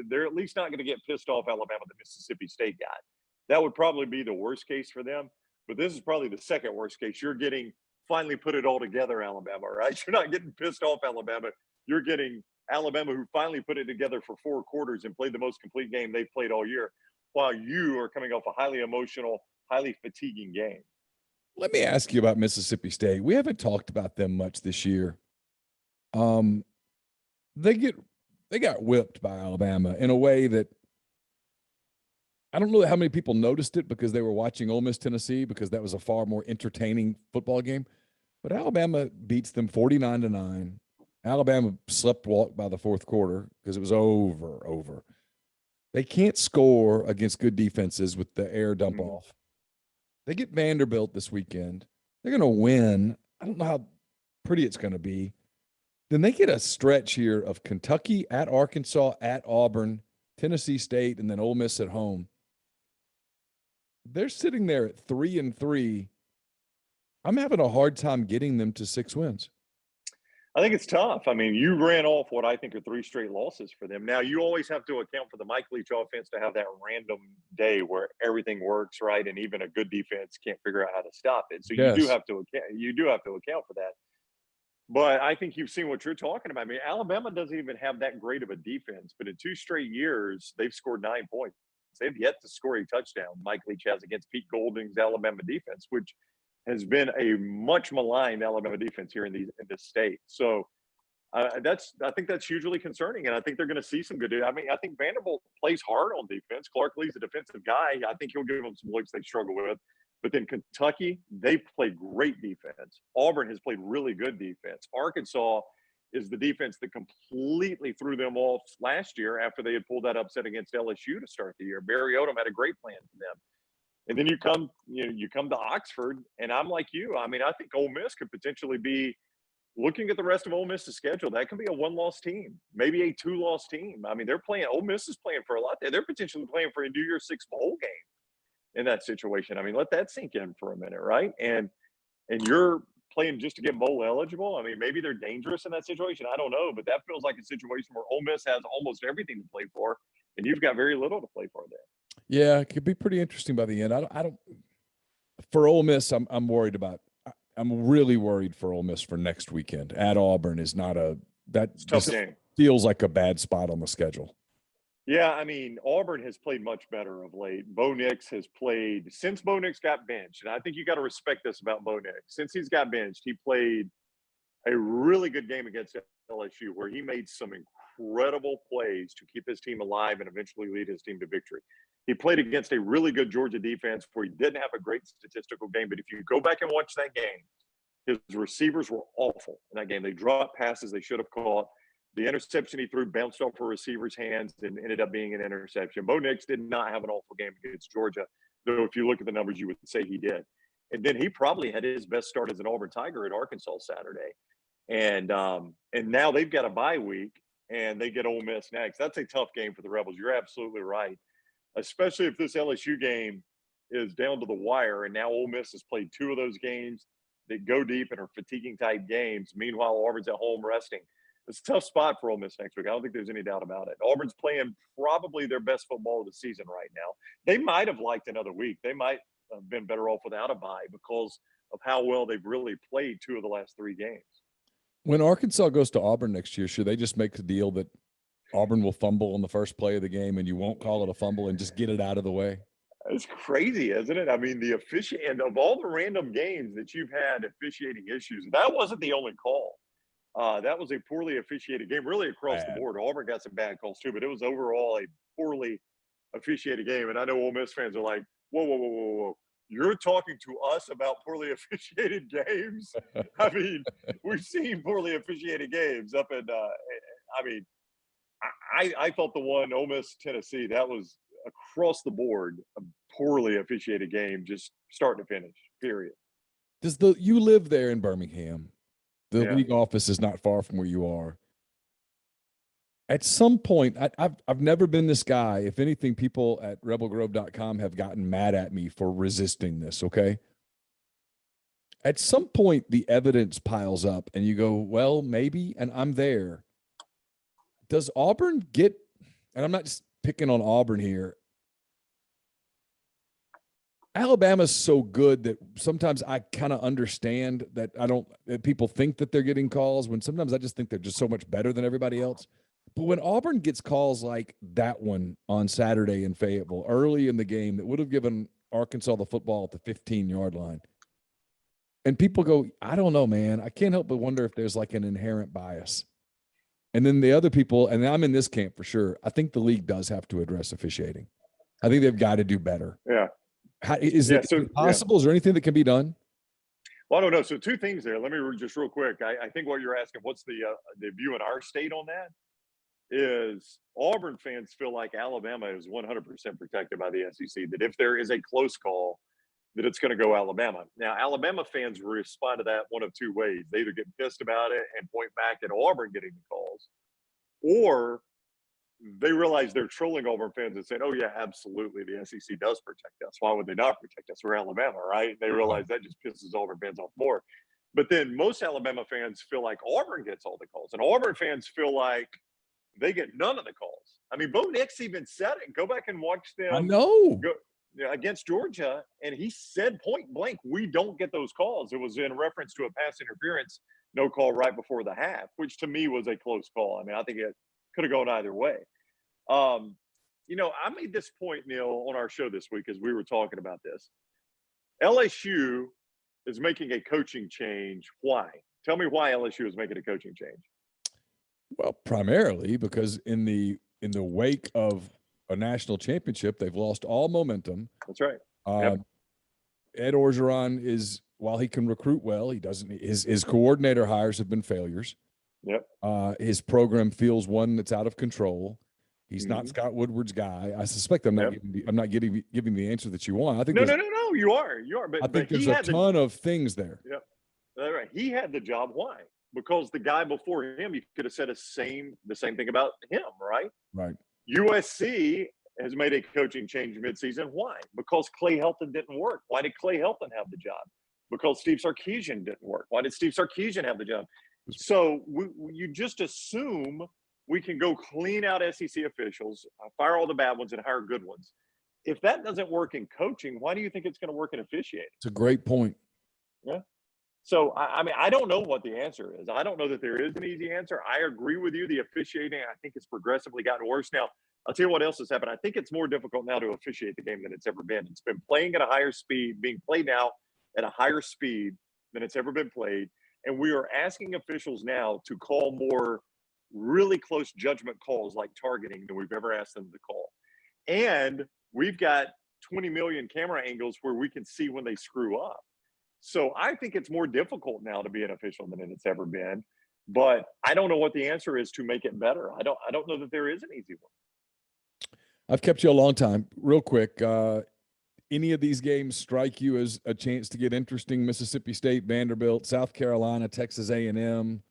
They're at least not going to get pissed off Alabama that Mississippi State got. That would probably be the worst case for them. But this is probably the second worst case. You're getting finally put it all together, Alabama, right? You're not getting pissed off Alabama. You're getting Alabama who finally put it together for 4 quarters and played the most complete game they've played all year, while you are coming off a highly emotional, highly fatiguing game. Let me ask you about Mississippi State. We haven't talked about them much this year. They got whipped by Alabama in a way that I don't know how many people noticed it because they were watching Ole Miss Tennessee, because that was a far more entertaining football game. But Alabama beats them 49-9. Alabama sleptwalked by the fourth quarter because it was over. They can't score against good defenses with the air dump off. They get Vanderbilt this weekend. They're going to win. I don't know how pretty it's going to be. Then they get a stretch here of Kentucky at Arkansas, at Auburn, Tennessee State, and then Ole Miss at home. They're sitting there at 3-3. I'm having a hard time getting them to 6 wins. I think it's tough. I mean, you ran off what I think are 3 straight losses for them. Now, you always have to account for the Mike Leach offense to have that random day where everything works, right? And even a good defense can't figure out how to stop it. So you do have to account for that. But I think you've seen what you're talking about. I mean, Alabama doesn't even have that great of a defense, but in 2 straight years, they've scored 9 points. They've yet to score a touchdown. Mike Leach has against Pete Golding's Alabama defense, which has been a much maligned Alabama defense here in this state. So I think that's hugely concerning, and I think they're going to see some good. I mean, I think Vanderbilt plays hard on defense. Clark Lee's a defensive guy. I think he'll give them some looks they struggle with. But then Kentucky, they play great defense. Auburn has played really good defense. Arkansas is the defense that completely threw them off last year after they had pulled that upset against LSU to start the year. Barry Odom had a great plan for them. And then you come to Oxford, and I'm like you. I mean, I think Ole Miss could potentially be looking at the rest of Ole Miss's schedule. That could be a 1-loss team, maybe a 2-loss team. I mean, Ole Miss is playing for a lot there. They're potentially playing for a New Year's Six bowl game in that situation. I mean, let that sink in for a minute, right? And you're playing just to get bowl eligible. I mean, maybe they're dangerous in that situation. I don't know, but that feels like a situation where Ole Miss has almost everything to play for, and you've got very little to play for there. Yeah, it could be pretty interesting by the end. I don't. For Ole Miss, I'm worried about. I'm really worried for Ole Miss for next weekend. At Auburn is not tough game. Feels like a bad spot on the schedule. Yeah, I mean, Auburn has played much better of late. Bo Nix has played since Bo Nix got benched, and I think you got to respect this about Bo Nix. Since he's got benched, he played a really good game against LSU where he made some incredible plays to keep his team alive and eventually lead his team to victory. He played against a really good Georgia defense where he didn't have a great statistical game, but if you go back and watch that game, his receivers were awful in that game. They dropped passes they should have caught. The interception he threw bounced off a receiver's hands and ended up being an interception. Bo Nix did not have an awful game against Georgia, though if you look at the numbers, you would say he did. And then he probably had his best start as an Auburn Tiger at Arkansas Saturday. And now they've got a bye week, and they get Ole Miss next. That's a tough game for the Rebels. You're absolutely right, especially if this LSU game is down to the wire, and now Ole Miss has played 2 of those games that go deep and are fatiguing-type games. Meanwhile, Auburn's at home resting. It's a tough spot for Ole Miss next week. I don't think there's any doubt about it. Auburn's playing probably their best football of the season right now. They might have liked another week. They might have been better off without a bye because of how well they've really played 2 of the last 3 games. When Arkansas goes to Auburn next year, should they just make the deal that Auburn will fumble on the first play of the game and you won't call it a fumble and just get it out of the way? It's crazy, isn't it? I mean, the and of all the random games that you've had officiating issues, that wasn't the only call. That was a poorly officiated game, really across the board. Auburn got some bad calls too, but it was overall a poorly officiated game. And I know Ole Miss fans are like, whoa, whoa, whoa, whoa, whoa. You're talking to us about poorly officiated games? I mean, we've seen poorly officiated games up in I mean, I thought the one Ole Miss Tennessee, that was across the board a poorly officiated game, just start to finish, period. You live there in Birmingham? The Yeah. league office is not far from where you are. At some point, I've never been this guy. If anything, people at rebelgrove.com have gotten mad at me for resisting this, okay? At some point, the evidence piles up and you go, well, maybe, and I'm there. Does Auburn get, and I'm not just picking on Auburn here, Alabama's so good that sometimes I kind of understand that that people think that they're getting calls when sometimes I just think they're just so much better than everybody else. But when Auburn gets calls like that one on Saturday in Fayetteville early in the game that would have given Arkansas the football at the 15-yard line, and people go, I don't know, man. I can't help but wonder if there's like an inherent bias. And then the other people, and I'm in this camp for sure, I think the league does have to address officiating. I think they've got to do better. Yeah. Is it possible? Yeah. Is there anything that can be done? Well, I don't know. So two things there. Let me just real quick. I think what you're asking, what's the view in our state on that? Is Auburn fans feel like Alabama is 100% protected by the SEC, that if there is a close call, that it's going to go Alabama. Now, Alabama fans respond to that one of two ways. They either get pissed about it and point back at Auburn getting the calls, or they realize they're trolling Auburn fans and saying, oh, yeah, absolutely, the SEC does protect us. Why would they not protect us? We're Alabama, right? They realize that just pisses Auburn fans off more. But then most Alabama fans feel like Auburn gets all the calls, and Auburn fans feel like they get none of the calls. I mean, Bo Nix even said it. Go back and watch them. I know. Against Georgia, and he said point blank, we don't get those calls. It was in reference to a pass interference, no call right before the half, which to me was a close call. I mean, I think it could have gone either way. I made this point, Neal, on our show this week as we were talking about this. LSU is making a coaching change. Why? Tell me why LSU is making a coaching change. Well, primarily because in the wake of a national championship, they've lost all momentum. That's right. Ed Orgeron is, while he can recruit well, he doesn't. His coordinator hires have been failures. Yep. His program feels one that's out of control. He's not Scott Woodward's guy. I suspect I'm not giving the answer that you want. I think no. You are. But I think there's a ton of things there. Yep. All right. He had the job. Why? Because the guy before him, you could have said the same thing about him, right? Right. USC has made a coaching change midseason. Why? Because Clay Helton didn't work. Why did Clay Helton have the job? Because Steve Sarkisian didn't work. Why did Steve Sarkisian have the job? So you just assume we can go clean out SEC officials, fire all the bad ones, and hire good ones. If that doesn't work in coaching, why do you think it's going to work in officiating? It's a great point. Yeah. So, I mean, I don't know what the answer is. I don't know that there is an easy answer. I agree with you. The officiating, I think, has progressively gotten worse. Now, I'll tell you what else has happened. I think it's more difficult now to officiate the game than it's ever been. It's been playing at a higher speed, being played now at a higher speed than it's ever been played. And we are asking officials now to call more really close judgment calls like targeting than we've ever asked them to call. And we've got 20 million camera angles where we can see when they screw up. So I think it's more difficult now to be an official than it's ever been, but I don't know what the answer is to make it better. I don't know that there is an easy one. I've kept you a long time. Real quick, any of these games strike you as a chance to get interesting? Mississippi State, Vanderbilt, South Carolina, Texas A&M.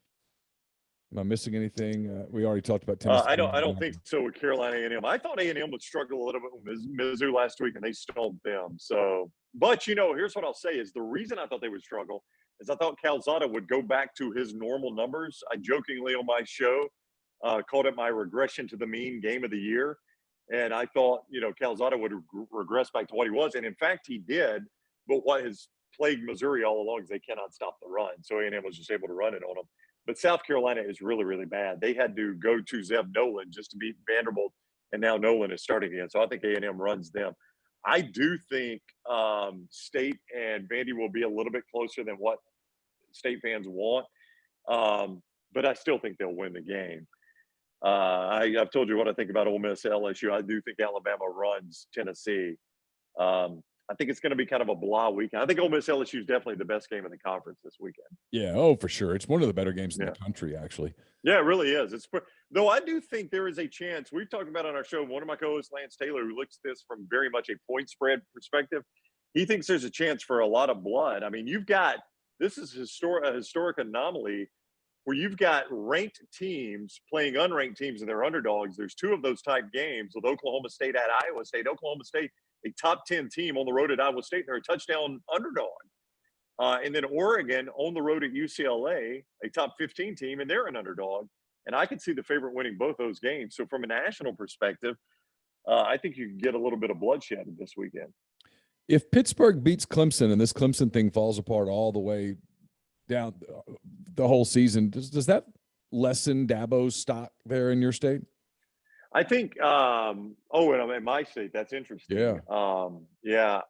Am I missing anything? We already talked about Tennessee. I don't think so with Carolina A&M. I thought A&M would struggle a little bit with Mizzou last week, and they stomped them. So, but here's what I'll say: is the reason I thought they would struggle is I thought Calzada would go back to his normal numbers. I jokingly on my show called it my regression to the mean game of the year, and I thought Calzada would regress back to what he was, and in fact he did. But what has plagued Missouri all along is they cannot stop the run. So A&M was just able to run it on them. But South Carolina is really, really bad. They had to go to Zeb Nolan just to beat Vanderbilt, and now Nolan is starting again. So I think A&M runs them. I do think State and Vandy will be a little bit closer than what State fans want, but I still think they'll win the game. I've told you what I think about Ole Miss, LSU. I do think Alabama runs Tennessee. I think it's going to be kind of a blah weekend. I think Ole Miss LSU is definitely the best game in the conference this weekend. Yeah, for sure. It's one of the better games in the country, actually. Yeah, it really is. Though I do think there is a chance. We've talked about on our show, one of my co-hosts, Lance Taylor, who looks at this from very much a point spread perspective. He thinks there's a chance for a lot of blood. I mean, this is a historic anomaly where you've got ranked teams playing unranked teams and they're underdogs. There's two of those type games with Oklahoma State at Iowa State. Oklahoma State, a top 10 team on the road at Iowa State, and they're a touchdown underdog. And then Oregon on the road at UCLA, a top 15 team, and they're an underdog. And I could see the favorite winning both those games. So from a national perspective, I think you can get a little bit of bloodshed this weekend. If Pittsburgh beats Clemson and this Clemson thing falls apart all the way down the whole season, does that lessen Dabo's stock there in your state? I think and I'm in my state. That's interesting. Yeah.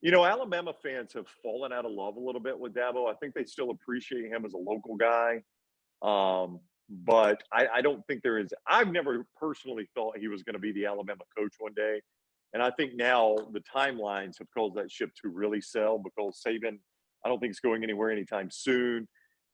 Alabama fans have fallen out of love a little bit with Dabo. I think they still appreciate him as a local guy. But I don't think there is – I've never personally thought he was going to be the Alabama coach one day. And I think now the timelines have caused that ship to really sell because Saban, I don't think is going anywhere anytime soon.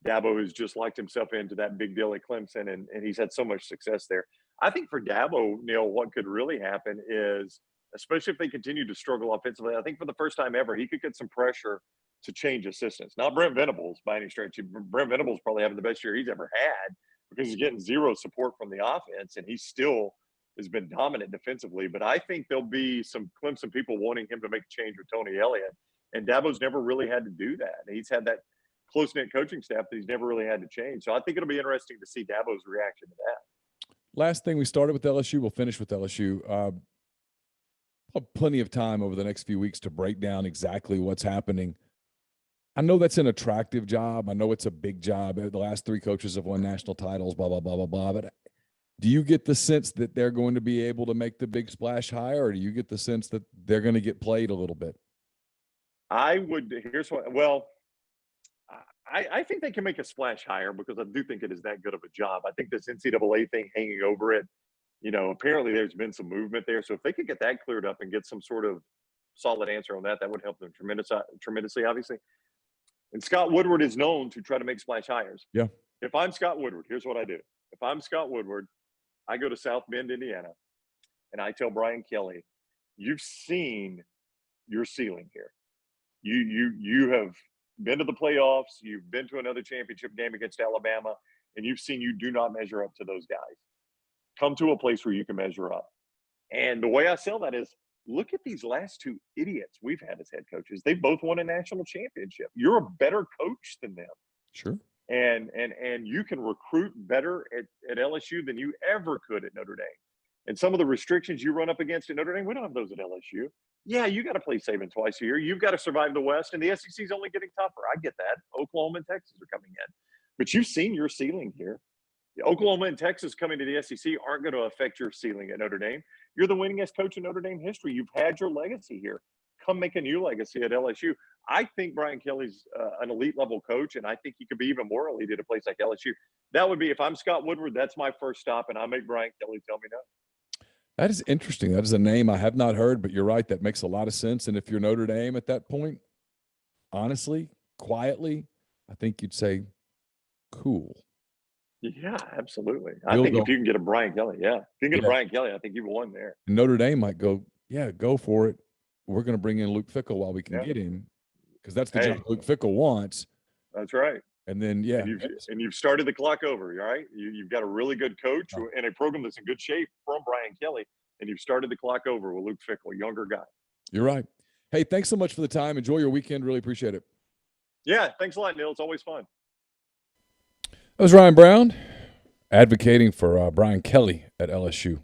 Dabo has just locked himself into that big deal at Clemson, and he's had so much success there. I think for Dabo, Neal, what could really happen is, especially if they continue to struggle offensively, I think for the first time ever, he could get some pressure to change assistants. Not Brent Venables by any stretch. Brent Venables probably having the best year he's ever had because he's getting zero support from the offense, and he still has been dominant defensively. But I think there'll be some Clemson people wanting him to make a change with Tony Elliott, and Dabo's never really had to do that. He's had that close-knit coaching staff that he's never really had to change. So I think it'll be interesting to see Dabo's reaction to that. Last thing, we started with LSU. We'll finish with LSU. Plenty of time over the next few weeks to break down exactly what's happening. I know that's an attractive job. I know it's a big job. The last three coaches have won national titles, blah, blah, blah, blah, blah. But do you get the sense that they're going to be able to make the big splash higher, or do you get the sense that they're going to get played a little bit? I think they can make a splash higher because I do think it is that good of a job. I think this NCAA thing hanging over it, apparently there's been some movement there. So if they could get that cleared up and get some sort of solid answer on that, that would help them tremendously, obviously. And Scott Woodward is known to try to make splash hires. Yeah. If I'm Scott Woodward, here's what I do. If I'm Scott Woodward, I go to South Bend, Indiana, and I tell Brian Kelly, you've seen your ceiling here. You have been to the playoffs, you've been to another championship game against Alabama, and you've seen you do not measure up to those guys. Come to a place where you can measure up. And the way I sell that is, look at these last two idiots we've had as head coaches. They both won a national championship. You're a better coach than them. Sure. And you can recruit better at LSU than you ever could at Notre Dame. And some of the restrictions you run up against at Notre Dame, we don't have those at LSU. Yeah, you got to play Saban twice a year. You've got to survive the West, and the SEC is only getting tougher. I get that. Oklahoma and Texas are coming in. But you've seen your ceiling here. Oklahoma and Texas coming to the SEC aren't going to affect your ceiling at Notre Dame. You're the winningest coach in Notre Dame history. You've had your legacy here. Come make a new legacy at LSU. I think Brian Kelly's an elite level coach, and I think he could be even more elite at a place like LSU. That would be, if I'm Scott Woodward, that's my first stop, and I make Brian Kelly tell me no. That is interesting. That is a name I have not heard, but you're right. That makes a lot of sense. And if you're Notre Dame at that point, honestly, quietly, I think you'd say, cool. Yeah, absolutely. I think if you can get a Brian Kelly, if you can get a Brian Kelly, I think you've won there. Notre Dame might go, go for it. We're going to bring in Luke Fickell while we can get him, because that's the job Luke Fickell wants. That's right. And then, and you've started the clock over, right? You've got a really good coach and a program that's in good shape from Brian Kelly, and you've started the clock over with Luke Fickell, younger guy. You're right. Hey, thanks so much for the time. Enjoy your weekend. Really appreciate it. Yeah, thanks a lot, Neal. It's always fun. That was Ryan Brown advocating for Brian Kelly at LSU.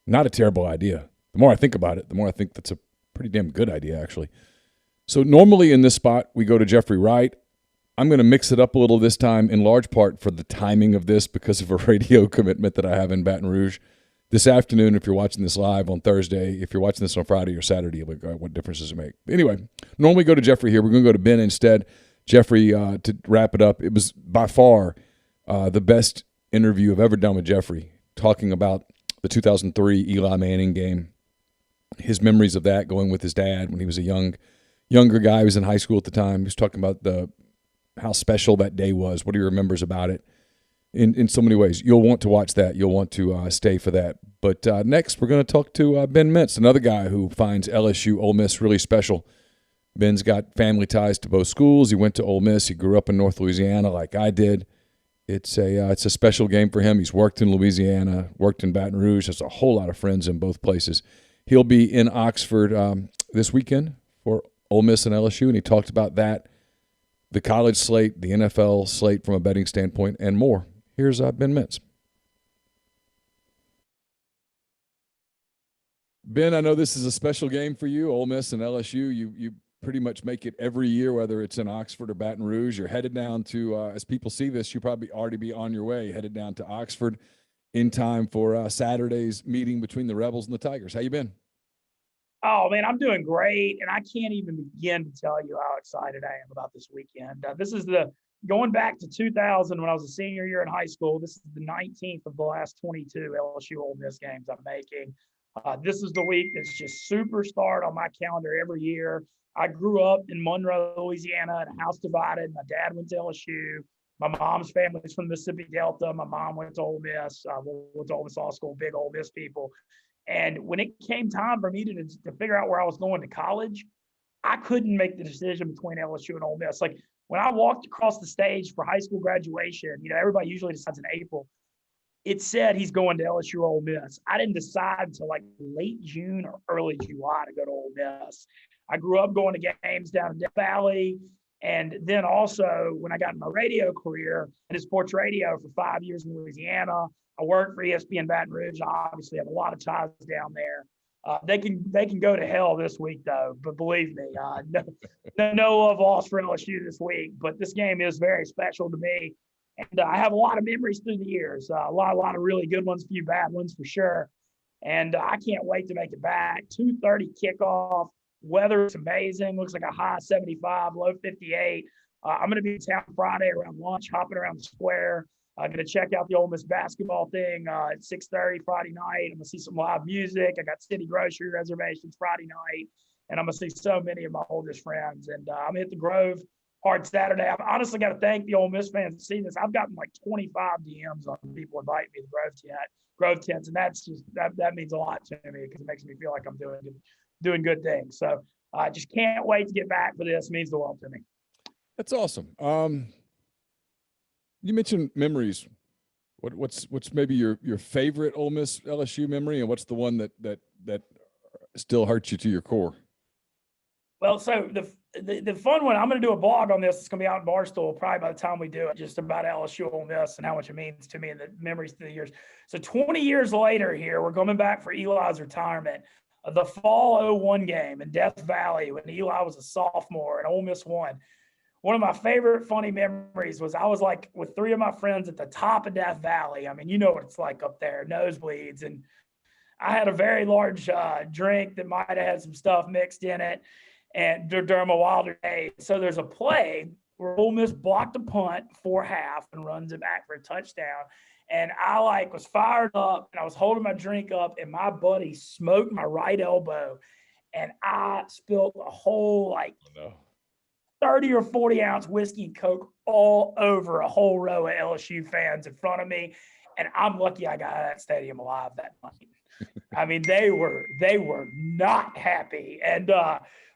Not a terrible idea. The more I think about it, the more I think that's a pretty damn good idea, actually. So normally in this spot, we go to Jeffrey Wright. I'm going to mix it up a little this time, in large part for the timing of this, because of a radio commitment that I have in Baton Rouge. this afternoon, if you're watching this live on Thursday, if you're watching this on Friday or Saturday, like, what difference does it make? Anyway, normally go to Jeffrey here. We're going to go to Ben instead. Jeffrey, to wrap it up, it was by far the best interview I've ever done with Jeffrey, talking about the 2003 Eli Manning game, his memories of that, going with his dad when he was a younger guy. He was in high school at the time. He was talking about how special that day was, what he remembers about it in so many ways. You'll want to watch that. You'll want to stay for that. But next, we're going to talk to Ben Mintz, another guy who finds LSU Ole Miss really special. Ben's got family ties to both schools. He went to Ole Miss. He grew up in North Louisiana like I did. It's a special game for him. He's worked in Louisiana, worked in Baton Rouge. Has a whole lot of friends in both places. He'll be in Oxford this weekend for Ole Miss and LSU, and he talked about that, the college slate, the NFL slate from a betting standpoint, and more. Here's Ben Mintz. Ben, I know this is a special game for you, Ole Miss and LSU. You pretty much make it every year, whether it's in Oxford or Baton Rouge. You're headed down to, as people see this, you probably already be on your way, headed down to Oxford in time for Saturday's meeting between the Rebels and the Tigers. How you been? Oh, man, I'm doing great, and I can't even begin to tell you how excited I am about this weekend. This is going back to 2000 when I was a senior year in high school. This is the 19th of the last 22 LSU Ole Miss games I'm making. This is the week that's just super start on my calendar every year. I grew up in Monroe, Louisiana, in a house divided. My dad went to LSU. My mom's family is from the Mississippi Delta. My mom went to Ole Miss. Went to Ole Miss Law School, big Ole Miss people. And when it came time for me to figure out where I was going to college, I couldn't make the decision between LSU and Ole Miss. Like when I walked across the stage for high school graduation, everybody usually decides in April. It said he's going to LSU or Ole Miss. I didn't decide until like late June or early July to go to Ole Miss. I grew up going to games down in Death Valley. And then also when I got in my radio career, I did sports radio for 5 years in Louisiana. I worked for ESPN Baton Rouge. I obviously have a lot of ties down there. They can go to hell this week, though. But believe me, no love lost for LSU this week. But this game is very special to me. And I have a lot of memories through the years, a lot of really good ones, a few bad ones for sure. And I can't wait to make it back. 2:30 kickoff. Weather is amazing. Looks like a high 75, low 58. I'm going to be in town Friday around lunch, hopping around the square. I'm going to check out the Ole Miss basketball thing at 6:30 Friday night. I'm going to see some live music. I got city grocery reservations Friday night. And I'm going to see so many of my oldest friends. And I'm going to hit the Grove hard Saturday. I've honestly got to thank the Ole Miss fans to see this. I've gotten like 25 DMs on people inviting me to Grove tents. And that's just, that means a lot to me because it makes me feel like I'm doing good things. So I just can't wait to get back for this. It means the world to me. That's awesome. You mentioned memories. What's maybe your favorite Ole Miss LSU memory, and what's the one that still hurts you to your core? Well, so the fun one, I'm going to do a blog on this. It's going to be out in Barstool probably by the time we do it, just about LSU Ole Miss and how much it means to me and the memories through the years. So 20 years later here, we're coming back for Eli's retirement. The fall 01 game in Death Valley when Eli was a sophomore and Ole Miss won. One of my favorite funny memories was I was like with three of my friends at the top of Death Valley. I mean, you know what it's like up there, nosebleeds. And I had a very large drink that might have had some stuff mixed in it and during my wilder days. So there's a play where Ole Miss blocked a punt before half and runs it back for a touchdown. And I was fired up and I was holding my drink up and my buddy smoked my right elbow and I spilled a whole 30 or 40 ounce whiskey and Coke all over a whole row of LSU fans in front of me. And I'm lucky I got out of that stadium alive that night. I mean, they were not happy. And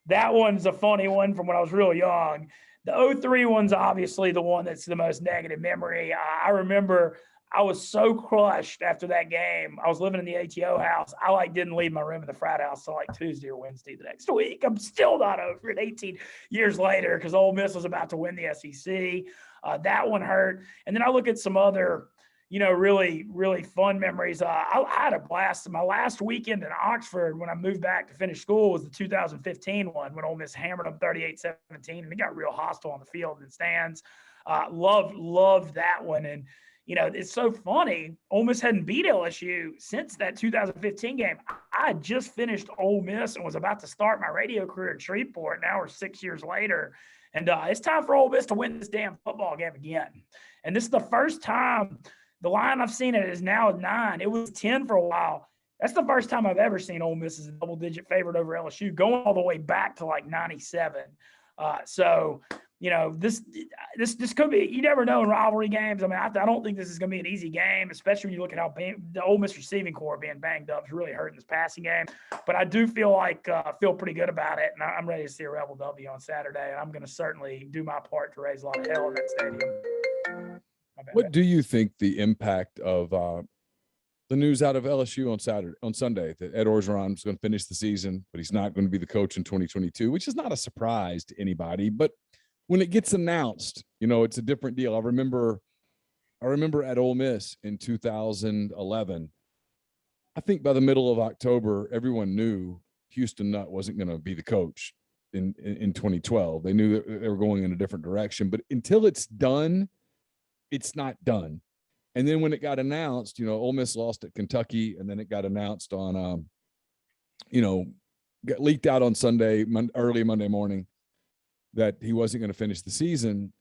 that one's a funny one from when I was real young. The 03 one's obviously the one that's the most negative memory. I remember I was so crushed after that game. I was living in the ATO house. I didn't leave my room in the frat house till Tuesday or Wednesday the next week. I'm still not over it 18 years later because Ole Miss was about to win the SEC. That one hurt. And then I look at some other, really, really fun memories. I had a blast. My last weekend in Oxford when I moved back to finish school was the 2015 one when Ole Miss hammered them 38-17 and it got real hostile on the field and stands. Loved that one. And it's so funny. Ole Miss hadn't beat LSU since that 2015 game. I had just finished Ole Miss and was about to start my radio career at Shreveport. Now we're 6 years later. And it's time for Ole Miss to win this damn football game again. And this is the first time the line I've seen it is now 9. It was 10 for a while. That's the first time I've ever seen Ole Miss as a double-digit favorite over LSU, going all the way back to like 97. This could be, you never know in rivalry games. I mean, I don't think this is going to be an easy game, especially when you look at how the Ole Miss receiving core being banged up is really hurting this passing game. But I do feel pretty good about it, and I'm ready to see a Rebel W on Saturday, and I'm going to certainly do my part to raise a lot of hell in that stadium. What do you think the impact of the news out of LSU on Sunday that Ed Orgeron is going to finish the season, but he's not going to be the coach in 2022, which is not a surprise to anybody, but when it gets announced, it's a different deal. I remember at Ole Miss in 2011, I think by the middle of October, everyone knew Houston Nutt wasn't going to be the coach in 2012. They knew that they were going in a different direction, but until it's done, it's not done. And then when it got announced, Ole Miss lost at Kentucky, and then it got announced on, got leaked out on Sunday, early Monday morning, that he wasn't going to finish the season.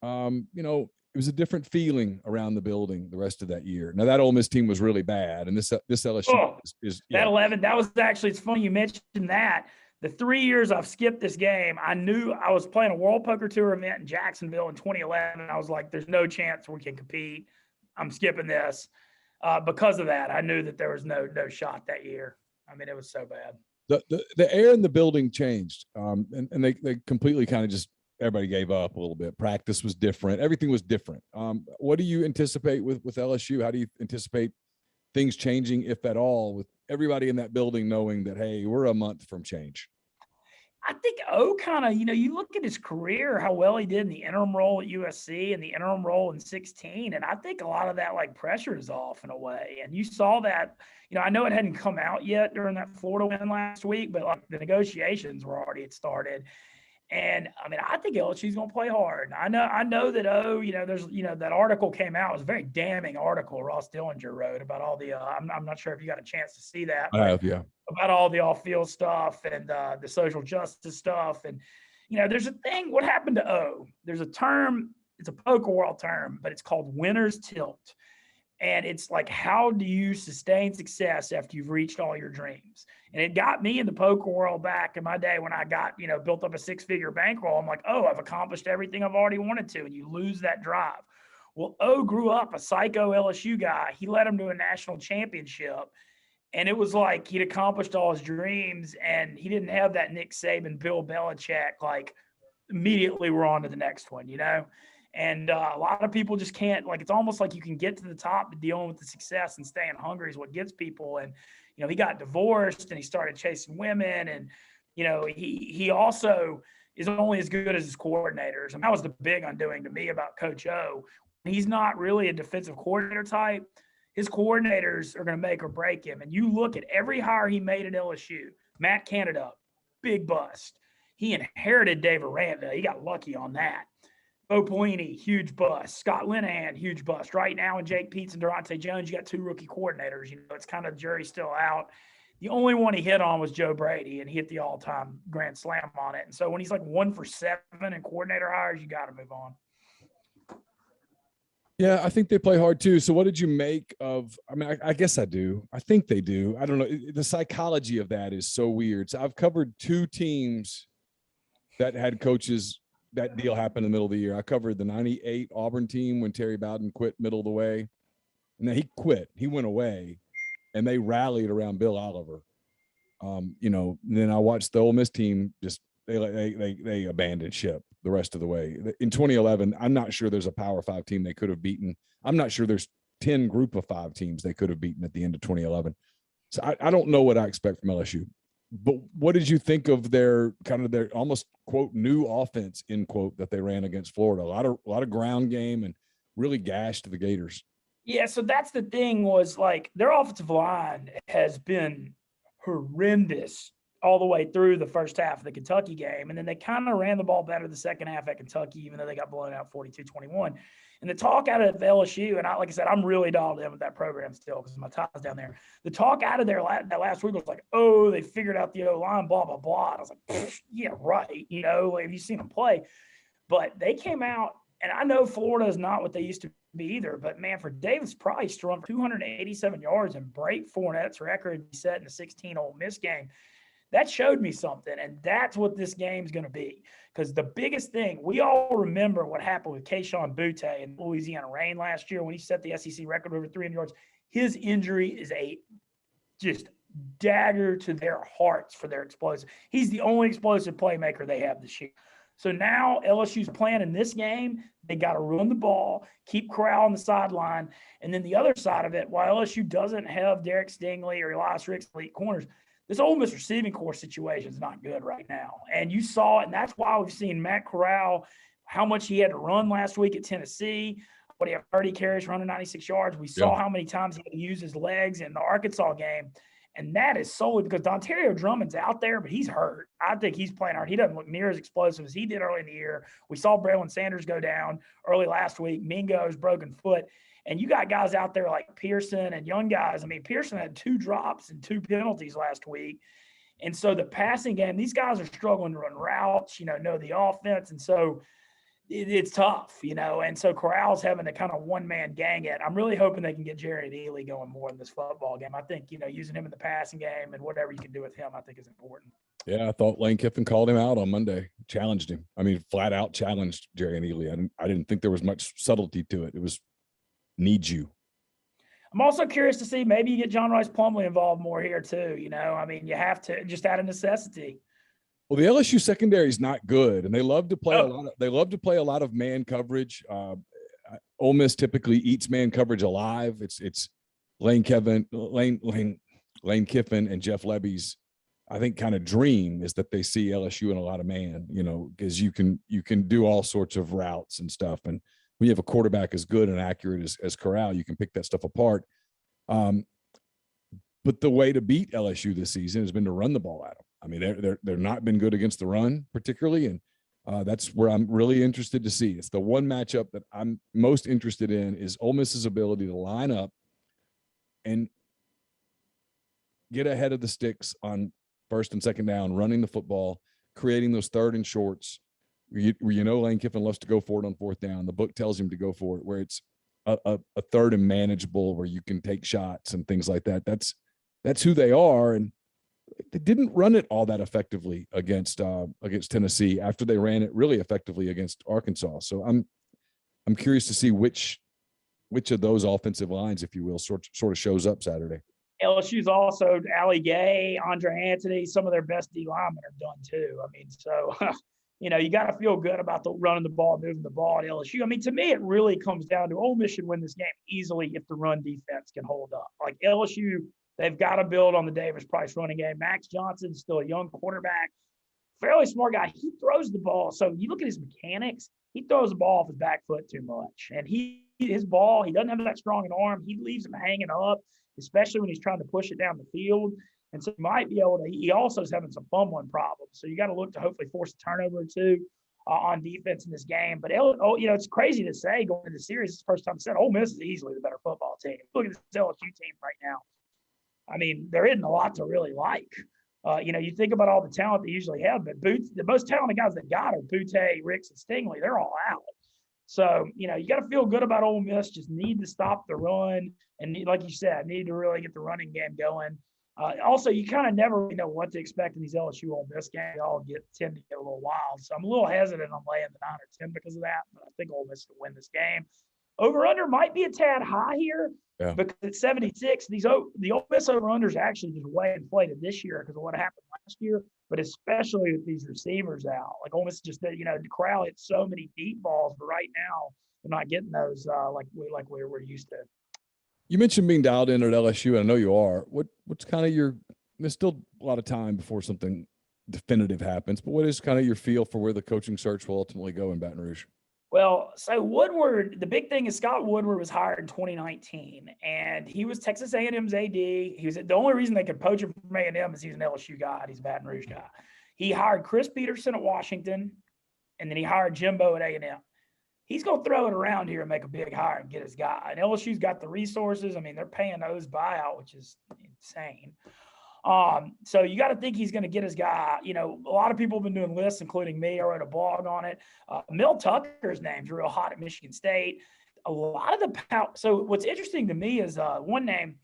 It was a different feeling around the building the rest of that year. Now that Ole Miss team was really bad, and this LSU is that 11. That was actually, it's funny you mentioned that. The 3 years I've skipped this game, I knew I was playing a World Poker Tour event in Jacksonville in 2011, and I was like, "There's no chance we can compete. I'm skipping this." Because of that, I knew that there was no shot that year. I mean, it was so bad. The air in the building changed, and they completely kind of just everybody gave up a little bit. Practice was different. Everything was different. What do you anticipate with LSU? How do you anticipate things changing, if at all, with everybody in that building knowing that, hey, we're a month from change? I think kind of, you look at his career, how well he did in the interim role at USC and the interim role in 16. And I think a lot of that pressure is off in a way. And you saw that, I know it hadn't come out yet during that Florida win last week, but the negotiations were already started. And I mean, I think LSU's going to play hard. I know that, there's, that article came out. It was a very damning article Ross Dillinger wrote about all the, I'm not sure if you got a chance to see that. I have, yeah. About all the off-field stuff and the social justice stuff. And, there's a thing, what happened to O? There's a term, it's a poker world term, but it's called winner's tilt. And it's like, how do you sustain success after you've reached all your dreams? And it got me in the poker world back in my day when I got, built up a 6-figure bankroll. I'm like, oh, I've accomplished everything I've already wanted to. And you lose that drive. Well, O grew up a psycho LSU guy. He led him to a national championship. And it was like he'd accomplished all his dreams. And he didn't have that Nick Saban, Bill Belichick, immediately we're on to the next one, And a lot of people just can't, it's almost like you can get to the top, but dealing with the success and staying hungry is what gets people. And, he got divorced and he started chasing women. And, he also is only as good as his coordinators. And that was the big undoing to me about Coach O. He's not really a defensive coordinator type. His coordinators are going to make or break him. And you look at every hire he made at LSU. Matt Canada, big bust. He inherited Dave Aranda. He got lucky on that. Bo Pelini, huge bust. Scott Linehan, huge bust. Right now, in Jake Peets and Durante Jones, you got 2 rookie coordinators. It's kind of jury's still out. The only one he hit on was Joe Brady, and he hit the all-time grand slam on it. And so when he's 1 for 7 in coordinator hires, you got to move on. Yeah, I think they play hard too. So what did you make of, I guess I do. I think they do. I don't know. The psychology of that is so weird. So I've covered 2 teams that had coaches. That deal happened in the middle of the year. I covered the 98 Auburn team when Terry Bowden quit middle of the way. And then he quit. He went away, and they rallied around Bill Oliver. Then I watched the Ole Miss team just they abandoned ship the rest of the way. In 2011, I'm not sure there's a Power 5 team they could have beaten. I'm not sure there's 10 group of 5 teams they could have beaten at the end of 2011. So I don't know what I expect from LSU. But what did you think of their almost quote new offense end quote that they ran against Florida? A lot of ground game and really gashed the Gators. Yeah, so that's the thing was their offensive line has been horrendous all the way through the first half of the Kentucky game. And then they kind of ran the ball better the second half at Kentucky, even though they got blown out 42-21. And the talk out of LSU, and like I said, I'm really dialed in with that program still because my tie's down there. The talk out of there that last week was like, oh, they figured out the O-line, blah, blah, blah. And I was like, yeah, right. You know, like, have you seen them play? But they came out, and I know Florida is not what they used to be either. But, man, for Davis Price to run 287 yards and break Fournette's record he set in the 16 Ole Miss game, that showed me something, and that's what this game's going to be. Because the biggest thing, we all remember what happened with Kayshon Boutte in Louisiana Rain last year when he set the SEC record over 300 yards. His injury is a just dagger to their hearts for their explosive. He's the only explosive playmaker they have this year. So now LSU's playing in this game. They got to run the ball, keep Corral on the sideline. And then the other side of it, while LSU doesn't have Derek Stingley or Elias Ricks elite corners, this Ole Miss receiving corps situation is not good right now. And you saw it, and that's why we've seen Matt Corral, how much he had to run last week at Tennessee. What, he had 30 carries for 196 yards. We saw how many times he had to use his legs in the Arkansas game. And that is solely because Dontario Drummond's out there, but he's hurt. I think he's playing hard. He doesn't look near as explosive as he did early in the year. We saw Braylon Sanders go down early last week. Mingo's broken foot. And you got guys out there like Pearson and young guys. I mean, Pearson had 2 drops and 2 penalties last week. And so the passing game, these guys are struggling to run routes, know the offense. And so it's tough, And so Corral's having to kind of one-man gang it. I'm really hoping they can get Jared Ely going more in this football game. I think, using him in the passing game and whatever you can do with him, I think is important. Yeah, I thought Lane Kiffin called him out on Monday, challenged him. I mean, flat out challenged Jared Ely. I didn't think there was much subtlety to it. It was need you. I'm also curious to see maybe you get John Rice Plumlee involved more here too. I mean, you have to just out of necessity. Well, the LSU secondary is not good, and they love to play a lot of man coverage. Ole Miss typically eats man coverage alive. It's Lane Kiffin and Jeff Lebby's, I think, kind of dream is that they see LSU in a lot of man, because you can do all sorts of routes and stuff. And when you have a quarterback as good and accurate as Corral, you can pick that stuff apart. But the way to beat LSU this season has been to run the ball at them. I mean, they're not been good against the run particularly, and that's where I'm really interested to see. It's the one matchup that I'm most interested in is Ole Miss's ability to line up and get ahead of the sticks on first and second down, running the football, creating those third and shorts. Lane Kiffin loves to go for it on fourth down. The book tells him to go for it, where it's a third and manageable, where you can take shots and things like that. That's who they are, and they didn't run it all that effectively against Tennessee after they ran it really effectively against Arkansas. So I'm curious to see which of those offensive lines, if you will, sort of shows up Saturday. LSU's also Ali Gay, Andre Anthony, some of their best D linemen are done too. I mean, so you got to feel good about the running the ball, moving the ball at LSU. I mean, to me, it really comes down to Ole Miss should win this game easily if the run defense can hold up. Like LSU, they've got to build on the Davis Price running game. Max Johnson's still a young quarterback, fairly smart guy. He throws the ball. So you look at his mechanics, he throws the ball off his back foot too much. And his ball, he doesn't have that strong an arm. He leaves him hanging up, especially when he's trying to push it down the field. And so he might be able to – he also is having some fumbling problems. So you got to look to hopefully force a turnover or two on defense in this game. But, it's crazy to say going into the series, it's the first time I said Ole Miss is easily the better football team. Look at this LSU team right now. I mean, there isn't a lot to really like. You think about all the talent they usually have, but the most talented guys they got are Boutte, Ricks, and Stingley. They're all out. So, you got to feel good about Ole Miss. Just need to stop the run. And like you said, need to really get the running game going. Also, you kind of never really know what to expect in these LSU Ole Miss games. They all tend to get a little wild. So I'm a little hesitant on laying the 9 or 10 because of that. But I think Ole Miss can win this game. Over-under might be a tad high here because it's 76. The Ole Miss over-under is actually just way inflated this year because of what happened last year, but especially with these receivers out. Like Ole Miss just, the crowd hit so many deep balls, but right now they're not getting those like we're used to. You mentioned being dialed in at LSU, and I know you are. What's kind of there's still a lot of time before something definitive happens, but what is kind of your feel for where the coaching search will ultimately go in Baton Rouge? Well, so Woodward, the big thing is Scott Woodward was hired in 2019, and he was Texas A&M's AD. He was the only reason they could poach him from A&M is he's an LSU guy. He's a Baton Rouge guy. He hired Chris Peterson at Washington, and then he hired Jimbo at A&M. He's going to throw it around here and make a big hire and get his guy. And LSU's got the resources. I mean, they're paying those buyout, which is insane. So you got to think he's going to get his guy. You know, a lot of people have been doing lists, including me. I wrote a blog on it. Mel Tucker's name's real hot at Michigan State. A lot of the so what's interesting to me is one name.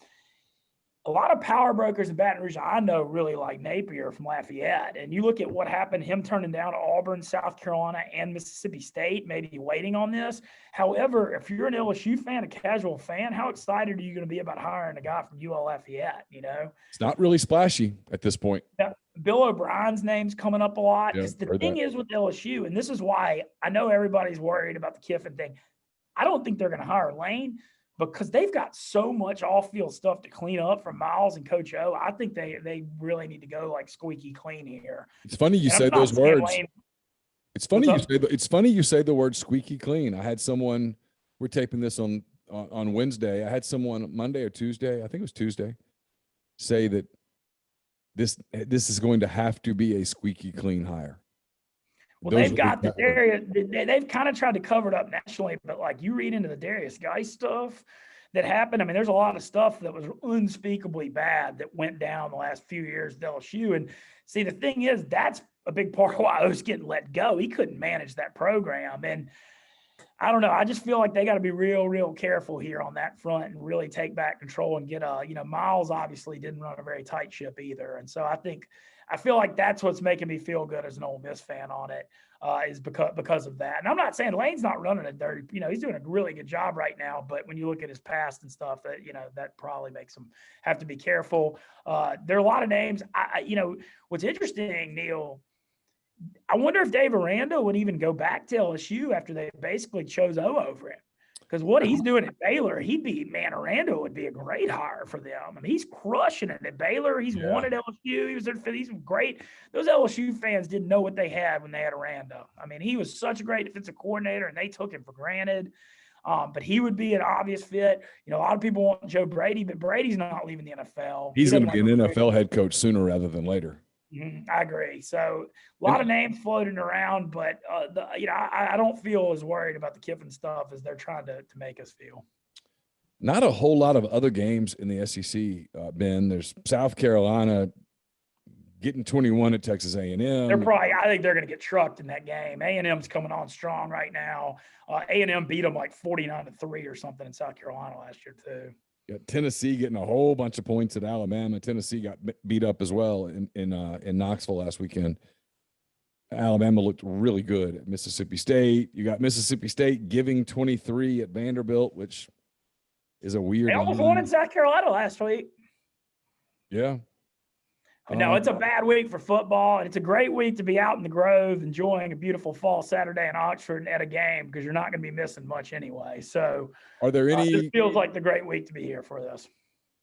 A lot of power brokers in Baton Rouge I know really like Napier from Lafayette. And you look at what happened, him turning down Auburn, South Carolina, and Mississippi State, maybe waiting on this. However, if you're an LSU fan, a casual fan, how excited are you going to be about hiring a guy from UL Lafayette, you know? It's not really splashy at this point. Yeah, Bill O'Brien's name's coming up a lot. Because the thing is with LSU, and this is why I know everybody's worried about the Kiffin thing. I don't think they're going to hire Lane, because they've got so much off-field stuff to clean up from Miles and Coach O. I think they really need to go like squeaky clean here. It's funny you say those words. It's funny you say the word squeaky clean. I had someone, we're taping this on Wednesday. I had someone Monday or Tuesday, I think it was Tuesday, say that this is going to have to be a squeaky clean hire. Well, they've got the area. They've kind of tried to cover it up nationally, but like you read into the Darius Geis stuff that happened. I mean, there's a lot of stuff that was unspeakably bad that went down the last few years at LSU. And see, the thing is, that's a big part of why O's getting let go. He couldn't manage that program. And I don't know. I just feel like they got to be real careful here on that front and really take back control and get Miles obviously didn't run a very tight ship either. And so I feel like that's what's making me feel good as an Ole Miss fan on it, is because of that. And I'm not saying Lane's not running a dirty, he's doing a really good job right now, but when you look at his past and stuff, that probably makes him have to be careful. There are a lot of names. What's interesting, Neal, I wonder if Dave Aranda would even go back to LSU after they basically chose O over him. Because what he's doing at Baylor, Aranda would be a great hire for them. I mean, he's crushing it at Baylor. He's won at LSU. He was there for these great. Those LSU fans didn't know what they had when they had Aranda. I mean, he was such a great defensive coordinator, and they took him for granted. But he would be an obvious fit. A lot of people want Joe Brady, but Brady's not leaving the NFL. He's going to be an NFL head coach sooner rather than later. I agree. So a lot of names floating around, but I don't feel as worried about the Kiffin stuff as they're trying to make us feel. Not a whole lot of other games in the SEC, Ben. There's South Carolina getting 21 at Texas A&M. I think they're going to get trucked in that game. A&M's coming on strong right now. A&M beat them like 49-3 or something in South Carolina last year too. Tennessee getting a whole bunch of points at Alabama. Tennessee got beat up as well in Knoxville last weekend. Alabama looked really good at Mississippi State. You got Mississippi State giving 23 at Vanderbilt, which is a weird. They almost won in South Carolina last week. Yeah. No, it's a bad week for football, and it's a great week to be out in the Grove enjoying a beautiful fall Saturday in Oxford at a game because you're not going to be missing much anyway. So, are there any? It feels like the great week to be here for this.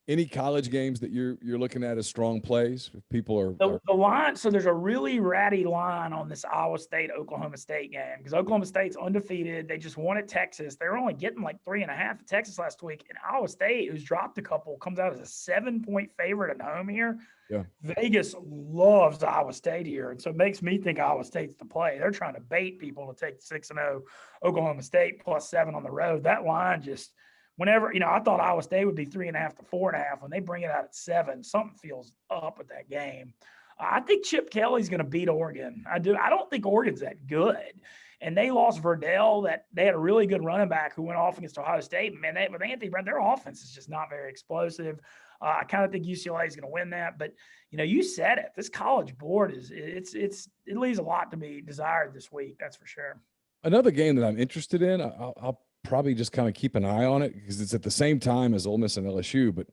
Any college games that you're looking at as strong plays? If people are the line. So there's a really ratty line on this Iowa State Oklahoma State game because Oklahoma State's undefeated. They just won at Texas. They were only getting like 3.5 at Texas last week, and Iowa State, who's dropped a couple, comes out as a 7-point favorite at home here. Yeah. Vegas loves Iowa State here, and so it makes me think Iowa State's the play. They're trying to bait people to take 6-0 Oklahoma State +7 on the road. That line just whenever, I thought Iowa State would be 3.5 to 4.5. When they bring it out at 7, something feels up with that game. I think Chip Kelly's going to beat Oregon. I do. I don't think Oregon's that good. And they lost Verdell. That they had a really good running back who went off against Ohio State. Man, with Anthony Brown, their offense is just not very explosive. I kind of think UCLA is going to win that. But, you said it. This college board it leaves a lot to be desired this week. That's for sure. Another game that I'm interested in, I'll probably just kind of keep an eye on it because it's at the same time as Ole Miss and LSU. But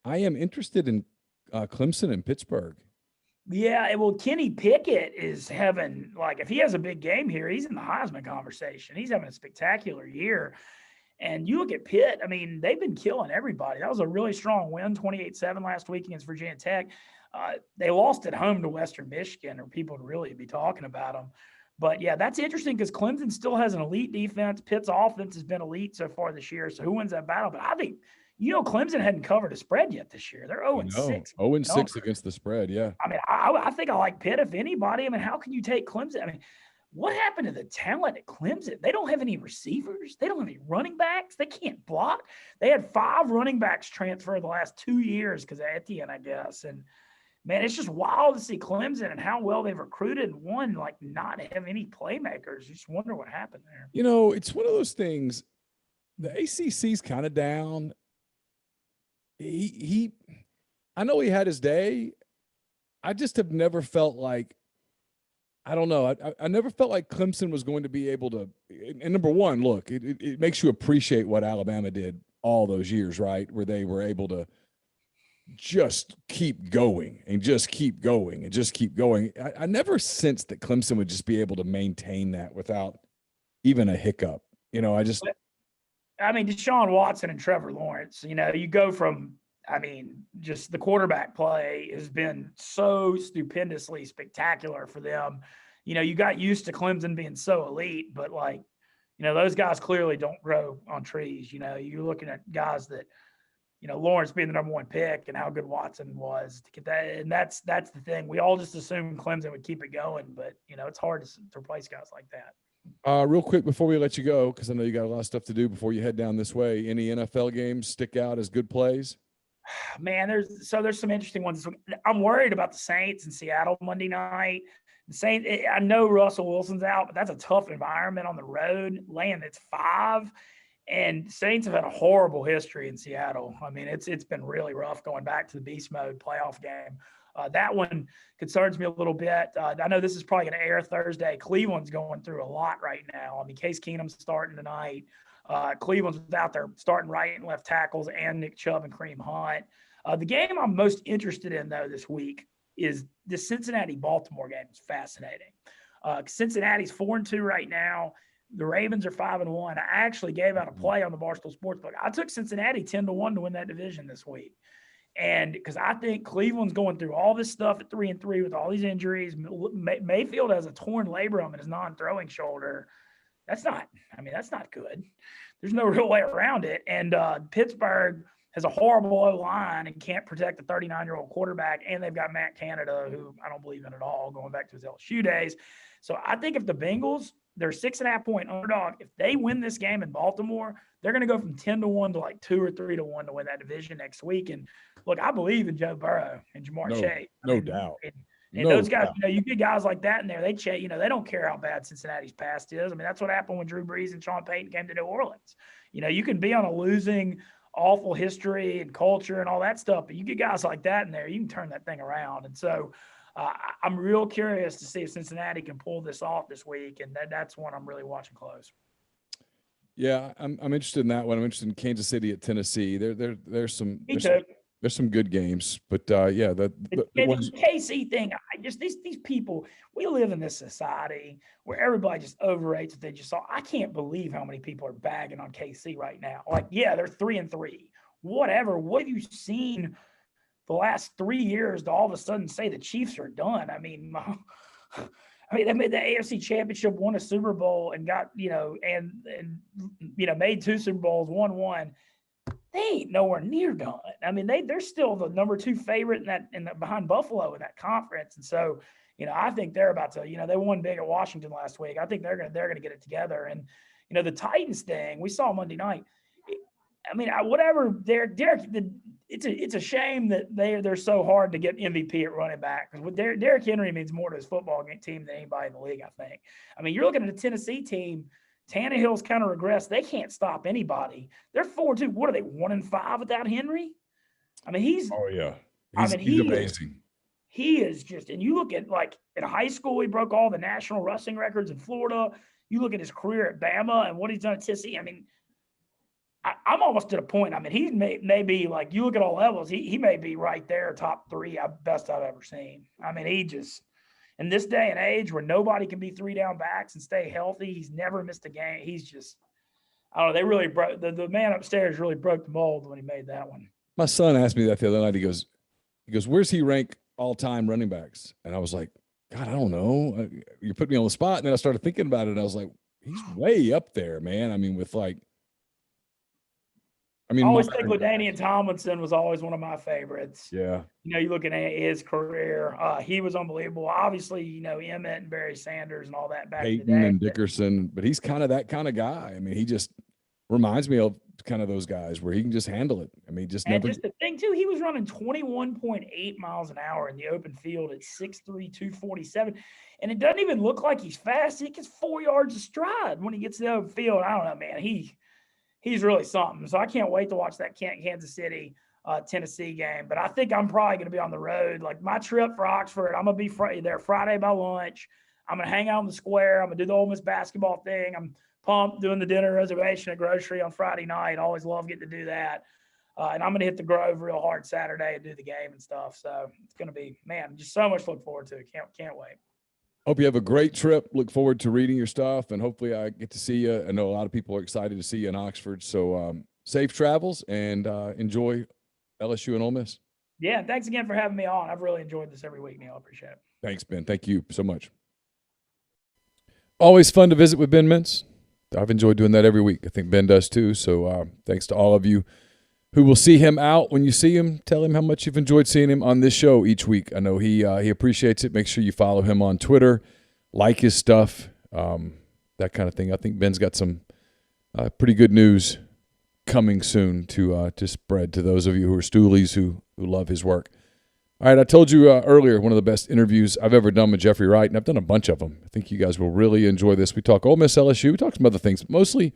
I am interested in Clemson and Pittsburgh. Yeah, well, Kenny Pickett is having, if he has a big game here, he's in the Heisman conversation. He's having a spectacular year. And you look at Pitt, I mean, they've been killing everybody. That was a really strong win, 28-7 last week against Virginia Tech. They lost at home to Western Michigan, or people would really be talking about them. But yeah, that's interesting because Clemson still has an elite defense. Pitt's offense has been elite so far this year. So who wins that battle? But I think, Clemson hadn't covered a spread yet this year. They're 0-6. 0-6 against the spread. Yeah. I mean, I think I like Pitt if anybody. I mean, how can you take Clemson? I mean, what happened to the talent at Clemson? They don't have any receivers. They don't have any running backs. They can't block. They had 5 running backs transfer the last 2 years because of Etienne, I guess. And man, it's just wild to see Clemson and how well they've recruited and won, like not have any playmakers. You just wonder what happened there. It's one of those things. The ACC's kind of down. I know he had his day. I just have never felt like, I don't know. I never felt like Clemson was going to be able to. And number one, look, it makes you appreciate what Alabama did all those years, right? Where they were able to just keep going and just keep going and just keep going. I never sensed that Clemson would just be able to maintain that without even a hiccup. Deshaun Watson and Trevor Lawrence, you go from, just the quarterback play has been so stupendously spectacular for them. You got used to Clemson being so elite, but those guys clearly don't grow on trees. You're looking at guys that, Lawrence being the number 1 pick and how good Watson was to get that. And that's the thing. We all just assumed Clemson would keep it going, but it's hard to replace guys like that. Real quick before we let you go, because I know you got a lot of stuff to do before you head down this way. Any NFL games stick out as good plays? Man, there's some interesting ones. I'm worried about the Saints in Seattle Monday night. The Saints, I know Russell Wilson's out, but that's a tough environment on the road. Laying it's 5, and Saints have had a horrible history in Seattle. It's been really rough going back to the beast mode playoff game. That one concerns me a little bit. I know this is probably going to air Thursday. Cleveland's going through a lot right now. Case Keenum's starting tonight. Cleveland's without their starting right and left tackles and Nick Chubb and Kareem Hunt. The game I'm most interested in, though, this week is the Cincinnati-Baltimore game. It's fascinating. Cincinnati's 4-2 right now. The Ravens are 5-1. I actually gave out a play on the Barstool Sportsbook. I took Cincinnati 10-1 to win that division this week. And because I think Cleveland's going through all this stuff at 3-3 with all these injuries. Mayfield has a torn labrum in his non-throwing shoulder. That's not good. There's no real way around it. And Pittsburgh has a horrible O-line and can't protect the 39-year-old quarterback. And they've got Matt Canada, who I don't believe in at all, going back to his LSU days. So I think if the Bengals, they're 6.5-point underdog. If they win this game in Baltimore, they're going to go from 10-1 to like 2 or 3-1 to win that division next week. And look, I believe in Joe Burrow and Jamar Chase. No doubt. And those guys, you get guys like that in there, they don't care how bad Cincinnati's past is. That's what happened when Drew Brees and Sean Payton came to New Orleans. You can be on a losing, awful history and culture and all that stuff, but you get guys like that in there, you can turn that thing around. And so I'm real curious to see if Cincinnati can pull this off this week, and that's one I'm really watching close. Yeah, I'm interested in that one. I'm interested in Kansas City at Tennessee. There's some. Me too. There's some good games, but the KC thing. These people. We live in this society where everybody just overrates what they just saw. I can't believe how many people are bagging on KC right now. They're 3-3. Whatever. What have you seen the last 3 years to all of a sudden say the Chiefs are done? They made the AFC Championship, won a Super Bowl, and got made 2 Super Bowls, won 1. They ain't nowhere near done. They're still the number 2 favorite behind Buffalo in that conference. And so, I think they're about to. They won big at Washington last week. I think they're gonna get it together. And the Titans thing we saw Monday night. It's a shame that they're so hard to get MVP at running back, because Derrick Henry means more to his football team than anybody in the league, I think. You're looking at a Tennessee team. Tannehill's kind of regressed. They can't stop anybody. They're 4-2. What are they, 1-5 without Henry? He's amazing. He is just, and you look at in high school, he broke all the national rushing records in Florida. You look at his career at Bama and what he's done at Tennessee. I'm almost to the point. He may be you look at all levels, he may be right there, top 3, best I've ever seen. He just, in this day and age where nobody can be 3 down backs and stay healthy, he's never missed a game. He's just, I don't know. They really broke the man upstairs really broke the mold when he made that one. My son asked me that the other night. He goes, where's he rank all time running backs? And I was like, God, I don't know. You put me on the spot, and then I started thinking about it, and I was like, he's way up there, man. I mean, with like, I always think LaDainian Tomlinson was always one of my favorites. Yeah. You know, you look at his career, he was unbelievable. Obviously, you know, Emmett and Barry Sanders and all that back in the Peyton day. and Dickerson, but he's kind of that kind of guy. I mean, he just reminds me of kind of those guys where he can just handle it. I mean, just And never. just the thing too, he was running 21.8 miles an hour in the open field at 6'3", 247. And it doesn't even look like he's fast. He gets 4 yards of stride when he gets to the open field. I don't know, man. He's really something. So I can't wait to watch that Kansas City Tennessee game. But I think I'm probably going to be on the road. Like my trip for Oxford, I'm going to be there Friday by lunch. I'm going to hang out in the square. I'm going to do the Ole Miss basketball thing. I'm pumped doing the dinner reservation at grocery on Friday night. Always love getting to do that. And I'm going to hit the Grove real hard Saturday and do the game and stuff. So it's going to be, man, just so much to look forward to. Can't wait. Hope you have a great trip. Look forward to reading your stuff, and hopefully I get to see you. I know a lot of people are excited to see you in Oxford. So safe travels, and enjoy LSU and Ole Miss. Yeah, thanks again for having me on. I've really enjoyed this every week, Neal. I appreciate it. Thanks, Ben. Thank you so much. Always fun to visit with Ben Mintz. I've enjoyed doing that every week. I think Ben does too. So thanks to all of you who will see him out. When you see him, tell him how much you've enjoyed seeing him on this show each week. I know he appreciates it. Make sure you follow him on Twitter, like his stuff, that kind of thing. I think Ben's got some pretty good news coming soon to spread to those of you who are Stoolies who love his work. All right, I told you earlier, one of the best interviews I've ever done with Jeffrey Wright, and I've done a bunch of them. I think you guys will really enjoy this. We talk Ole Miss LSU. We talk some other things. Mostly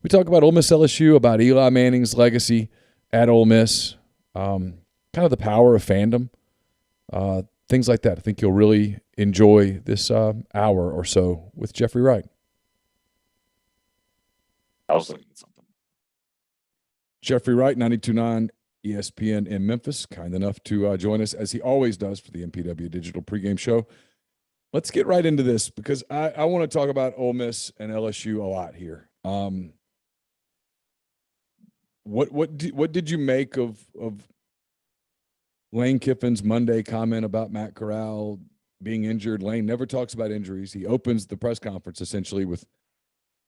we talk about Ole Miss LSU, about Eli Manning's legacy at Ole Miss, kind of the power of fandom, things like that. I think you'll really enjoy this hour or so with Jeffrey Wright. I was looking at something. Jeffrey Wright, 92.9 ESPN in Memphis, kind enough to join us as he always does for the MPW Digital Pregame Show. Let's get right into this because I want to talk about Ole Miss and LSU a lot here. What did you make of Lane Kiffin's Monday comment about Matt Corral being injured? Lane never talks about injuries. He opens the press conference essentially with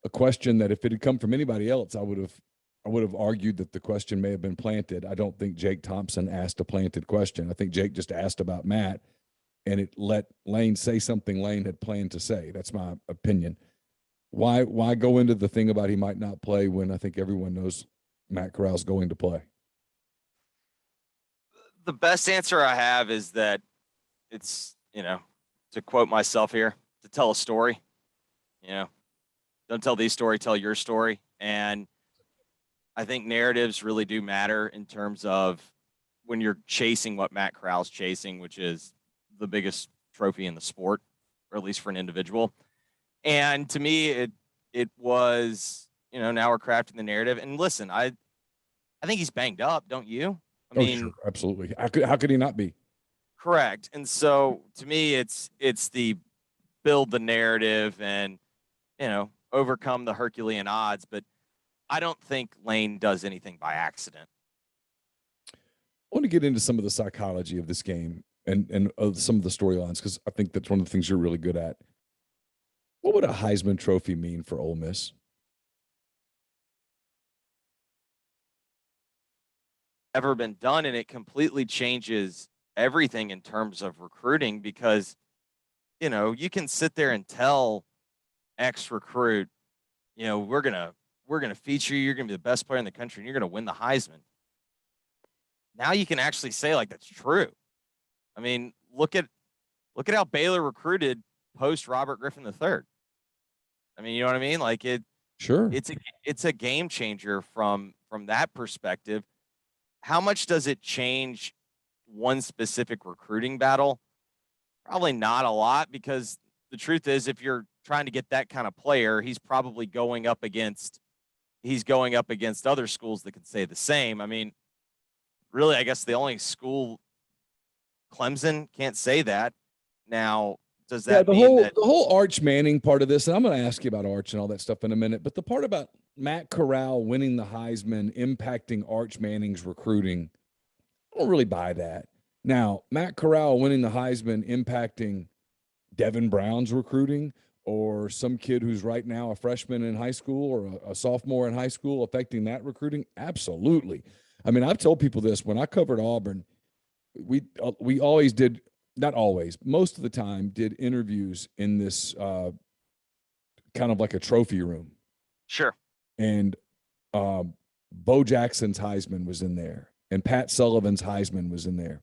a question that if it had come from anybody else, I would have argued that the question may have been planted. I don't think Jake Thompson asked a planted question. I think Jake just asked about Matt, and it let Lane say something Lane had planned to say. That's my opinion. Why go into the thing about he might not play when I think everyone knows Matt Corral's going to play? The best answer I have is that it's, to quote myself here, to tell a story. Don't tell the story, tell your story. And I think narratives really do matter in terms of when you're chasing what Matt Corral's chasing, which is the biggest trophy in the sport, or at least for an individual. And to me, it was, now we're crafting the narrative. And listen, I think he's banged up, don't you? I mean, sure, absolutely. How could he not be? Correct. And so to me, it's the build the narrative and, overcome the Herculean odds. But I don't think Lane does anything by accident. I want to get into some of the psychology of this game and some of the storylines, because I think that's one of the things you're really good at. What would a Heisman Trophy mean for Ole Miss? Ever been done, and it completely changes everything in terms of recruiting because, you can sit there and tell X recruit, we're gonna feature you, you're gonna be the best player in the country, and you're gonna win the Heisman. Now you can actually say like that's true. I mean, look at how Baylor recruited post Robert Griffin III. I mean, you know what I mean? Like Sure. It's a game changer from that perspective. How much does it change one specific recruiting battle? Probably not a lot, because the truth is, if you're trying to get that kind of player, he's probably going up against other schools that can say the same. I mean, really, I guess the only school, Clemson, can't say that. Now, does that mean that the whole Arch Manning part of this, and I'm going to ask you about Arch and all that stuff in a minute, but the part about Matt Corral winning the Heisman impacting Arch Manning's recruiting, I don't really buy that. Now, Matt Corral winning the Heisman impacting Devin Brown's recruiting, or some kid who's right now a freshman in high school or a sophomore in high school affecting that recruiting? Absolutely. I mean, I've told people this when I covered Auburn. We always did, not always, most of the time did interviews in this kind of like a trophy room. Sure. And Bo Jackson's Heisman was in there, and Pat Sullivan's Heisman was in there.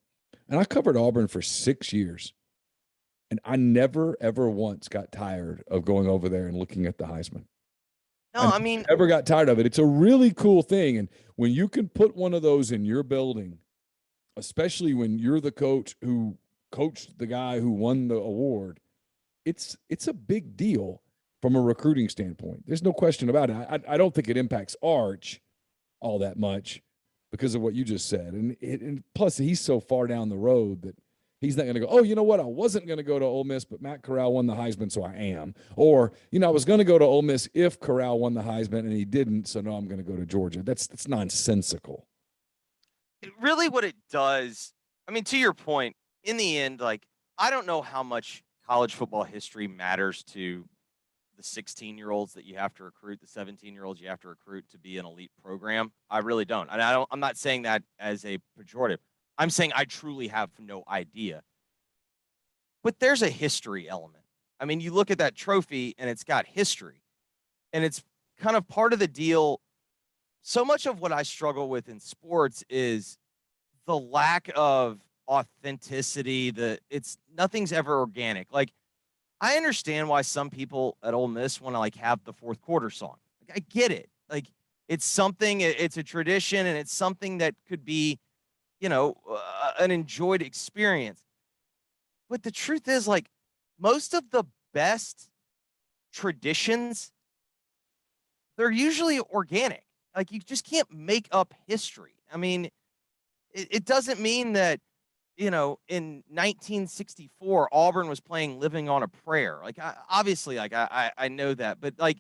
And I covered Auburn for 6 years. And I never, ever once got tired of going over there and looking at the Heisman. No, I mean, never got tired of it. It's a really cool thing. And when you can put one of those in your building, especially when you're the coach who coached the guy who won the award, it's a big deal from a recruiting standpoint. There's no question about it. I don't think it impacts Arch all that much because of what you just said. And plus, he's so far down the road that he's not going to go, oh, you know what? I wasn't going to go to Ole Miss, but Matt Corral won the Heisman, so I am. Or, I was going to go to Ole Miss if Corral won the Heisman and he didn't, so now I'm going to go to Georgia. That's nonsensical. Really what it does, I mean, to your point, in the end, like, I don't know how much college football history matters to the 16-year-olds that you have to recruit, the 17-year-olds you have to recruit to be an elite program. I really don't. And I'm not saying that as a pejorative. I'm saying I truly have no idea. But there's a history element. I mean, you look at that trophy and it's got history. And it's kind of part of the deal. So much of what I struggle with in sports is the lack of authenticity. Nothing's ever organic. Like, I understand why some people at Ole Miss want to like have the fourth quarter song. Like, I get it. Like, it's something, it's a tradition, and it's something that could be, an enjoyed experience. But the truth is, like, most of the best traditions, they're usually organic. Like, you just can't make up history. I mean, it doesn't mean that, in 1964, Auburn was playing Living on a Prayer. Like, I know that. But, like,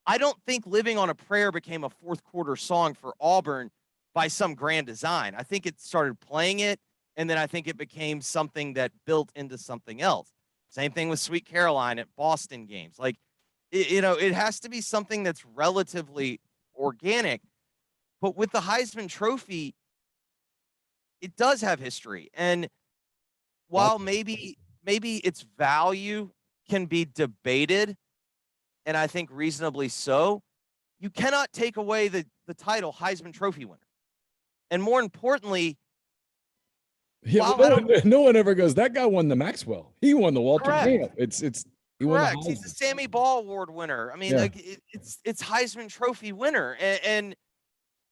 I don't think Living on a Prayer became a fourth quarter song for Auburn by some grand design. I think it started playing it, and then I think it became something that built into something else. Same thing with Sweet Caroline at Boston games. Like, it has to be something that's relatively organic. But with the Heisman Trophy, it does have history. And while maybe its value can be debated, and I think reasonably so, you cannot take away the title Heisman Trophy winner. And more importantly, no one ever goes, that guy won the Maxwell. He won the Walter Camp. He won the Heisman. He's the Sammy Ball Award winner. I mean, it's Heisman Trophy winner. And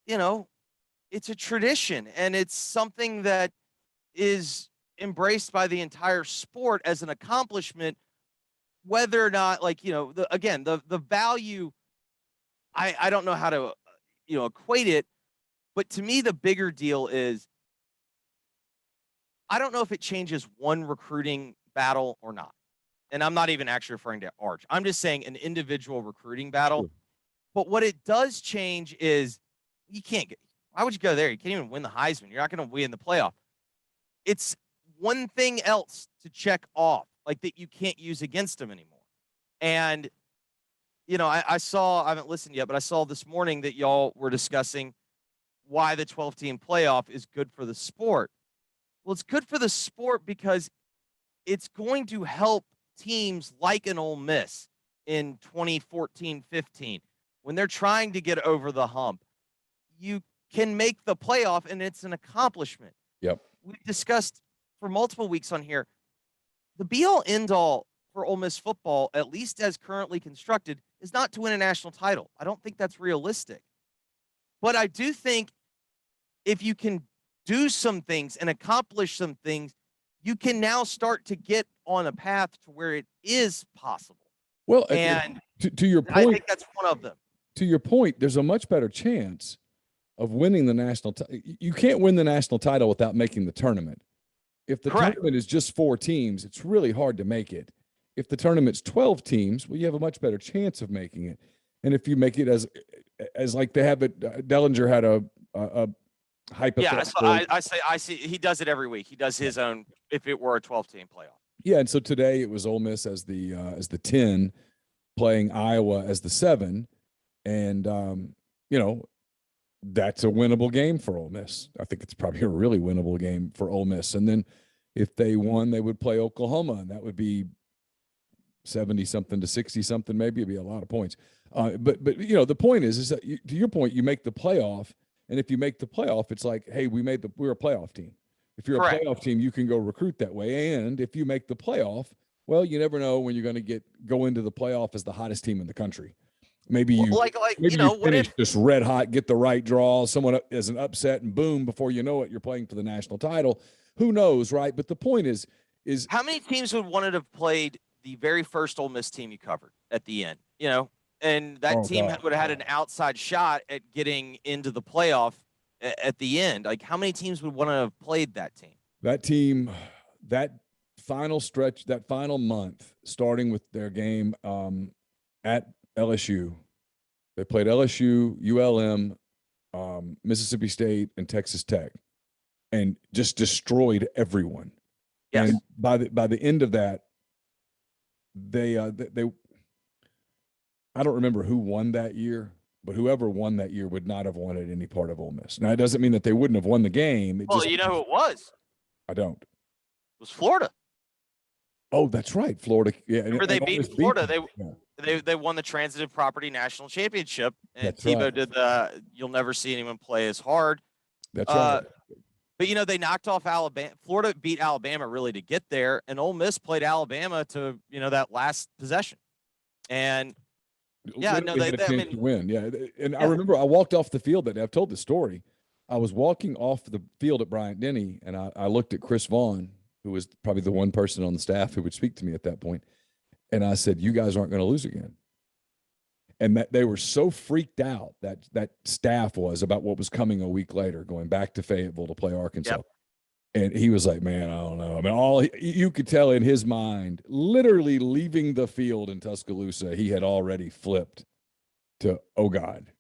it's a tradition, and it's something that is embraced by the entire sport as an accomplishment, whether or not, like, the value, I don't know how to, equate it. But to me, the bigger deal is, I don't know if it changes one recruiting battle or not. And I'm not even actually referring to Arch. I'm just saying an individual recruiting battle. Sure. But what it does change is why would you go there? You can't even win the Heisman. You're not going to win the playoff. It's one thing else to check off, like, that you can't use against them anymore. And, I haven't listened yet, but I saw this morning that y'all were discussing why the 12-team playoff is good for the sport. Well, it's good for the sport because it's going to help teams like an Ole Miss in 2014-15 when they're trying to get over the hump. You can make the playoff, and it's an accomplishment. Yep. We've discussed for multiple weeks on here, the be-all, end-all for Ole Miss football, at least as currently constructed, is not to win a national title. I don't think that's realistic. But I do think if you can do some things and accomplish some things, you can now start to get on a path to where it is possible. Well, and to your point, I think that's one of them. To your point, there's a much better chance of winning the national title. You can't win the national title without making the tournament. If the tournament is just 4 teams, it's really hard to make it. If the tournament's 12 teams, well, you have a much better chance of making it. And if you make it as like they have it, Dellinger had a hypothetical. Yeah, so I see he does it every week. He does his own if it were a 12-team playoff. Yeah, and so today it was Ole Miss as the 10, playing Iowa as the 7, and that's a winnable game for Ole Miss. I think it's probably a really winnable game for Ole Miss. And then if they won, they would play Oklahoma, and that would be 70-something to 60-something, maybe. It'd be a lot of points. But the point is that to your point, you make the playoff, and if you make the playoff, it's like, hey, we're a playoff team. If you're Correct. a playoff team, you can go recruit that way. And if you make the playoff, well, you never know when you're going to go into the playoff as the hottest team in the country. Maybe you finish just red hot, get the right draw, someone is an upset, and boom, before you know it, you're playing for the national title. Who knows, right? But the point is how many teams would want to have played the very first Ole Miss team you covered at the end? And that team would have had an outside shot at getting into the playoff at the end. Like, how many teams would want to have played that team? That team, that final stretch, that final month, starting with their game at LSU. They played LSU, ULM, Mississippi State, and Texas Tech, and just destroyed everyone. Yes. And by the end of that, they I don't remember who won that year, but whoever won that year would not have wanted any part of Ole Miss. Now, it doesn't mean that they wouldn't have won the game. You know who it was? I don't. It was Florida. Oh, that's right, Florida. Yeah, remember they beat Florida. They won the Transitive Property National Championship, and that's Tebow right. did the. You'll never see anyone play as hard. That's right. But they knocked off Alabama. Florida beat Alabama really to get there, and Ole Miss played Alabama to that last possession. And they had a chance to win. Yeah, and I remember I walked off the field that day. I've told the story. I was walking off the field at Bryant-Denny, and I looked at Chris Vaughn, who was probably the one person on the staff who would speak to me at that point, and I said, "You guys aren't going to lose again." And that they were so freaked out that staff was about what was coming a week later, going back to Fayetteville to play Arkansas. Yep. And he was like, "Man, I don't know." I mean, you could tell in his mind, literally leaving the field in Tuscaloosa, he had already flipped to, "Oh God."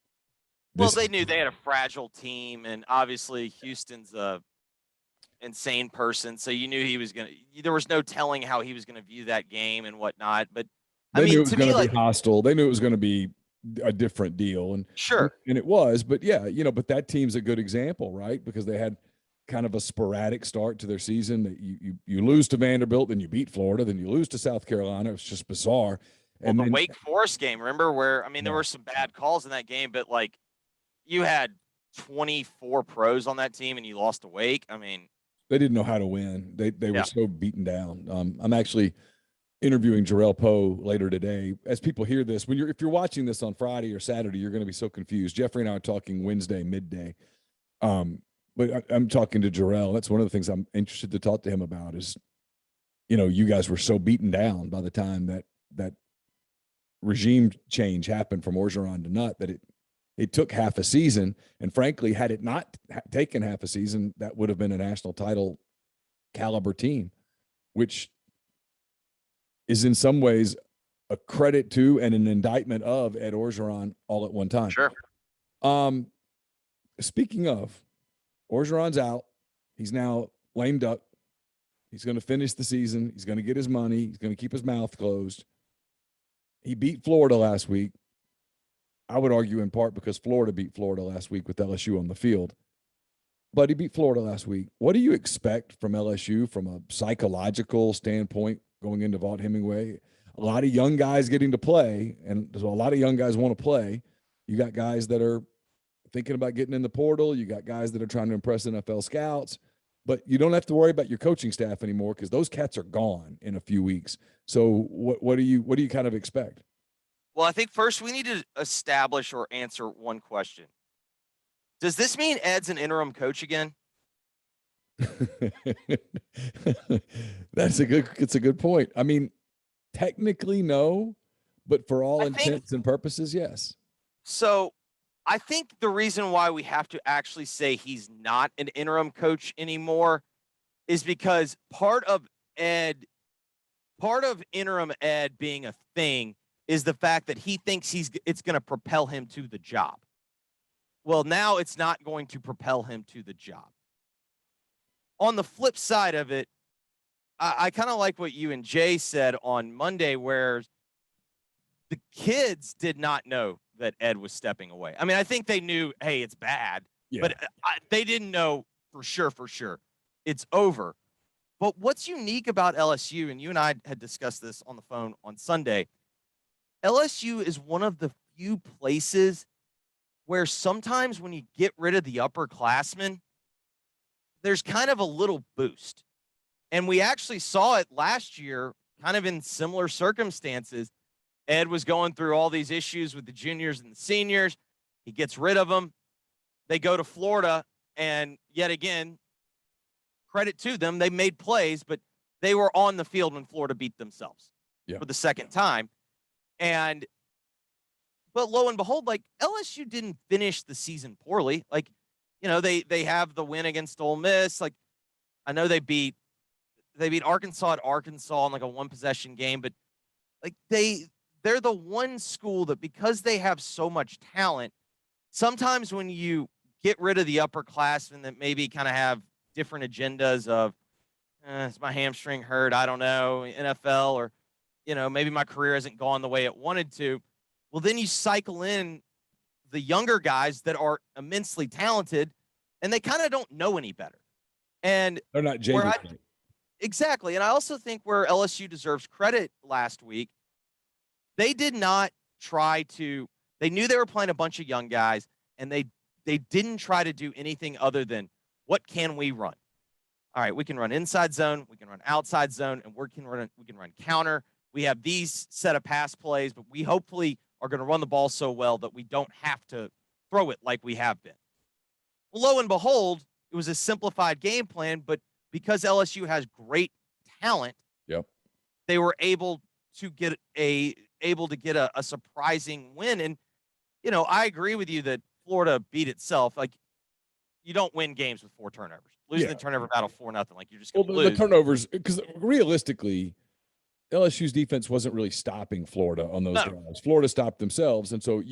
Well, they knew they had a fragile team, and obviously Houston's a insane person, so you knew he was going to. There was no telling how he was going to view that game and whatnot. But they knew it was going to be hostile. They knew it was going to be a different deal, and sure, and it was. But yeah, but that team's a good example, right? Because they had kind of a sporadic start to their season. That you lose to Vanderbilt, then you beat Florida, then you lose to South Carolina. It's just bizarre. And the Wake Forest game, remember where? I mean, there were some bad calls in that game, but like you had 24 pros on that team, and you lost to Wake. I mean, they didn't know how to win. They were so beaten down. I'm actually interviewing Jarrell Poe later today. As people hear this, if you're watching this on Friday or Saturday, you're going to be so confused. Jeffrey and I are talking Wednesday midday. But I'm talking to Jarrell. That's one of the things I'm interested to talk to him about is, you guys were so beaten down by the time that regime change happened from Orgeron to Nutt that it took half a season. And frankly, had it not taken half a season, that would have been a national title caliber team, which is in some ways a credit to and an indictment of Ed Orgeron all at one time. Sure. Speaking of, Orgeron's out. He's now lame duck. He's going to finish the season. He's going to get his money. He's going to keep his mouth closed. He beat Florida last week. I would argue in part because Florida beat Florida last week with LSU on the field. But he beat Florida last week. What do you expect from LSU from a psychological standpoint going into Vaught Hemingway? A lot of young guys getting to play, and a lot of young guys want to play. You got guys that are thinking about getting in the portal. You got guys that are trying to impress NFL scouts. But you don't have to worry about your coaching staff anymore because those cats are gone in a few weeks. So what do you kind of expect? Well, I think first we need to establish or answer one question. Does this mean Ed's an interim coach again? It's a good point. I mean, technically no, but for all intents and purposes, yes. So I think the reason why we have to actually say he's not an interim coach anymore is because part of interim Ed being a thing is the fact that he thinks it's going to propel him to the job. Well, now it's not going to propel him to the job. On the flip side of it, I kind of like what you and Jay said on Monday, where the kids did not know that Ed was stepping away. I mean, I think they knew, hey, it's bad, but they didn't know for sure it's over. But what's unique about LSU, and you and I had discussed this on the phone on Sunday, LSU is one of the few places where sometimes when you get rid of the upperclassmen, there's kind of a little boost. And we actually saw it last year, kind of in similar circumstances. Ed was going through all these issues with the juniors and the seniors. He gets rid of them. They go to Florida, and yet again, credit to them, they made plays, but they were on the field when Florida beat themselves for the second time. But lo and behold, like, LSU didn't finish the season poorly. Like, you know, they have the win against Ole Miss. Like, I know they beat Arkansas at Arkansas in like a one possession game, but like they're the one school that, because they have so much talent, sometimes when you get rid of the upperclassmen that maybe kind of have different agendas of, is my hamstring hurt? I don't know, NFL, or, you know, maybe my career hasn't gone the way it wanted to. Well, then you cycle in the younger guys that are immensely talented, and they kind of don't know any better. And they're not jaded. Exactly. And I also think where LSU deserves credit last week, they did not try to, they knew they were playing a bunch of young guys, and they didn't try to do anything other than, what can we run? All right, we can run inside zone, we can run outside zone, and we can run counter. We have these set of pass plays, but we hopefully are going to run the ball so well that we don't have to throw it like we have been. Well, lo and behold, it was a simplified game plan, but because LSU has great talent, they were able to get a surprising win. And, you know, I agree with you that Florida beat itself. Like, you don't win games with 4 turnovers. Losing the turnover battle 4-0, like, you're just going to lose. The turnovers, because realistically, LSU's defense wasn't really stopping Florida on those drives. Florida stopped themselves, and so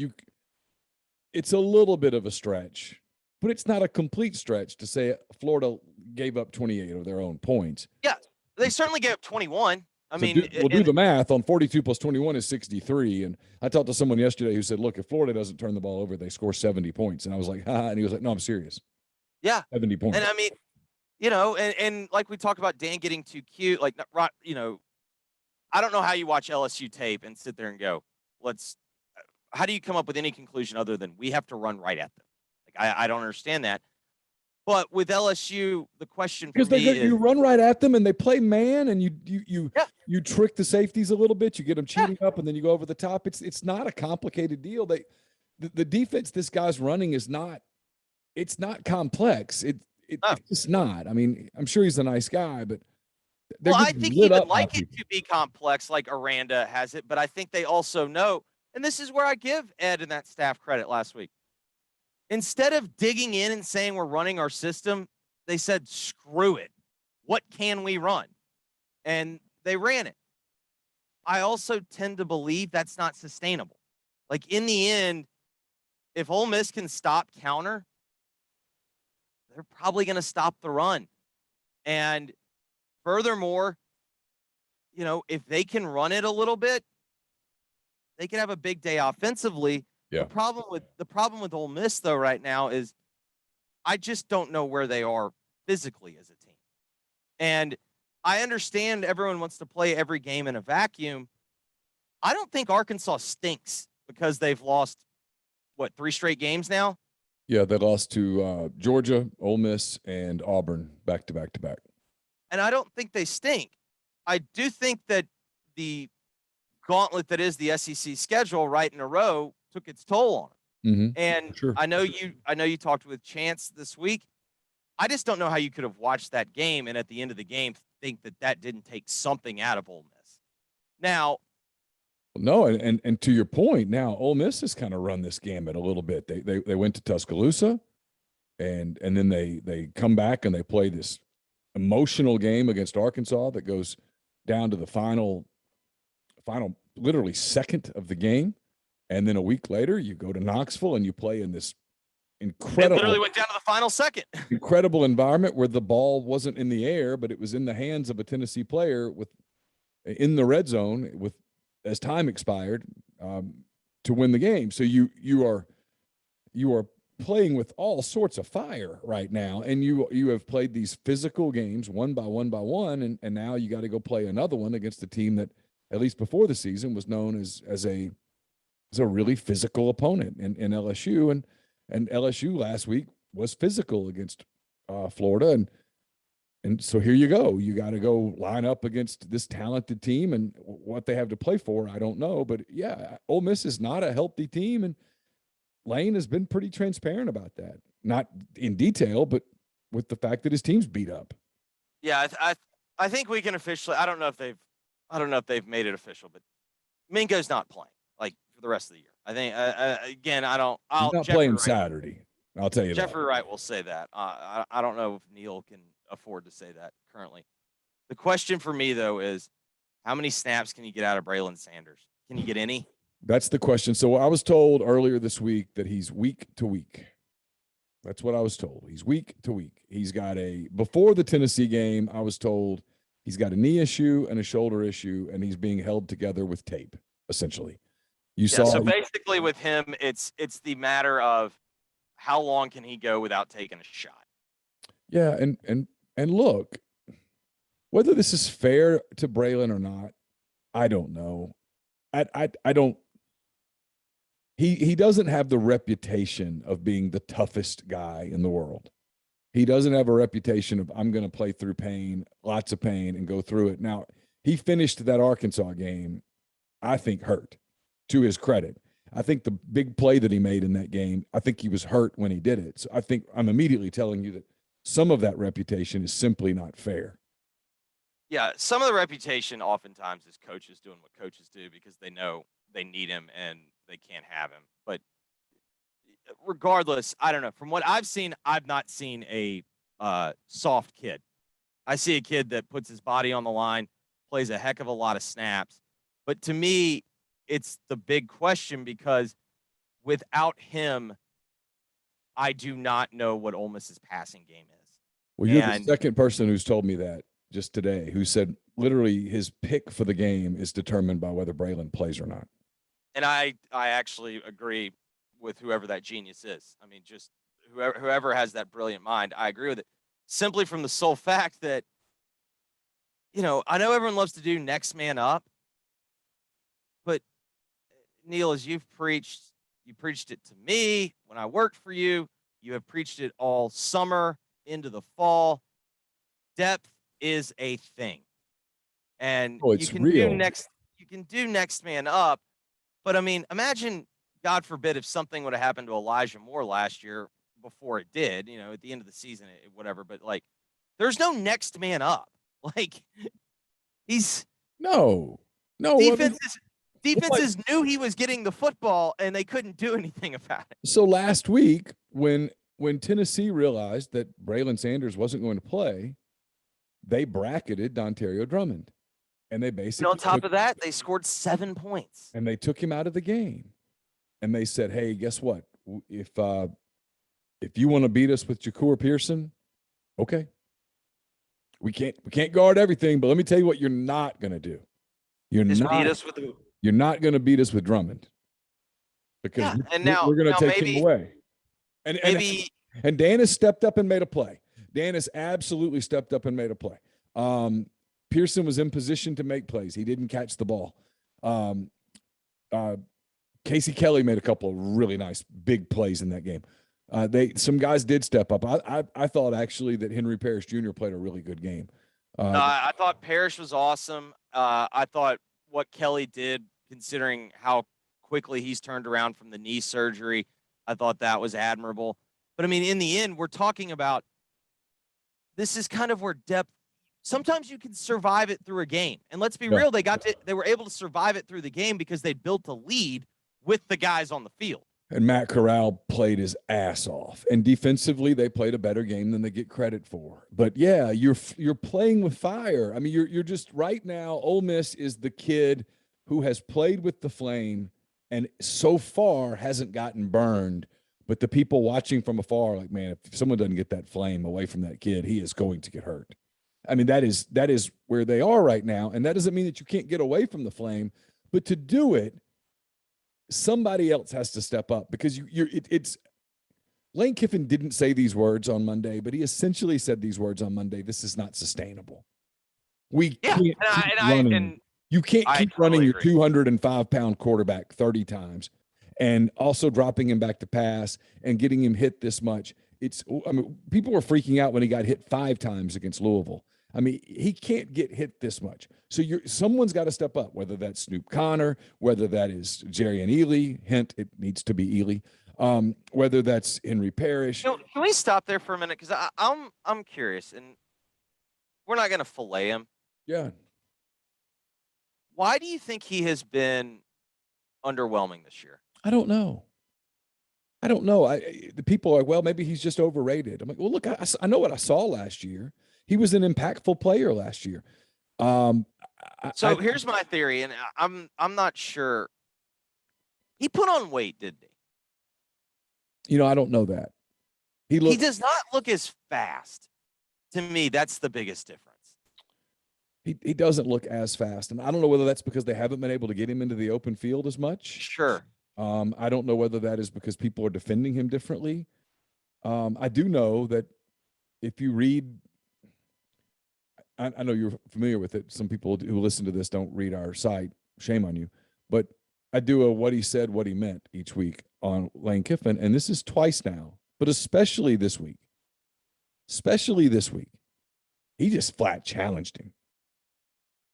it's a little bit of a stretch, but it's not a complete stretch to say Florida gave up 28 of their own points. Yeah, they certainly gave up 21. We'll do the math on 42 plus 21 is 63. And I talked to someone yesterday who said, look, if Florida doesn't turn the ball over, they score 70 points. And I was like, ha. And he was like, no, I'm serious. Yeah. 70 points. And I mean, you know, and like we talked about Dan getting too cute, like, you know, I don't know how you watch LSU tape and sit there and go, how do you come up with any conclusion other than we have to run right at them? Like, I don't understand that. But with LSU, the question for me is, you run right at them and they play man, and you trick the safeties a little bit. You get them cheating up, and then you go over the top. It's not a complicated deal. The defense this guy's running is not. It's not complex. It's just not. I mean, I'm sure he's a nice guy, but I think he would like it to be complex, like Aranda has it. But I think they also know, and this is where I give Ed and that staff credit last week. Instead of digging in and saying we're running our system, they said, screw it. What can we run? And they ran it. I also tend to believe that's not sustainable. Like, in the end, if Ole Miss can stop counter, they're probably going to stop the run. And furthermore, you know, if they can run it a little bit, they can have a big day offensively. Yeah. The problem with Ole Miss, though, right now is I just don't know where they are physically as a team. And I understand everyone wants to play every game in a vacuum. I don't think Arkansas stinks because they've lost, 3 straight games now? Yeah, they lost to Georgia, Ole Miss, and Auburn back to back to back. And I don't think they stink. I do think that the gauntlet that is the SEC schedule right in a row took its toll on them. Mm-hmm. And sure. I know you talked with Chance this week. I just don't know how you could have watched that game and at the end of the game think that didn't take something out of Ole Miss. Now, no, and to your point, now Ole Miss has kind of run this gamut a little bit. They went to Tuscaloosa, and then they come back and they play this emotional game against Arkansas that goes down to the final literally second of the game. And then a week later, you go to Knoxville and you play in this incredible. It literally went down to the final second. Incredible environment where the ball wasn't in the air, but it was in the hands of a Tennessee player in the red zone as time expired to win the game. So you are playing with all sorts of fire right now, and you have played these physical games one by one, and now you got to go play another one against a team that, at least before the season, was known as a really physical opponent in LSU, and LSU last week was physical against Florida, and so here you go. You got to go line up against this talented team, and what they have to play for, I don't know, but yeah, Ole Miss is not a healthy team, and Lane has been pretty transparent about that. Not in detail, but with the fact that his team's beat up. Yeah, I think we can officially. I don't know if they've made it official, but Mingo's not playing like for the rest of the year. I think again, I don't. He's not playing Saturday. I'll tell you Jeffrey Wright will say that. I don't know if Neal can afford to say that currently. The question for me though is, how many snaps can you get out of Braylon Sanders? Can you get any? That's the question. So I was told earlier this week that he's week to week. That's what I was told. He's week to week. He's got before the Tennessee game, I was told he's got a knee issue and a shoulder issue, and he's being held together with tape, essentially. So basically with him, it's the matter of how long can he go without taking a shot? Yeah, and look, whether this is fair to Braylon or not, I don't know. I don't. He doesn't have the reputation of being the toughest guy in the world. He doesn't have a reputation of, I'm going to play through pain, lots of pain, and go through it. Now, he finished that Arkansas game, I think, hurt, to his credit. I think the big play that he made in that game, I think he was hurt when he did it. So I think I'm immediately telling you that some of that reputation is simply not fair. Yeah, some of the reputation oftentimes is coaches doing what coaches do because they know they need him and they can't have him. But regardless, I don't know. From what I've seen, I've not seen a soft kid. I see a kid that puts his body on the line, plays a heck of a lot of snaps. But to me, it's the big question because without him, I do not know what Ole Miss's passing game is. Well, you're the second person who's told me that just today, who said literally his pick for the game is determined by whether Braylon plays or not. And I actually agree with whoever that genius is. I mean, just whoever has that brilliant mind, I agree with it. Simply from the sole fact that, I know everyone loves to do next man up, but Neal, as you preached it to me when I worked for you. You have preached it all summer into the fall. Depth is a thing, and it's real. You can do next man up, but I mean, imagine, God forbid, if something would have happened to Elijah Moore last year before it did. At the end of the season, whatever. But like, there's no next man up. Like, he's no. Defenses knew he was getting the football, and they couldn't do anything about it. So last week, when Tennessee realized that Braylon Sanders wasn't going to play, they bracketed Dontario Drummond, and they basically. And on top of that, they scored 7 points, and they took him out of the game, and they said, "Hey, guess what? If you want to beat us with Jacour Pearson, okay, we can't guard everything, but let me tell you what you're not going to do. You're not going to beat us with Drummond, because we're going to take him away." And Dan has stepped up and made a play. Dan has absolutely stepped up and made a play. Pearson was in position to make plays. He didn't catch the ball. Casey Kelly made a couple of really nice big plays in that game. Some guys did step up. I thought actually that Henry Parrish Jr. played a really good game. I thought Parrish was awesome. I thought what Kelly did, considering how quickly he's turned around from the knee surgery, I thought that was admirable. But I mean, in the end, we're talking about, this is kind of where depth, sometimes you can survive it through a game. And let's be real, they were able to survive it through the game because they built a lead with the guys on the field. And Matt Corral played his ass off. And defensively, they played a better game than they get credit for. But yeah, you're playing with fire. I mean, you're just right now, Ole Miss is the kid who has played with the flame and so far hasn't gotten burned But the people watching from afar are like, man, if someone doesn't get that flame away from that kid, he is going to get hurt. I mean, that is where they are right now. And that doesn't mean that you can't get away from the flame, but to do it, somebody else has to step up because it's Lane Kiffin didn't say these words on Monday, but he essentially said these words on Monday. This is not sustainable. We can't keep running. You can't keep running your 205-pound quarterback 30 times and also dropping him back to pass and getting him hit this much. People were freaking out when he got hit 5 times against Louisville. I mean, he can't get hit this much. So someone's got to step up, whether that's Snoop Connor, whether that is Jerry and Ely. Hint, it needs to be Ely. Whether that's Henry Parrish. Can we stop there for a minute? Because I'm curious, and we're not going to fillet him. Yeah. Why do you think he has been underwhelming this year? I don't know. The people are like, well, maybe he's just overrated. I'm like, well, look, I know what I saw last year. He was an impactful player last year. Here's my theory, and I'm not sure. He put on weight, didn't he? I don't know that. He does not look as fast. To me, that's the biggest difference. He doesn't look as fast, and I don't know whether that's because they haven't been able to get him into the open field as much. Sure. I don't know whether that is because people are defending him differently. I do know that if you read, I know you're familiar with it. Some people who listen to this don't read our site. Shame on you. But I do a what he said, what he meant each week on Lane Kiffin, and this is twice now, but especially this week. He just flat challenged him.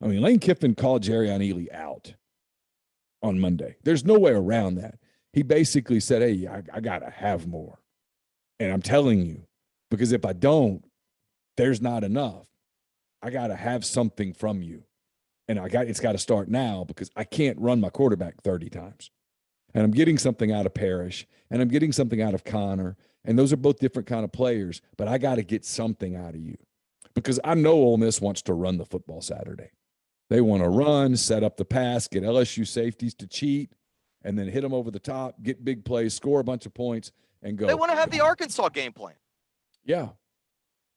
I mean, Lane Kiffin called Jerry and Ely out on Monday. There's no way around that. He basically said, hey, I got to have more. And I'm telling you, because if I don't, there's not enough. I got to have something from you. And it's got to start now because I can't run my quarterback 30 times. And I'm getting something out of Parrish, and I'm getting something out of Connor. And those are both different kind of players, but I got to get something out of you because I know Ole Miss wants to run the football Saturday. They want to run, set up the pass, get LSU safeties to cheat, and then hit them over the top, get big plays, score a bunch of points, and go. They want to have the Arkansas game plan. Yeah,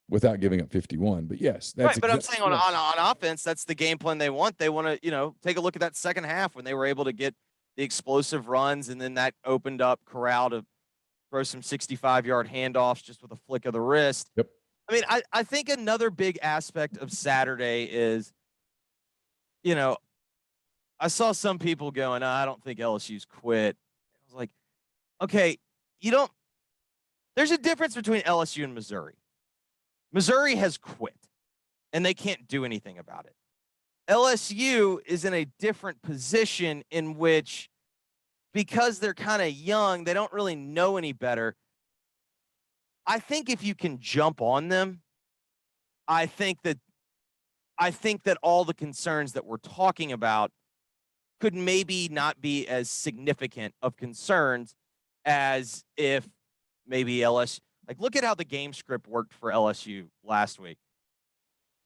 without giving up 51. But yes, that's right. But I'm saying on offense, that's the game plan they want. They want to, take a look at that second half when they were able to get the explosive runs, and then that opened up Corral to throw some 65-yard handoffs just with a flick of the wrist. Yep. I mean, I think another big aspect of Saturday is, I saw some people going, I don't think LSU's quit. I was like, okay, there's a difference between LSU and Missouri. Missouri has quit, and they can't do anything about it. LSU is in a different position in which, because they're kind of young, they don't really know any better. I think if you can jump on them, I think that all the concerns that we're talking about could maybe not be as significant of concerns as if maybe LSU. Like, look at how the game script worked for LSU last week.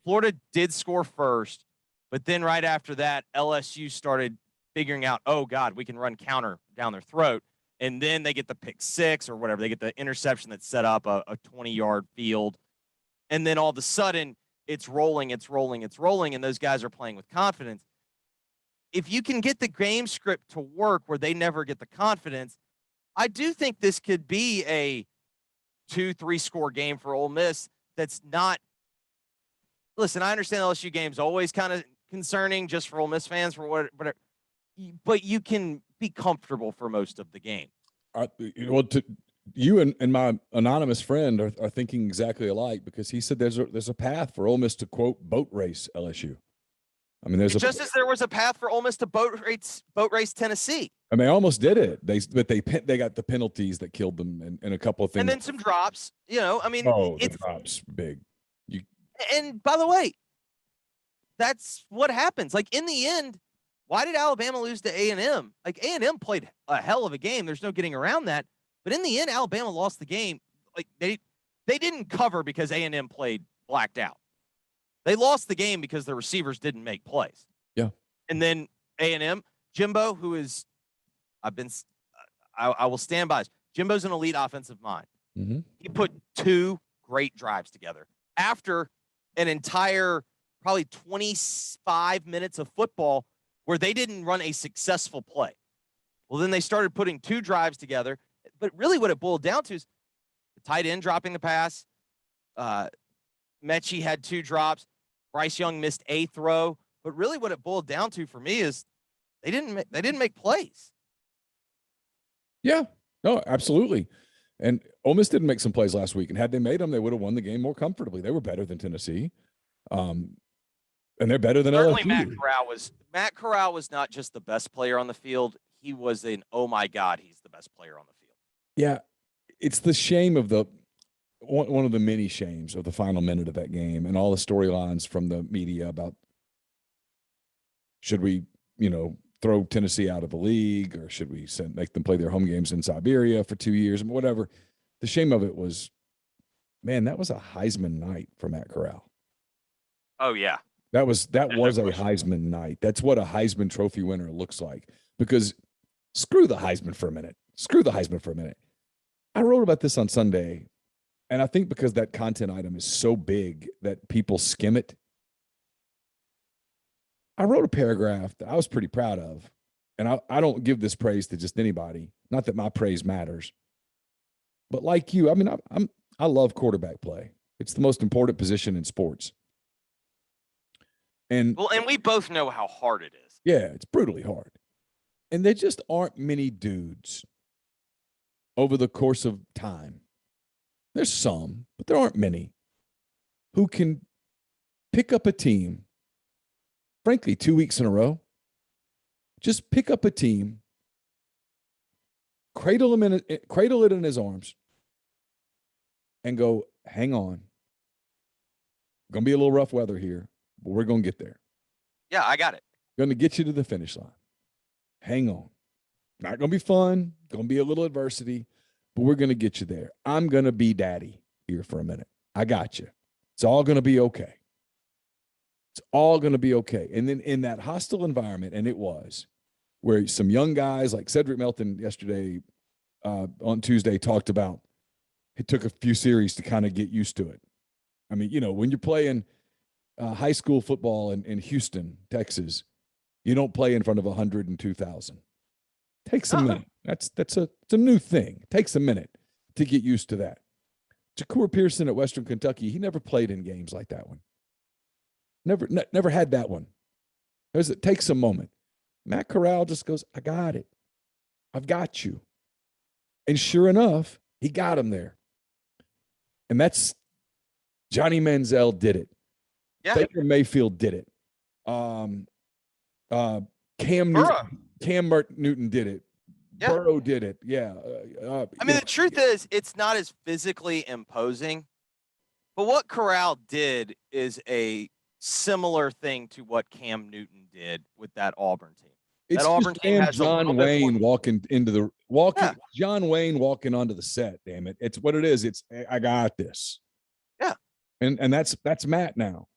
Florida did score first, but then right after that, LSU started figuring out, oh, God, we can run counter down their throat. And then they get the pick six or whatever. They get the interception that set up a 20-yard field. And then all of a sudden, it's rolling, and those guys are playing with confidence. If you can get the game script to work where they never get the confidence, I do think this could be a 2-3 score game for Ole Miss. That's not. Listen, I understand LSU games always kind of concerning just for Ole Miss fans for whatever, but you can be comfortable for most of the game. You and my anonymous friend are thinking exactly alike because he said there's a path for Ole Miss to quote boat race LSU. I mean, as there was a path for Ole Miss to boat race Tennessee. And they almost did it. They got the penalties that killed them and a couple of things. And then some drops. The drops big. And by the way, that's what happens. Like, in the end, why did Alabama lose to A&M? Like, A&M played a hell of a game. There's no getting around that. But in the end, Alabama lost the game. Like, they didn't cover because A&M played blacked out. They lost the game because the receivers didn't make plays. Yeah. And then A&M, Jimbo, who is, I will stand by this. Jimbo's an elite offensive mind. Mm-hmm. He put 2 great drives together after an entire probably 25 minutes of football where they didn't run a successful play. Well, then they started putting 2 drives together. But really what it boiled down to is the tight end dropping the pass. Mechie had 2 drops. Bryce Young missed a throw. But really what it boiled down to for me is they didn't make plays. Yeah, no, absolutely. And Ole Miss didn't make some plays last week. And had they made them, they would have won the game more comfortably. They were better than Tennessee. And they're better than Certainly LSU. Matt Corral was not just the best player on the field. He was an, oh my God, he's the best player on the field. Yeah. It's the shame of one of the many shames of the final minute of that game and all the storylines from the media about should we, throw Tennessee out of the league, or should we make them play their home games in Siberia for 2 years, whatever. The shame of it was, man, that was a Heisman night for Matt Corral. Oh yeah. That was a Heisman night. That's what a Heisman Trophy winner looks like. Because screw the Heisman for a minute. I wrote about this on Sunday, and I think because that content item is so big that people skim it, I wrote a paragraph that I was pretty proud of, and I don't give this praise to just anybody. Not that my praise matters, but like you, I love quarterback play. It's the most important position in sports. And we both know how hard it is. Yeah, it's brutally hard. And there just aren't many dudes over the course of time. There's some, but there aren't many who can pick up a team, frankly, 2 weeks in a row. Just pick up a team, cradle it in his arms, and go, hang on. Going to be a little rough weather here, but we're going to get there. Yeah, I got it. Going to get you to the finish line. Hang on. Not going to be fun. Going to be a little adversity, but we're going to get you there. I'm going to be daddy here for a minute. I got you. It's all going to be okay. It's all going to be okay. And then in that hostile environment, and it was, where some young guys like Cedric Melton yesterday on Tuesday talked about, it took a few series to kind of get used to it. I mean, when you're playing high school football in Houston, Texas, you don't play in front of 102,000. Takes a minute. It's a new thing. It takes a minute to get used to that. Jacour Pearson at Western Kentucky, he never played in games like that one. Never had that one. It takes a moment. Matt Corral just goes, I got it. I've got you. And sure enough, he got him there. And that's Johnny Manziel did it. Yeah. Baker Mayfield did it. Cam Newton did it. Yeah. Burrow did it. Yeah. The truth is, it's not as physically imposing, but what Corral did is a similar thing to what Cam Newton did with that Auburn team. It's that Auburn team has John Wayne walking onto the set. Damn it! It's what it is. It's I got this. Yeah, and that's Matt now.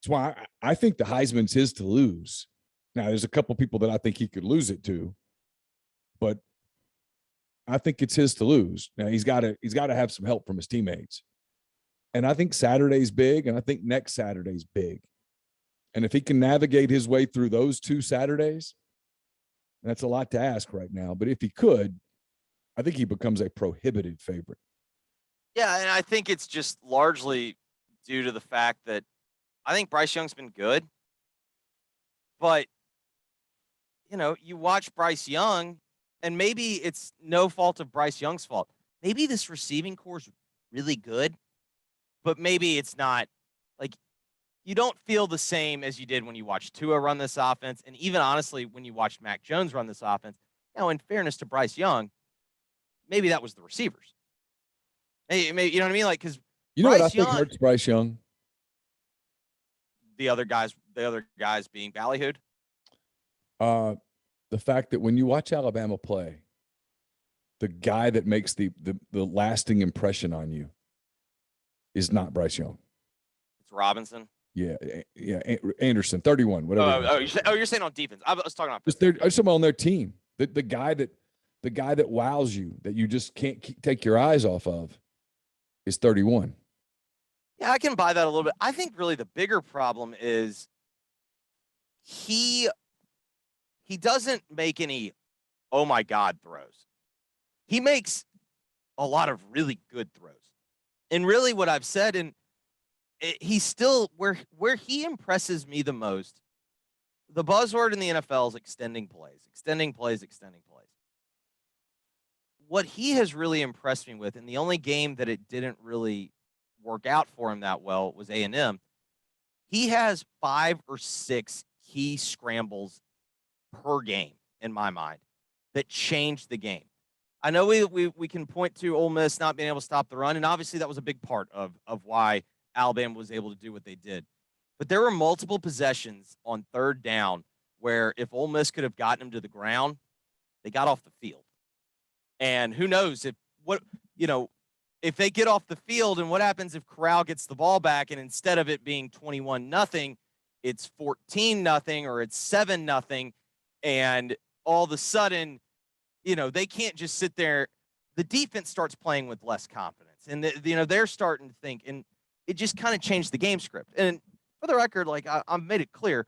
That's why I think the Heisman's his to lose. Now, there's a couple people that I think he could lose it to, but I think it's his to lose. Now he's got to have some help from his teammates, and I think Saturday's big, and I think next Saturday's big. And if he can navigate his way through those 2 Saturdays, that's a lot to ask right now. But if he could, I think he becomes a prohibitive favorite. Yeah, and I think it's just largely due to the fact that I think Bryce Young's been good. But, you watch Bryce Young, and maybe it's no fault of Bryce Young's fault. Maybe this receiving core is really good, but maybe it's not. Like, you don't feel the same as you did when you watched Tua run this offense, and even honestly, when you watched Mac Jones run this offense. Now, in fairness to Bryce Young, maybe that was the receivers. Maybe you know what I mean? Like, because what I think hurts Bryce Young? The other guys being ballyhooed. The fact that when you watch Alabama play, the guy that makes the lasting impression on you is not Bryce Young. It's Robinson. Yeah, Anderson, 31, whatever. You're saying on defense. I was talking about. Just someone on their team. The guy that the guy that wows you, that you just can't take your eyes off of, is 31. Yeah, I can buy that a little bit. I think really the bigger problem is he doesn't make any oh my God throws. He makes a lot of really good throws. And really what I've said, and he's still where he impresses me the most. The buzzword in the NFL is extending plays, extending plays, extending plays. What he has really impressed me with, and the only game that it didn't really work out for him that well was A&M. He has 5 or 6 key scrambles per game, in my mind, that changed the game. I know we can point to Ole Miss not being able to stop the run, and obviously that was a big part of why Alabama was able to do what they did. But there were multiple possessions on third down where if Ole Miss could have gotten him to the ground, they got off the field. And who knows if they get off the field and what happens if Corral gets the ball back and instead of it being 21-0, it's 14-0 or it's 7-0. And all of a sudden, they can't just sit there. The defense starts playing with less confidence and they're starting to think, and it just kind of changed the game script. And for the record, like I made it clear,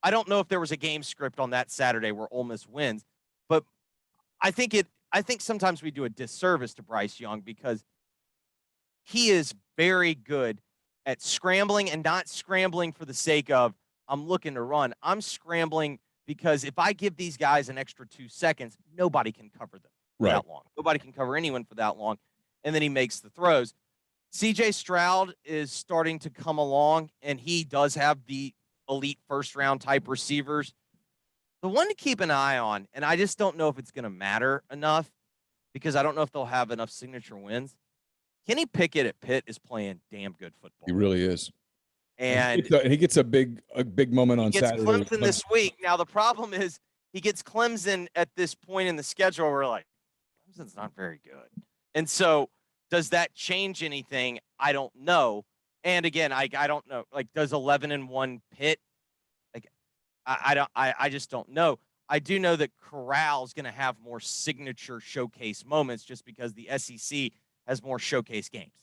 I don't know if there was a game script on that Saturday where Ole Miss wins, but I think sometimes we do a disservice to Bryce Young because he is very good at scrambling and not scrambling for the sake of I'm looking to run. I'm scrambling because if I give these guys an extra 2 seconds, nobody can cover them for that long. Nobody can cover anyone for that long. And then he makes the throws. CJ Stroud is starting to come along, and he does have the elite first-round type receivers. The one to keep an eye on, and I just don't know if it's going to matter enough because I don't know if they'll have enough signature wins. Kenny Pickett at Pitt is playing damn good football. He really is. And he gets a big moment on Saturday. He gets Clemson this week. Now, the problem is he gets Clemson at this point in the schedule where we're like, Clemson's not very good. And so does that change anything? I don't know. And again, I don't know. Like, does 11-1 Pitt? Like, I just don't know. I do know that Corral's going to have more signature showcase moments just because the SEC has more showcase games,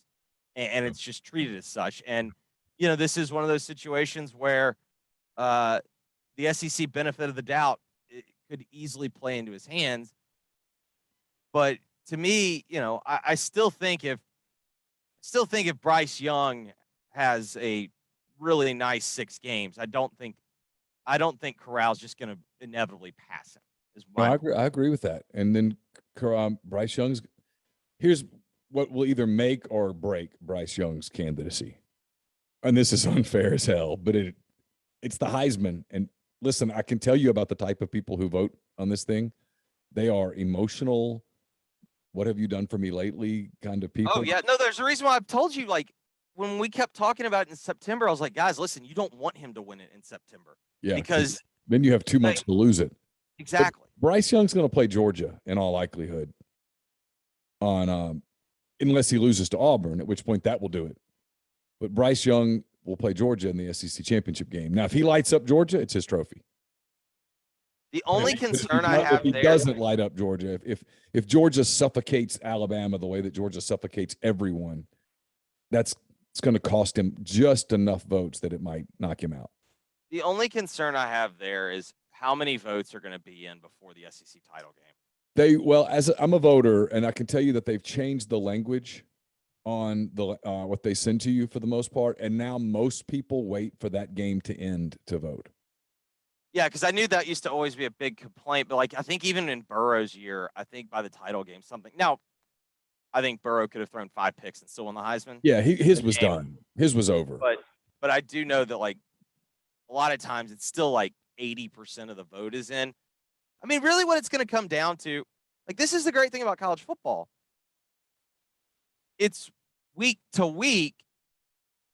and it's just treated as such. And this is one of those situations where the SEC benefit of the doubt could easily play into his hands. But to me, I still think if Bryce Young has a really nice 6 games, I don't think Corral's just going to inevitably pass him. I agree with that. And then Bryce Young's here's what will either make or break Bryce Young's candidacy. And this is unfair as hell, but it's the Heisman. And listen, I can tell you about the type of people who vote on this thing. They are emotional. What have you done for me lately? Kind of people. Oh yeah, no. There's a reason why I've told you. Like when we kept talking about it in September, I was like, guys, listen, you don't want him to win it in September. Yeah, because then you have 2 months to lose it. Exactly. But Bryce Young's going to play Georgia in all likelihood. Unless he loses to Auburn, at which point that will do it. But Bryce Young will play Georgia in the SEC championship game. Now, if he lights up Georgia, it's his trophy. The only concern I have if he doesn't light up Georgia, if Georgia suffocates Alabama the way that Georgia suffocates everyone, it's going to cost him just enough votes that it might knock him out. The only concern I have there is how many votes are going to be in before the SEC title game. I'm a voter, and I can tell you that they've changed the language on the what they send to you for the most part, and now most people wait for that game to end to vote. Yeah, because I knew that used to always be a big complaint, but I think even in Burrow's year, I think by the title game, now I think Burrow could have thrown 5 picks and still won the Heisman. Yeah, his was done. His was over. But I do know that a lot of times it's still 80% of the vote is in. I mean, really what it's going to come down to, this is the great thing about college football. It's week to week,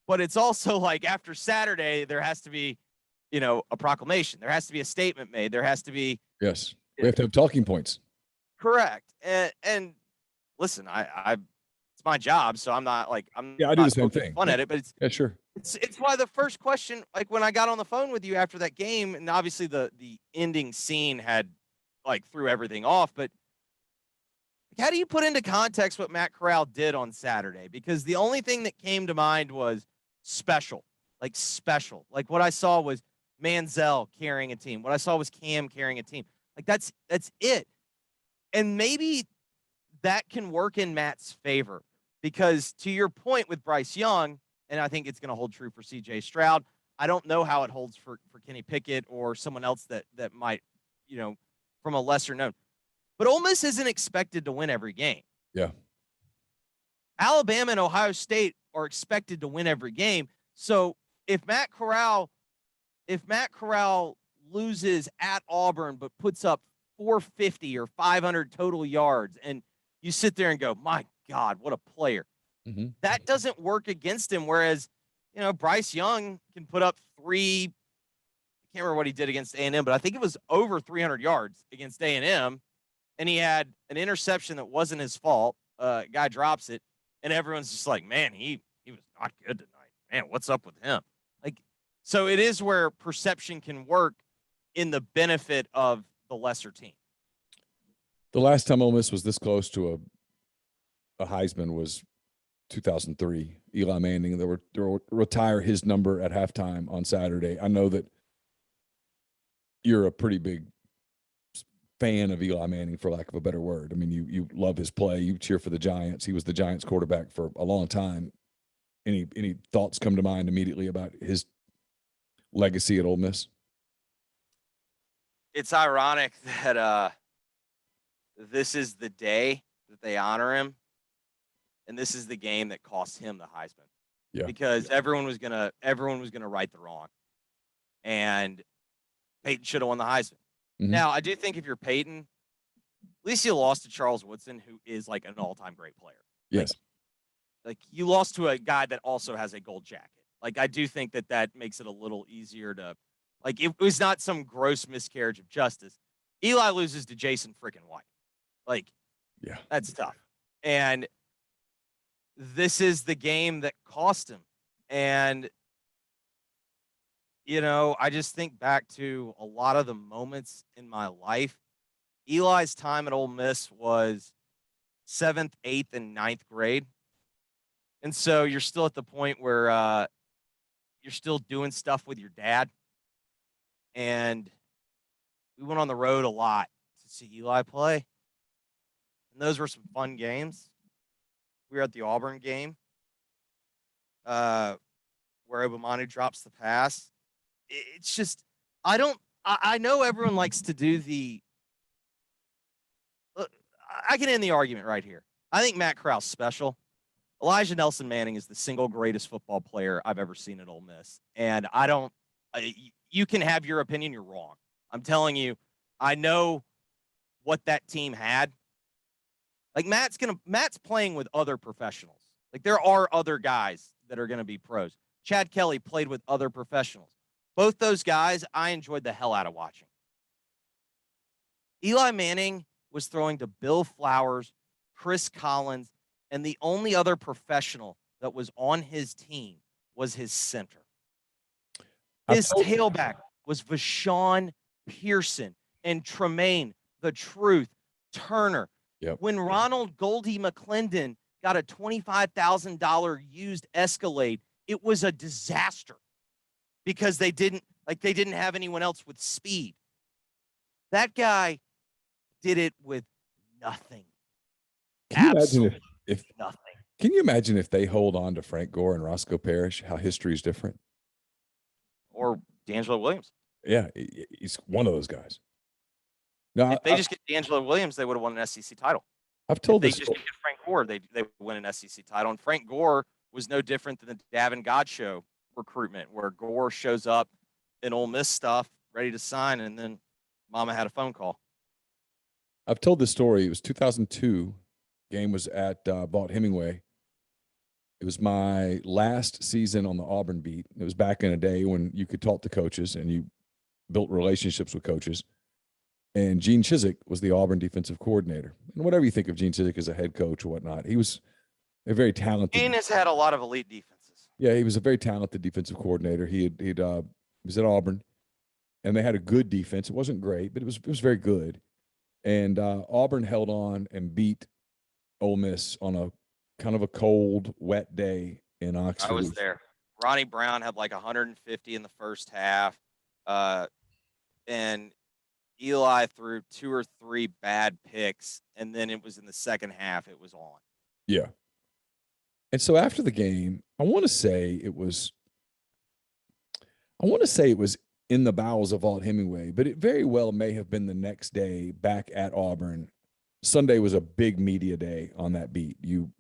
but it's also after Saturday, there has to be, a proclamation. There has to be a statement made. There has to be. Yes. We have to have talking points. Correct. And listen, it's my job, so I'm not I do the same thing. Fun at it, but it's sure. It's why the first question, when I got on the phone with you after that game, and obviously the ending scene had threw everything off, but How do you put into context what Matt Corral did on Saturday? Because the only thing that came to mind was special, like special. Like what I saw was Manziel carrying a team. What I saw was Cam carrying a team. Like that's it. And maybe that can work in Matt's favor because to your point with Bryce Young, and I think it's going to hold true for C.J. Stroud, I don't know how it holds for Kenny Pickett or someone else that might, from a lesser known. But Ole Miss isn't expected to win every game. Yeah. Alabama and Ohio State are expected to win every game. So if Matt Corral loses at Auburn but puts up 450 or 500 total yards, and you sit there and go, my God, what a player. Mm-hmm. That doesn't work against him. Whereas, Bryce Young can put up I can't remember what he did against A&M, but I think it was over 300 yards against A&M. And he had an interception that wasn't his fault. Guy drops it, and everyone's just like, man, he was not good tonight. Man, what's up with him? Like, so it is where perception can work in the benefit of the lesser team. The last time Ole Miss was this close to a Heisman was 2003. Eli Manning, they were retire his number at halftime on Saturday. I know that you're a pretty big fan of Eli Manning, for lack of a better word. I mean, you love his play. You cheer for the Giants. He was the Giants quarterback for a long time. Any thoughts come to mind immediately about his legacy at Ole Miss? It's ironic that this is the day that they honor him, and this is the game that cost him the Heisman. Yeah. Because everyone was gonna right the wrong, and Peyton should have won the Heisman. Mm-hmm. Now, I do think if you're Peyton, at least you lost to Charles Woodson, who is like an all-time great player. Yes. Like you lost to a guy that also has a gold jacket. Like I do think that makes it a little easier to, like it was not some gross miscarriage of justice. Eli loses to Jason freaking White. Like, yeah, that's tough. And this is the game that cost him. And I just think back to a lot of the moments in my life. Eli's time at Ole Miss was 7th, 8th, and 9th grade. And so you're still at the point where you're still doing stuff with your dad. And we went on the road a lot to see Eli play. And those were some fun games. We were at the Auburn game where Obamanu drops the pass. It's just, I know everyone likes to do I can end the argument right here. I think Matt Corral's special. Elijah Nelson Manning is the single greatest football player I've ever seen at Ole Miss. And you can have your opinion, you're wrong. I'm telling you, I know what that team had. Like Matt's playing with other professionals. Like there are other guys that are going to be pros. Chad Kelly played with other professionals. Both those guys, I enjoyed the hell out of watching. Eli Manning was throwing to Bill Flowers, Chris Collins, and the only other professional that was on his team was his center. His tailback was Vashawn Pearson and Tremaine, the Truth, Turner. Yep. When Ronald Goldie McClendon got a $25,000 used Escalade, it was a disaster. Because they didn't have anyone else with speed. That guy did it with nothing. Can you imagine if nothing? Can you imagine if they hold on to Frank Gore and Roscoe Parrish, how history is different? Or D'Angelo Williams. Yeah, he's one of those guys. No, if they just get D'Angelo Williams, they would have won an SEC title. I've told if this. They just get Frank Gore, they would win an SEC title. And Frank Gore was no different than the Davin Godchaux recruitment, where Gore shows up in Ole Miss stuff, ready to sign, and then Mama had a phone call. I've told this story. It was 2002. Game was at Vaught Hemingway. It was my last season on the Auburn beat. It was back in a day when you could talk to coaches and you built relationships with coaches. And Gene Chizik was the Auburn defensive coordinator. And whatever you think of Gene Chizik as a head coach or whatnot, he was a very talented. Gene has had a lot of elite defenses. Yeah, he was a very talented defensive coordinator. He was at Auburn, and they had a good defense. It wasn't great, but it was very good. And Auburn held on and beat Ole Miss on a kind of a cold, wet day in Oxford. I was there. Ronnie Brown had like 150 in the first half, and Eli threw 2 or 3 bad picks, and then it was in the second half. It was on. Yeah. And so after the game, I want to say it was in the bowels of Vaught-Hemingway, but it very well may have been the next day back at Auburn. Sunday was a big media day on that beat. You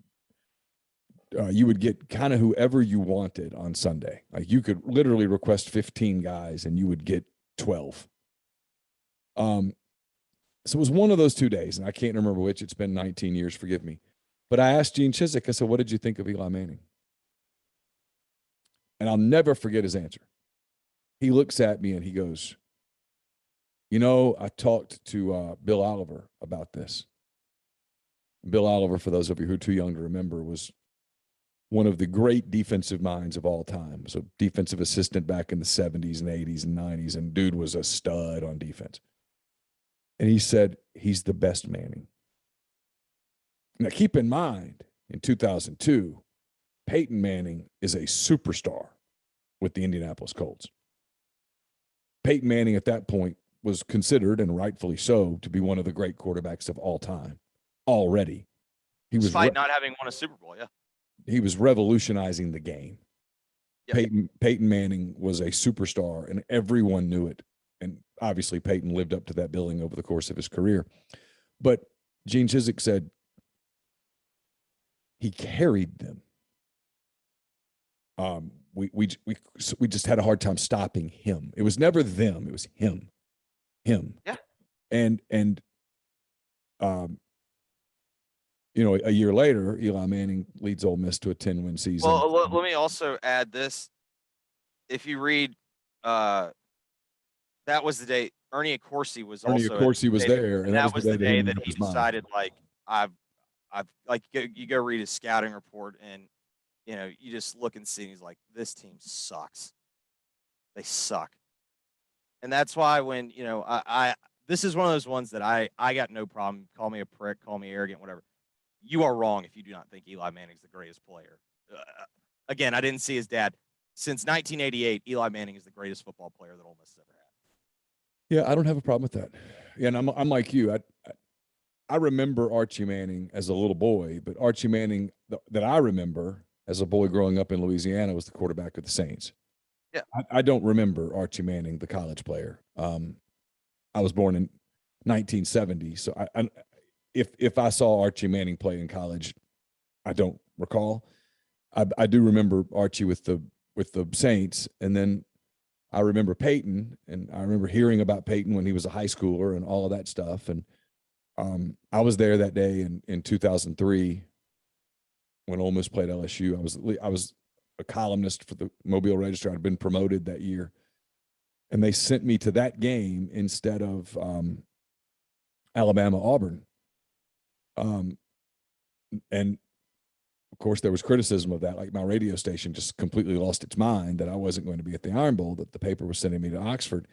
would get kind of whoever you wanted on Sunday. Like you could literally request 15 guys and you would get 12. So it was one of those 2 days, and I can't remember which. It's been 19 years, forgive me. But I asked Gene Chizik, I said, what did you think of Eli Manning? And I'll never forget his answer. He looks at me and he goes, I talked to Bill Oliver about this. Bill Oliver, for those of you who are too young to remember, was one of the great defensive minds of all time. So defensive assistant back in the 70s and 80s and 90s, and dude was a stud on defense. And he said, he's the best Manning. Now, keep in mind, in 2002, Peyton Manning is a superstar with the Indianapolis Colts. Peyton Manning at that point was considered, and rightfully so, to be one of the great quarterbacks of all time already. He was Despite not having won a Super Bowl, yeah. He was revolutionizing the game. Yep. Peyton Manning was a superstar, and everyone knew it. And obviously, Peyton lived up to that billing over the course of his career. But Gene Chizik said he carried them. We just had a hard time stopping him. It was never them; it was him. Yeah. And a year later, Eli Manning leads Ole Miss to a 10-win season. Well, let me also add this. If you read, that was the day Ernie Accorsi was Ernie also. Accorsi was there, and that was the day that he decided, like, I've you go read his scouting report, and you just look and see, and he's like, this team sucks. They suck. And that's why when, this is one of those ones that I got no problem. Call me a prick, call me arrogant, whatever. You are wrong if you do not think Eli Manning's the greatest player. Again, I didn't see his dad. Since 1988, Eli Manning is the greatest football player that Ole Miss has ever had. Yeah, I don't have a problem with that. Yeah, and I'm like you. I remember Archie Manning as a little boy, but Archie Manning that I remember as a boy growing up in Louisiana was the quarterback of the Saints. Yeah, I don't remember Archie Manning, the college player. I was born in 1970, so if I saw Archie Manning play in college, I don't recall. I do remember Archie with the Saints, and then I remember Peyton, and I remember hearing about Peyton when he was a high schooler and all of that stuff. And I was there that day in 2003 when Ole Miss played LSU. I was a columnist for the Mobile Register. I'd been promoted that year, and they sent me to that game instead of Alabama-Auburn. And of course, there was criticism of that. Like, my radio station just completely lost its mind that I wasn't going to be at the Iron Bowl, that the paper was sending me to Oxford.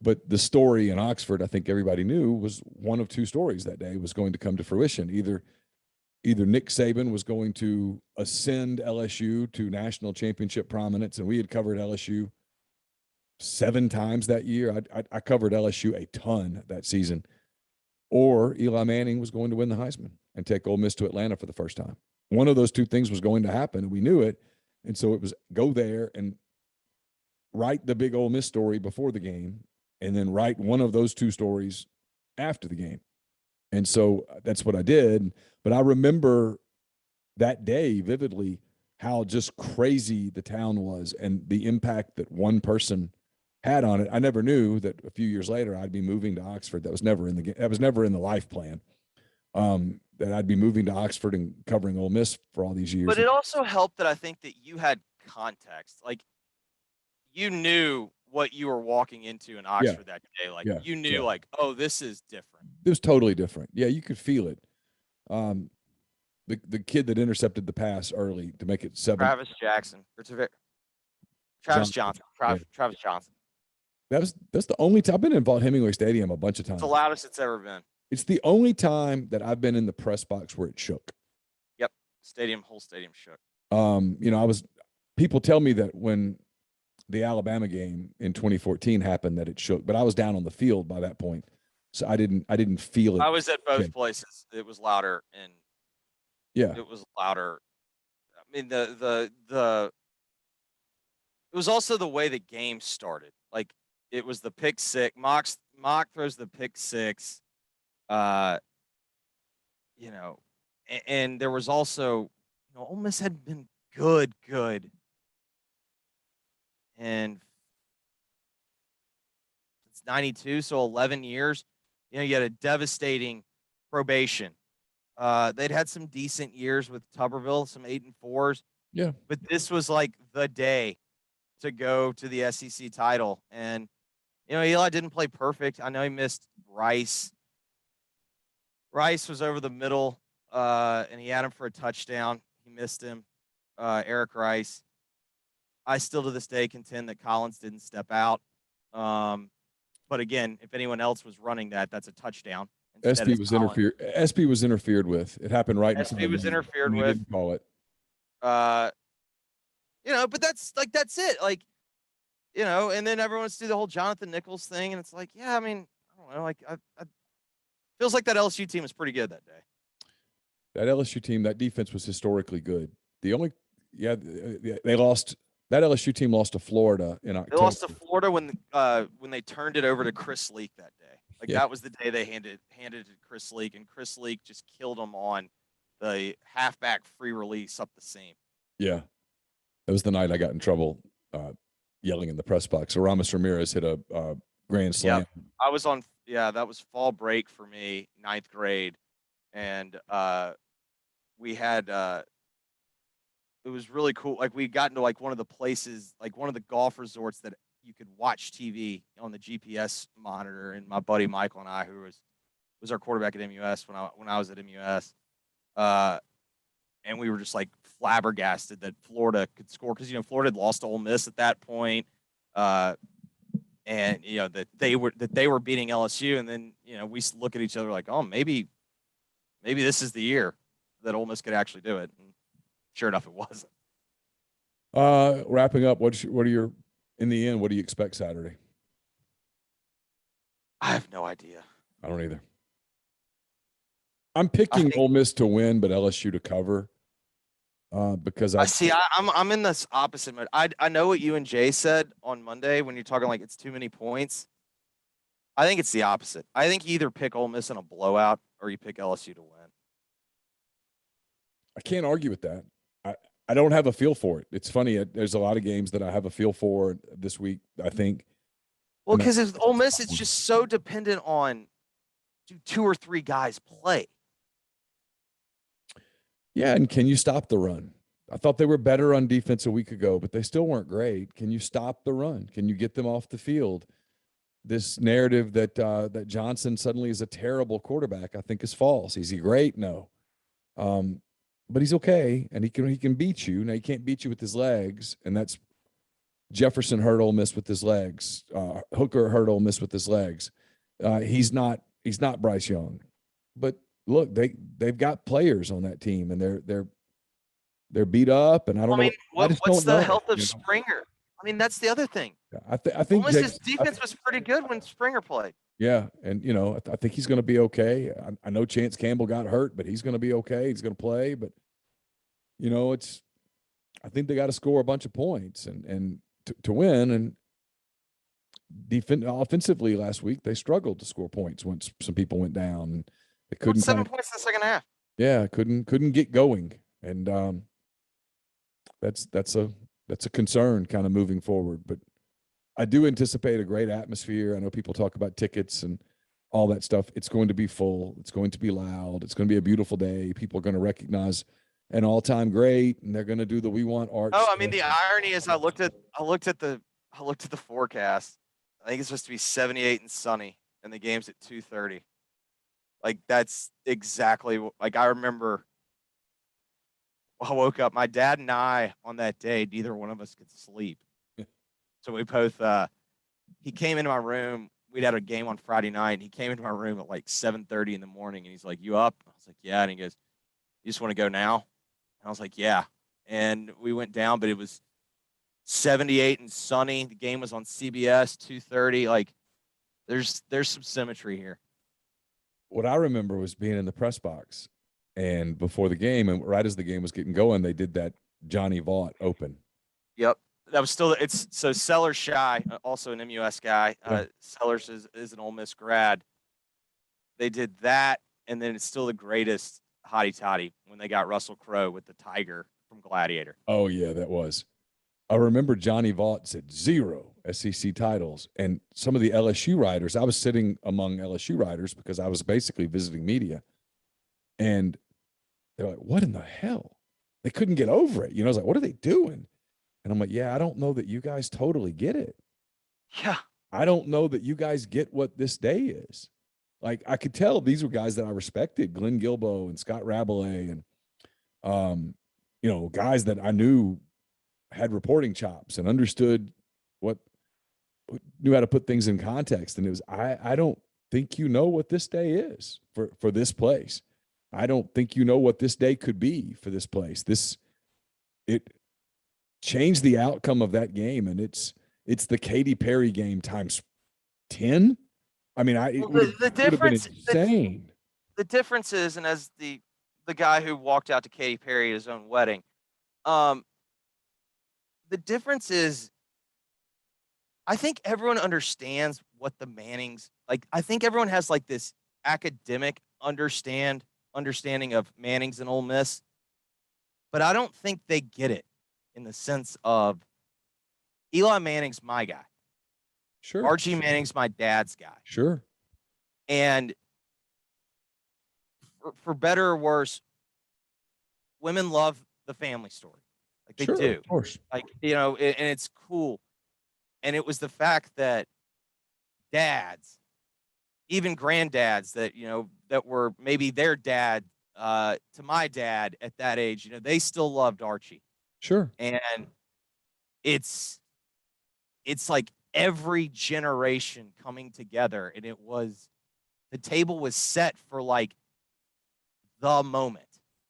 But the story in Oxford, I think everybody knew, was one of two stories that day was going to come to fruition. Either Nick Saban was going to ascend LSU to national championship prominence, and we had covered LSU 7 times that year. I covered LSU a ton that season. Or Eli Manning was going to win the Heisman and take Ole Miss to Atlanta for the first time. One of those two things was going to happen, and we knew it. And so it was go there and write the big Ole Miss story before the game, and then write one of those two stories after the game. And so that's what I did. But I remember that day vividly how just crazy the town was and the impact that one person had on it. I never knew that a few years later I'd be moving to Oxford. That was never in the life plan. That I'd be moving to Oxford and covering Ole Miss for all these years. But it also helped that I think that you had context. Like, you knew what you were walking into in Oxford that day. Like, you knew, like, oh, this is different. It was totally different. Yeah, you could feel it. The kid that intercepted the pass early to make it 7. Travis Johnson. Travis Johnson. That's the only time I've been in Vaught-Hemingway Stadium a bunch of times. It's the loudest it's ever been. It's the only time that I've been in the press box where it shook. Yep. Whole stadium shook. People tell me that when the Alabama game in 2014 happened that it shook, but I was down on the field by that point. So I didn't feel it. I was at both places. It was louder and yeah, it was louder. I mean, it was also the way the game started. Like it was the pick six. Mock throws the pick six. And there was also, Ole Miss had been good. And it's 92, so 11 years. You had a devastating probation. They'd had some decent years with Tuberville, some 8-4s. Yeah. But this was like the day to go to the SEC title. And, Eli didn't play perfect. I know he missed Rice. Rice was over the middle, and he had him for a touchdown. He missed him, Eric Rice. I still to this day contend that Collins didn't step out. But again, if anyone else was running that's a touchdown. SB was interfered with. It happened right in front of SB was interfered with. Didn't call it. But that's it. And then everyone's do the whole Jonathan Nichols thing, and it's like, yeah, I mean, I don't know, I feels like that LSU team was pretty good that day. That LSU team, that defense was historically good. They lost. That LSU team lost to Florida in October. They lost to Florida when they turned it over to Chris Leak that day. That was the day they handed it to Chris Leak, and Chris Leak just killed them on the halfback free release up the seam. Yeah, that was the night I got in trouble yelling in the press box. So Ramos Ramirez hit a grand slam. Yep. I was on. Yeah, that was fall break for me, 9th grade, and we had. It was really cool. We got into one of the places, one of the golf resorts that you could watch TV on the GPS monitor. And my buddy Michael and I, who was our quarterback at MUS when I was at MUS, and we were just flabbergasted that Florida could score because Florida had lost to Ole Miss at that point, and that they were beating LSU, and then we look at each other like, oh, maybe this is the year that Ole Miss could actually do it. And sure enough, it wasn't. Wrapping up, in the end, what do you expect Saturday? I have no idea. I don't either. I'm picking Ole Miss to win, but LSU to cover. Because I'm in this opposite mode. I know what you and Jay said on Monday when you're talking it's too many points. I think it's the opposite. I think you either pick Ole Miss in a blowout or you pick LSU to win. I can't argue with that. I don't have a feel for it. It's funny. There's a lot of games that I have a feel for this week, I think. Well, because if Ole Miss, it's just so dependent on do 2 or 3 guys play. Yeah, and can you stop the run? I thought they were better on defense a week ago, but they still weren't great. Can you stop the run? Can you get them off the field? This narrative that Johnson suddenly is a terrible quarterback, I think, is false. Is he great? No. But he's okay, and he can beat you. Now, he can't beat you with his legs, and that's Jefferson hurt Ole Miss with his legs. Hooker hurt Ole Miss with his legs. He's not Bryce Young. But look, they've got players on that team, and they're beat up, and I don't know. What's the health of Springer? I mean, that's the other thing. I think his defense was pretty good when Springer played. Yeah, and I think he's going to be okay. I know Chance Campbell got hurt, but he's going to be okay. He's going to play, but I think they got to score a bunch of points and to win. And offensively last week they struggled to score points once some people went down. And they couldn't 7 points in the second half. Yeah, couldn't get going, and that's a concern kind of moving forward, but. I do anticipate a great atmosphere. I know people talk about tickets and all that stuff. It's going to be full. It's going to be loud. It's going to be a beautiful day. People are going to recognize an all-time great, and they're going to do the We Want Art. Oh, I mean, the irony is I looked at the forecast. I think it's supposed to be 78 and sunny, and the game's at 2:30. That's exactly I remember. I woke up. My dad and I on that day, neither one of us could sleep. So we both, he came into my room we'd had a game on Friday night, and he came into my room at like 7:30 in the morning, and he's like, "You up?" I was like, "Yeah." And he goes, "You just want to go now?" And I was like, "Yeah." And we went down, but it was 78 and sunny. The game was on CBS, 2:30. Like, there's some symmetry here. What I remember was being in the press box, and before the game, and right as the game was getting going, they did that Johnny Vaught open. Yep. That was still, it's so Sellers Shy, also an MUS guy. Yeah. Sellers is an Ole Miss grad. They did that, and then it's still the greatest hottie toddy when they got Russell Crowe with the tiger from Gladiator. Oh yeah, that was. I remember Johnny Vaught said 0 SEC titles, and some of the LSU writers. I was sitting among LSU writers because I was basically visiting media, and they're like, "What in the hell?" They couldn't get over it. I was like, "What are they doing?" And I'm like, "Yeah, I don't know that you guys totally get it. Yeah. I don't know that you guys get what this day is." Like, I could tell these were guys that I respected, Glenn Gilbo and Scott Rabelais, and guys that I knew had reporting chops and understood knew how to put things in context. And it was, I don't think you know what this day is for this place. I don't think you know what this day could be for this place. It changed the outcome of that game, and it's the Katy Perry game times 10. I mean, the difference, insane. The difference is, and as the guy who walked out to Katy Perry at his own wedding, the difference is, I think everyone understands what the Mannings like. I think everyone has like this academic understanding of Mannings and Ole Miss, but I don't think they get it in the sense of Eli Manning's my guy. Sure. Archie Manning's my dad's guy. Sure. And for better or worse, women love the family story. Like they do. Of course. Like, and it's cool. And it was the fact that dads, even granddads that were maybe their dad to my dad at that age, they still loved Archie. Sure. And it's like every generation coming together, and the table was set for like the moment,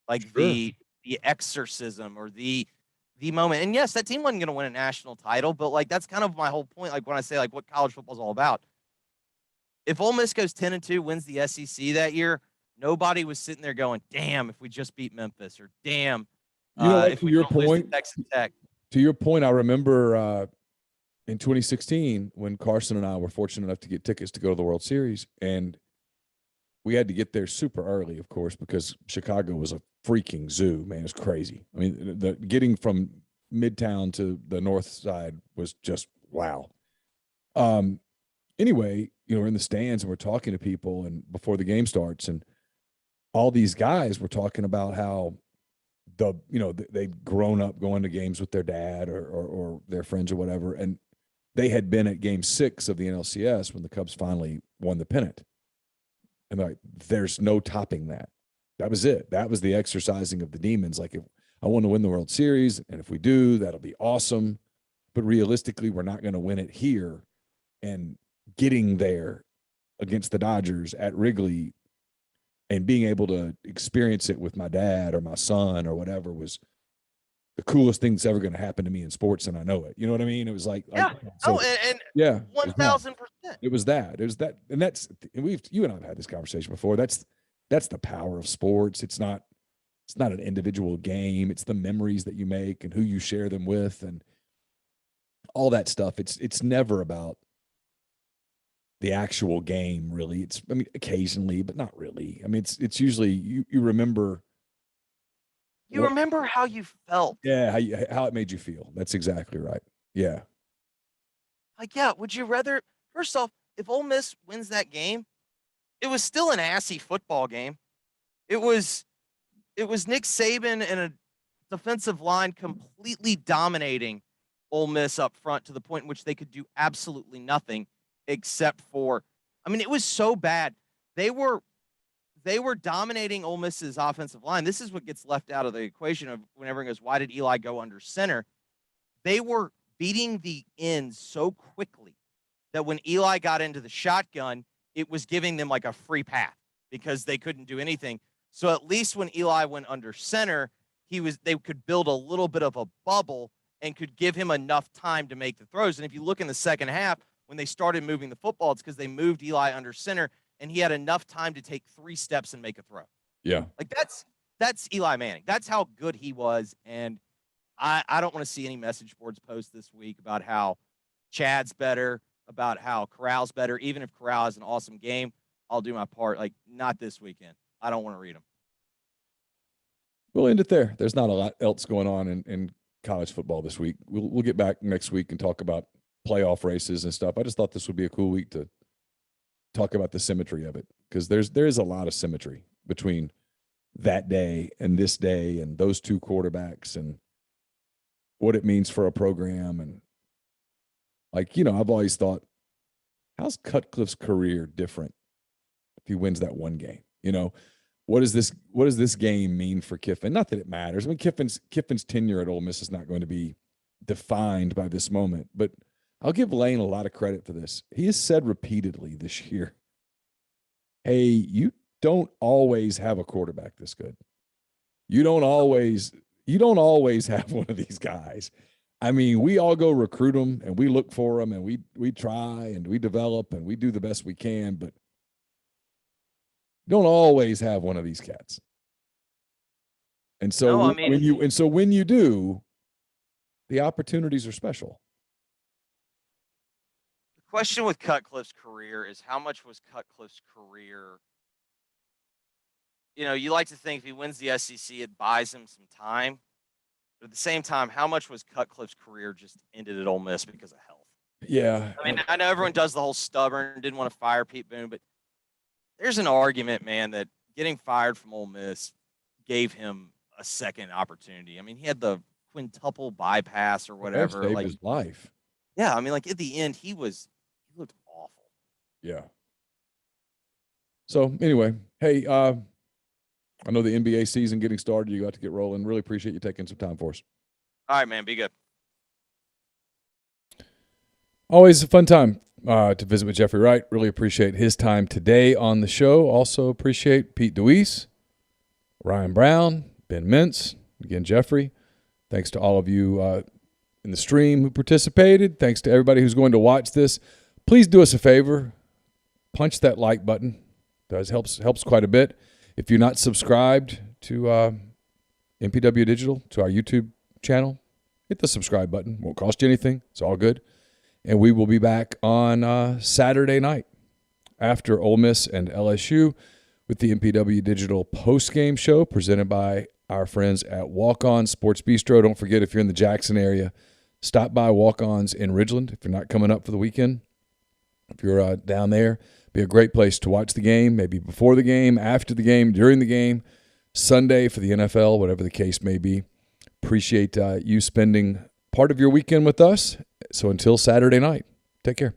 like Sure. the exorcism or the moment. And yes, that team wasn't going to win a national title, but like that's kind of my whole point. Like when I say like what college football is all about. If Ole Miss goes 10-2, wins the SEC that year, nobody was sitting there going, "Damn, if we just beat Memphis," or "Damn, if we don't lose to Texas Tech." To your point, I remember in 2016 when Carson and I were fortunate enough to get tickets to go to the World Series, and we had to get there super early, of course, because Chicago was a freaking zoo, man. It was crazy. I mean, getting from Midtown to the north side was just wow. Anyway, we're in the stands and we're talking to people, and before the game starts, and all these guys were talking about how they'd grown up going to games with their dad or their friends or whatever, and they had been at Game 6 of the NLCS when the Cubs finally won the pennant. And like, there's no topping that. That was it. That was the exercising of the demons. Like, if I want to win the World Series, and if we do, that'll be awesome. But realistically, we're not going to win it here. And getting there against the Dodgers at Wrigley and being able to experience it with my dad or my son or whatever was the coolest thing that's ever going to happen to me in sports, and I know it. You know what I mean? It was like, yeah, yeah, 1,000%. It was that, and you and I've had this conversation before. That's the power of sports. It's not an individual game. It's the memories that you make and who you share them with and all that stuff. It's never about the actual game, really. Occasionally, but not really. I mean, it's usually you remember. You remember how you felt. Yeah, how it made you feel. That's exactly right. Yeah. Like, yeah, would you rather, first off, if Ole Miss wins that game, it was still an assy football game. It was Nick Saban and a defensive line completely dominating Ole Miss up front to the point in which they could do absolutely nothing except for, it was so bad. They were dominating Ole Miss's offensive line. This is what gets left out of the equation of when everyone goes, why did Eli go under center? They were beating the ends so quickly that when Eli got into the shotgun, it was giving them like a free path because they couldn't do anything. So at least when Eli went under center, they could build a little bit of a bubble and could give him enough time to make the throws. And if you look in the second half, when they started moving the football, it's because they moved Eli under center and he had enough time to take 3 steps and make a throw. Yeah. Like that's Eli Manning. That's how good he was. And I don't want to see any message boards post this week about how Chad's better, about how Corral's better. Even if Corral has an awesome game, I'll do my part. Like, not this weekend. I don't want to read them. We'll end it there. There's not a lot else going on in college football this week. We'll get back next week and talk about playoff races and stuff. I just thought this would be a cool week to talk about the symmetry of it, because there is a lot of symmetry between that day and this day and those two quarterbacks and what it means for a program. And like, I've always thought, how's Cutcliffe's career different if he wins that one game? What does this game mean for Kiffin? Not that it matters. I mean, Kiffin's tenure at Ole Miss is not going to be defined by this moment, but I'll give Lane a lot of credit for this. He has said repeatedly this year, hey, you don't always have a quarterback this good. You don't always have one of these guys. I mean, we all go recruit them and we look for them and we try and we develop and we do the best we can, but don't always have one of these cats. And so when you do, the opportunities are special. The question with Cutcliffe's career is, how much was Cutcliffe's career? You like to think if he wins the SEC, it buys him some time. But at the same time, how much was Cutcliffe's career just ended at Ole Miss because of health? Yeah. I mean, I know everyone does the whole stubborn, didn't want to fire Pete Boone, but there's an argument, man, that getting fired from Ole Miss gave him a second opportunity. I mean, he had the quintuple bypass or whatever. Saved his life. Yeah, I mean, like at the end, he looked awful. Yeah. So anyway, hey, I know the NBA season getting started. You got to get rolling. Really appreciate you taking some time for us. All right, man. Be good. Always a fun time to visit with Jeffrey Wright. Really appreciate his time today on the show. Also appreciate Pete DeWeese, Ryan Brown, Ben Mintz. Again, Jeffrey, thanks to all of you in the stream who participated. Thanks to everybody who's going to watch this. Please do us a favor. Punch that like button. It helps quite a bit. If you're not subscribed to MPW Digital, to our YouTube channel, hit the subscribe button. Won't cost you anything. It's all good. And we will be back on Saturday night after Ole Miss and LSU with the MPW Digital postgame show presented by our friends at Walk-On Sports Bistreaux. Don't forget, if you're in the Jackson area, stop by Walk-On's in Ridgeland if you're not coming up for the weekend. If you're down there, be a great place to watch the game, maybe before the game, after the game, during the game, Sunday for the NFL, whatever the case may be. Appreciate you spending part of your weekend with us. So until Saturday night, take care.